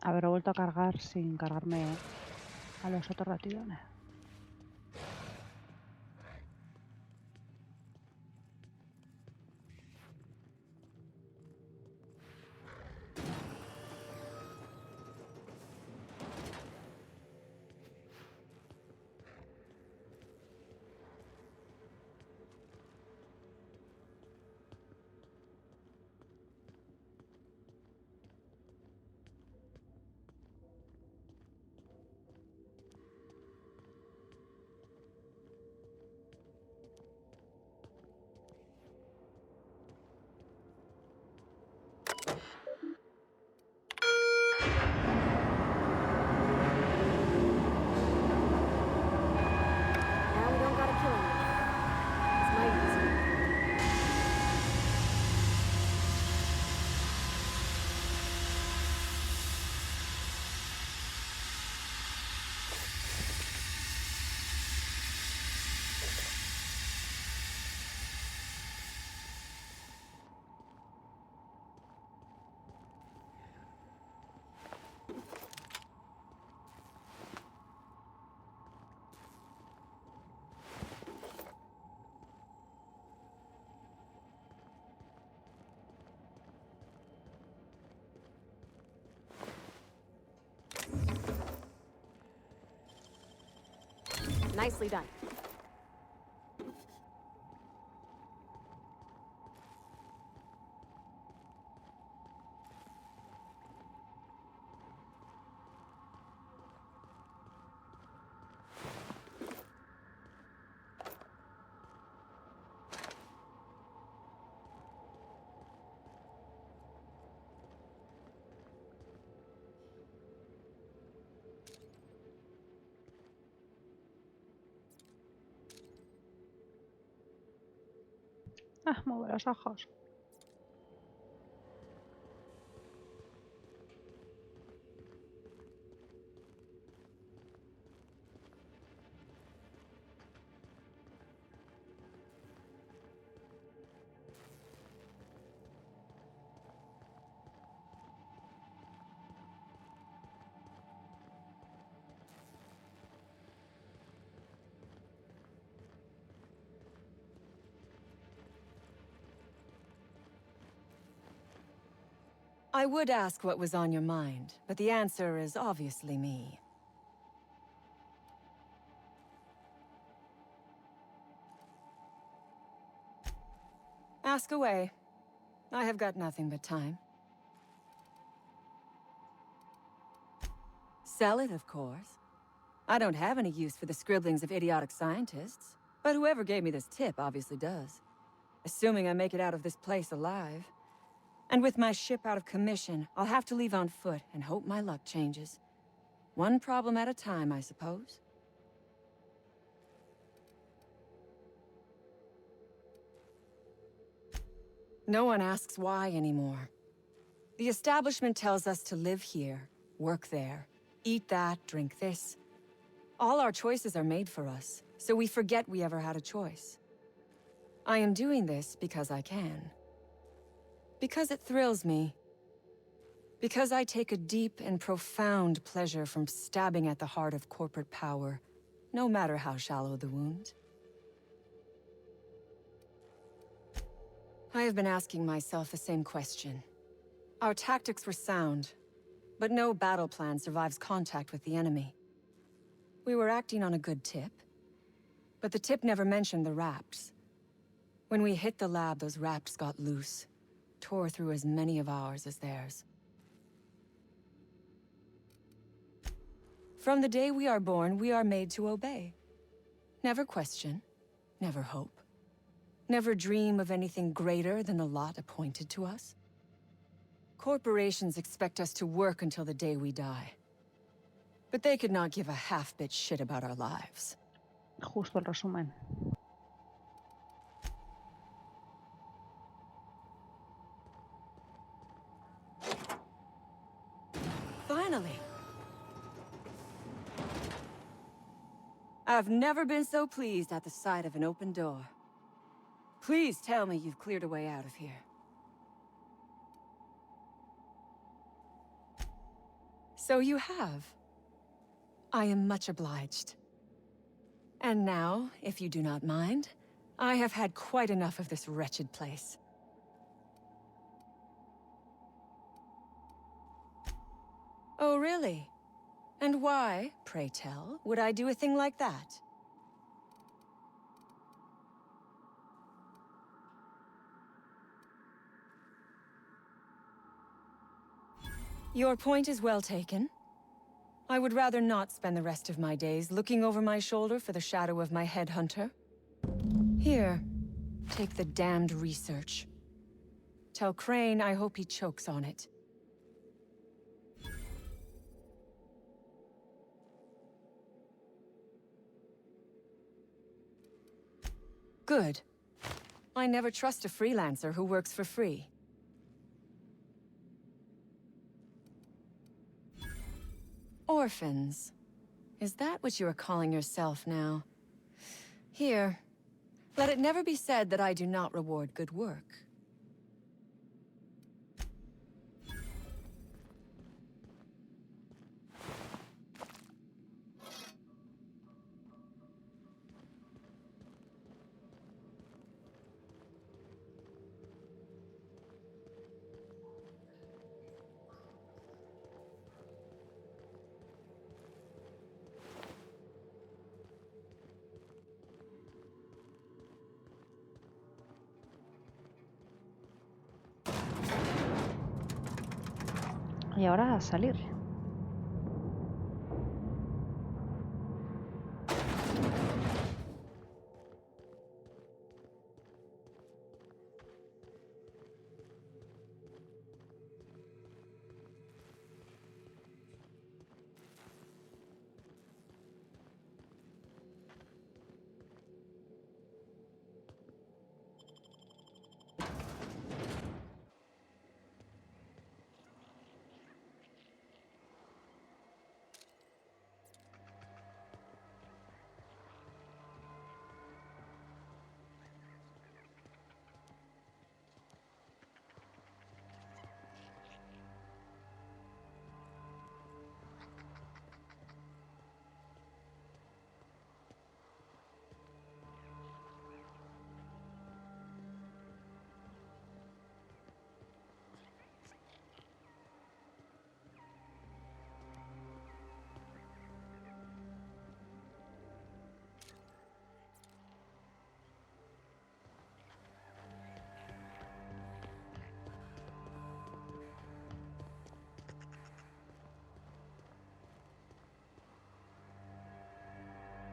Haber vuelto a cargar sin cargarme a los otros ratidones. Nicely done. Ah, mueve los ojos. I would ask what was on your mind, but the answer is obviously me. Ask away. I have got nothing but time. Sell it, of course. I don't have any use for the scribblings of idiotic scientists, but whoever gave me this tip obviously does. Assuming I make it out of this place alive. And with my ship out of commission, I'll have to leave on foot and hope my luck changes. One problem at a time, I suppose. No one asks why anymore. The establishment tells us to live here, work there, eat that, drink this. All our choices are made for us, so we forget we ever had a choice. I am doing this because I can. Because it thrills me. Because I take a deep and profound pleasure from stabbing at the heart of corporate power, no matter how shallow the wound. I have been asking myself the same question. Our tactics were sound, but no battle plan survives contact with the enemy. We were acting on a good tip, but the tip never mentioned the Rapts. When we hit the lab, those Rapts got loose, tore through as many of ours as theirs. From the day we are born, we are made to obey. Never question, never hope. Never dream of anything greater than the lot appointed to us. Corporations expect us to work until the day we die. But they could not give a half-bit shit about our lives. Justo el resumen. Finally! I've never been so pleased at the sight of an open door. Please tell me you've cleared a way out of here. So you have. I am much obliged. And now, if you do not mind, I have had quite enough of this wretched place. Oh, really? And why, pray tell, would I do a thing like that? Your point is well taken. I would rather not spend the rest of my days looking over my shoulder for the shadow of my headhunter. Here, take the damned research. Tell Crane I hope he chokes on it. Good. I never trust a freelancer who works for free. Orphans. Is that what you are calling yourself now? Here. Let it never be said that I do not reward good work. Y ahora a salir.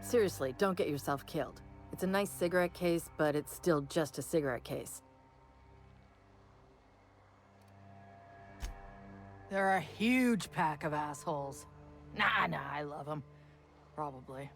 Seriously, don't get yourself killed. It's a nice cigarette case, but it's still just a cigarette case. They're a huge pack of assholes. Nah, I love them. Probably.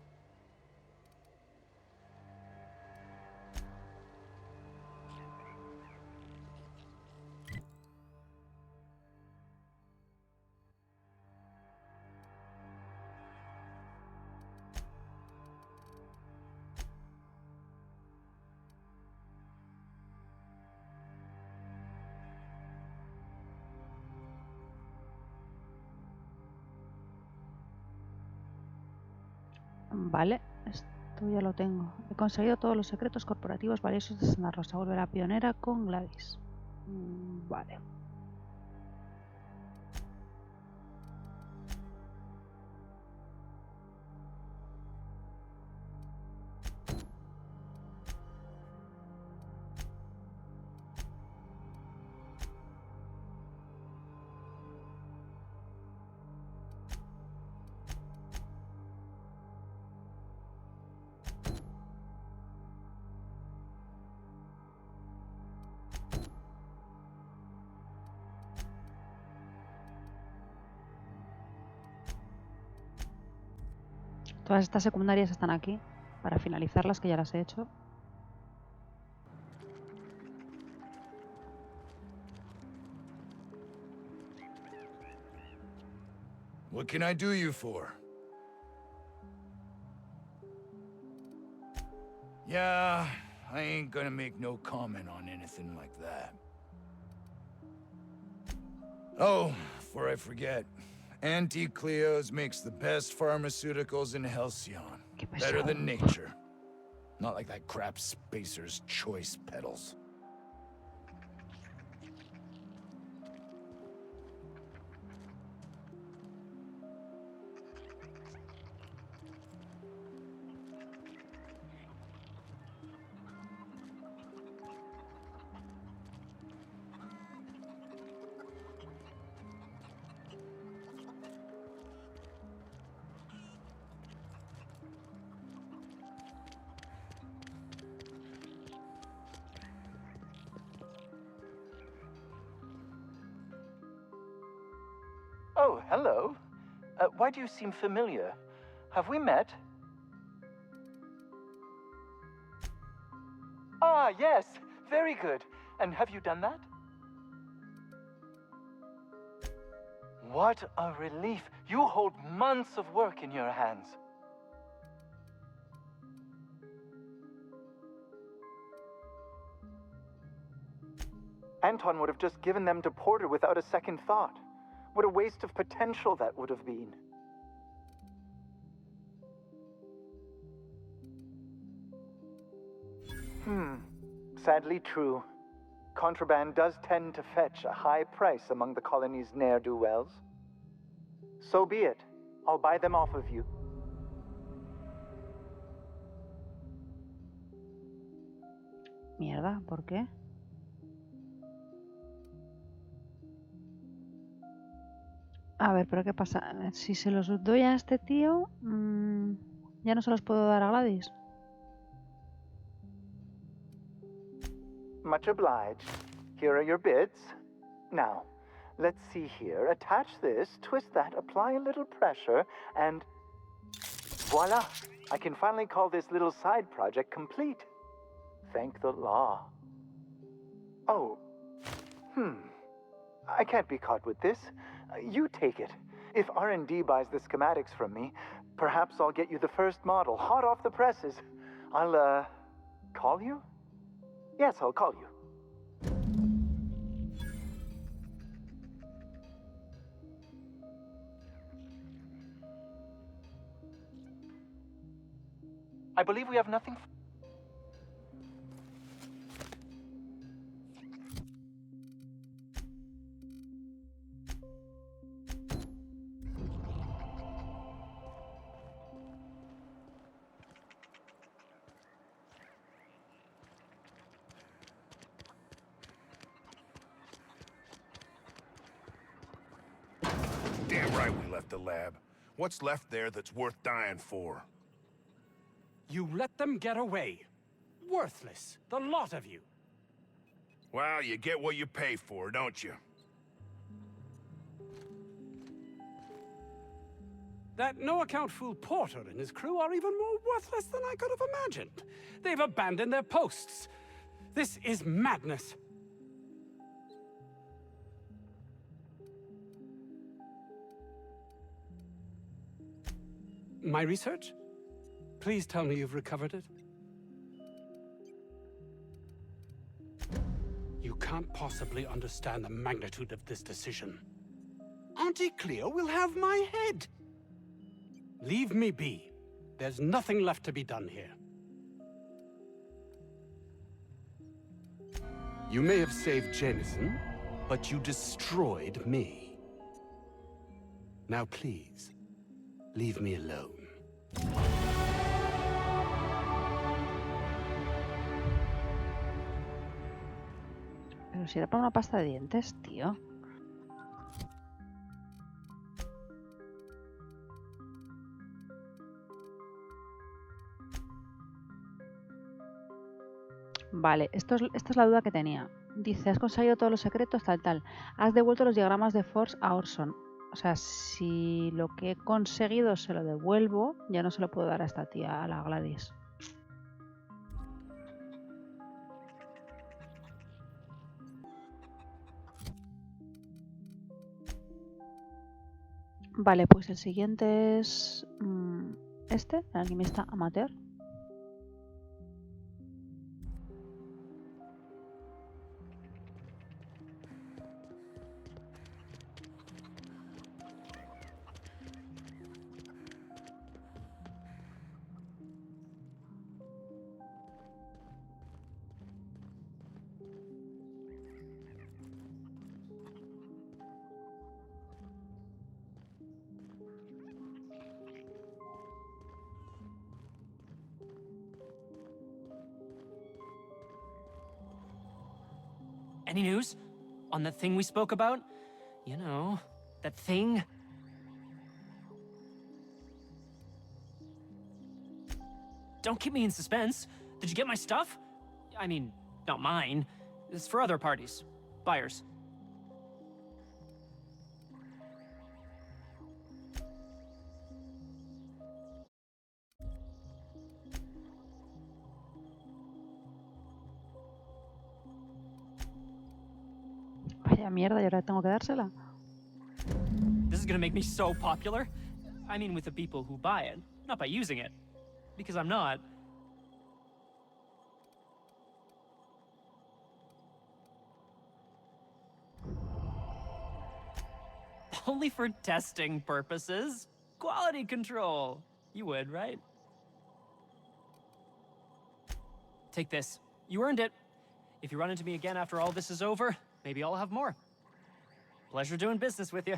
Vale, esto ya lo tengo. He conseguido todos los secretos corporativos valiosos de Sendarosa. Vuelve la pionera con Gladys. Vale. Todas estas secundarias están aquí para finalizarlas, que ya las he hecho. What can I do you for? Yeah, I ain't gonna make no comment on anything like that. Oh, before I forget, Auntie Cleo's makes the best pharmaceuticals in Halcyon. Better than nature. Not like that crap Spacer's Choice pedals. Oh, hello. Why do you seem familiar? Have we met? Ah, yes. Very good. And have you done that? What a relief. You hold months of work in your hands. Anton would have just given them to Porter without a second thought. What a waste of potential that would have been. Sadly true. Contraband does tend to fetch a high price among the colony's ne'er-do-wells. So be it. I'll buy them off of you. Mierda, ¿por qué? A ver, pero ¿qué pasa? Si se los doy a este tío, ya no se los puedo dar a Gladys. Much obliged. Here are your bids. Now, let's see here. Attach this, twist that, apply a little pressure, and voila! I can finally call this little side project complete. Thank the law. Oh. I can't be caught with this. You take it. If R&D buys the schematics from me, perhaps I'll get you the first model, hot off the presses. I'll, call you? Yes, I'll call you. I believe we have nothing. Damn right we left the lab. What's left there that's worth dying for? You let them get away. Worthless, the lot of you. Well, you get what you pay for, don't you? That no-account fool Porter and his crew are even more worthless than I could have imagined. They've abandoned their posts. This is madness. My research? Please tell me you've recovered it. You can't possibly understand the magnitude of this decision. Auntie Cleo will have my head. Leave me be. There's nothing left to be done here. You may have saved Jameson, but you destroyed me. Now please, leave me alone. Pero si era para una pasta de dientes, tío. Vale, esta es la duda que tenía. Dice, has conseguido todos los secretos, tal. Has devuelto los diagramas de Force a Orson. O sea, si lo que he conseguido se lo devuelvo, ya no se lo puedo dar a esta tía, a la Gladys. Vale, pues el siguiente es este, el alquimista amateur. Any news? On the thing we spoke about? You know, that thing? Don't keep me in suspense. Did you get my stuff? I mean, not mine. It's for other parties. Buyers. Vaya mierda, y ahora tengo que dársela. This is gonna make me so popular. I mean, with the people who buy it, not by using it. Because I'm not. Only for testing purposes. Quality control. You would, right? Take this. You earned it. If you run into me again after all this is over, maybe I'll have more. Pleasure doing business with you.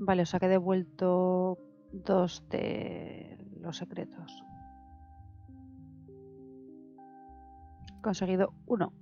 Vale, os sea que he devuelto 2 de los secretos. He conseguido 1.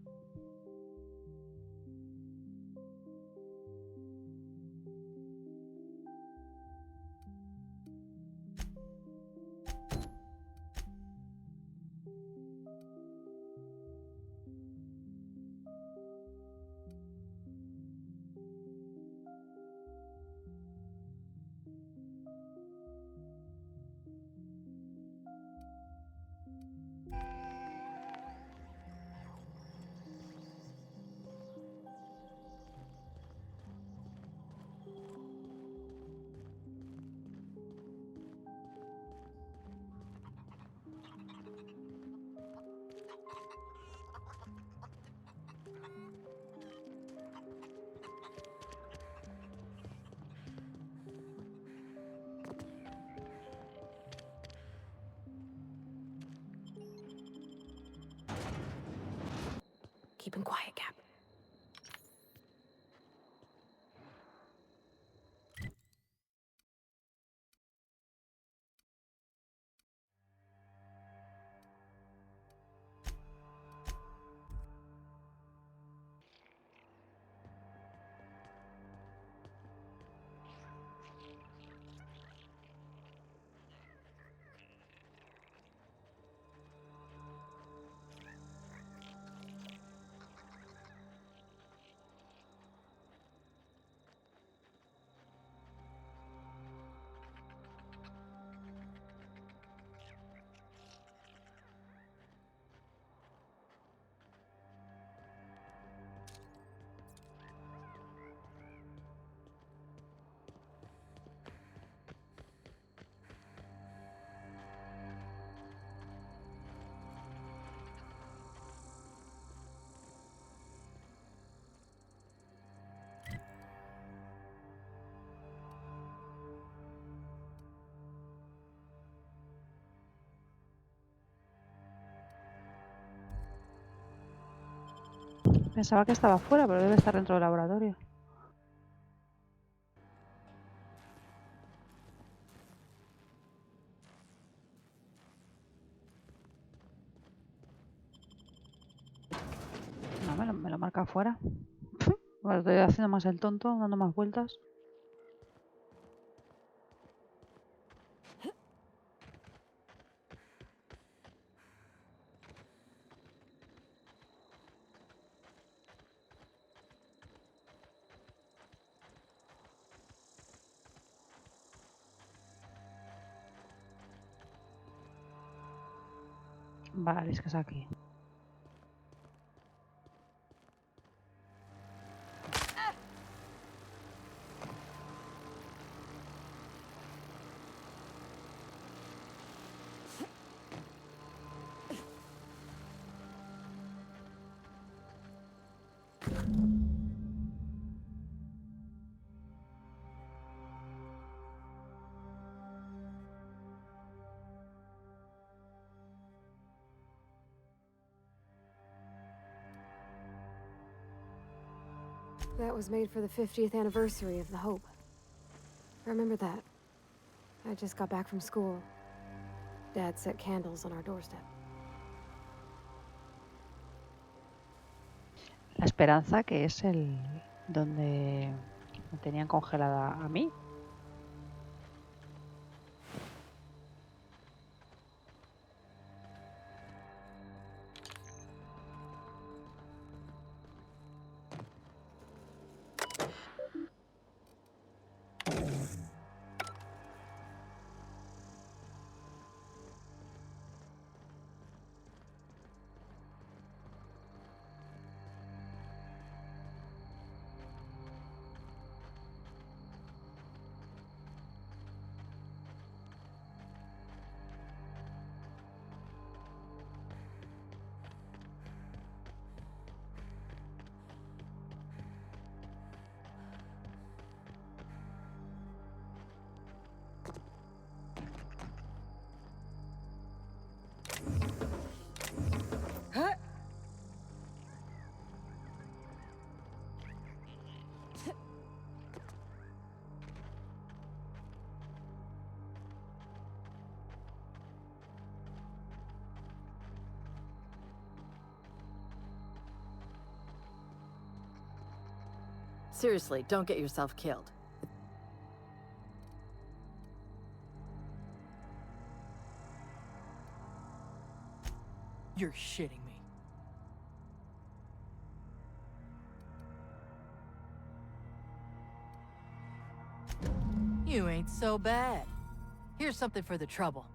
Keep him quiet, Cap. Pensaba que estaba fuera, pero debe estar dentro del laboratorio. No, me lo marca afuera. Bueno, estoy haciendo más el tonto, dando más vueltas. Vale, es que es aquí. That was made for the 50th anniversary of the Hope. Remember that. I just got back from school. Dad set candles on our doorstep. La Esperanza, que es el donde me tenían congelada a mí. Seriously, don't get yourself killed. You're shitting me. You ain't so bad. Here's something for the trouble.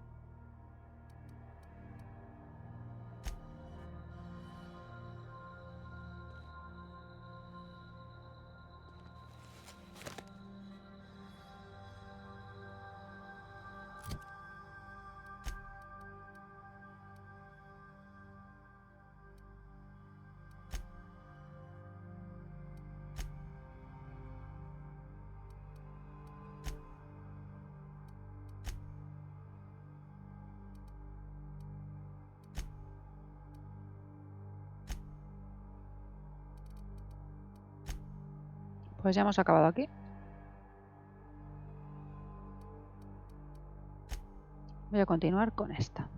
Pues ya hemos acabado aquí. Voy a continuar con esta.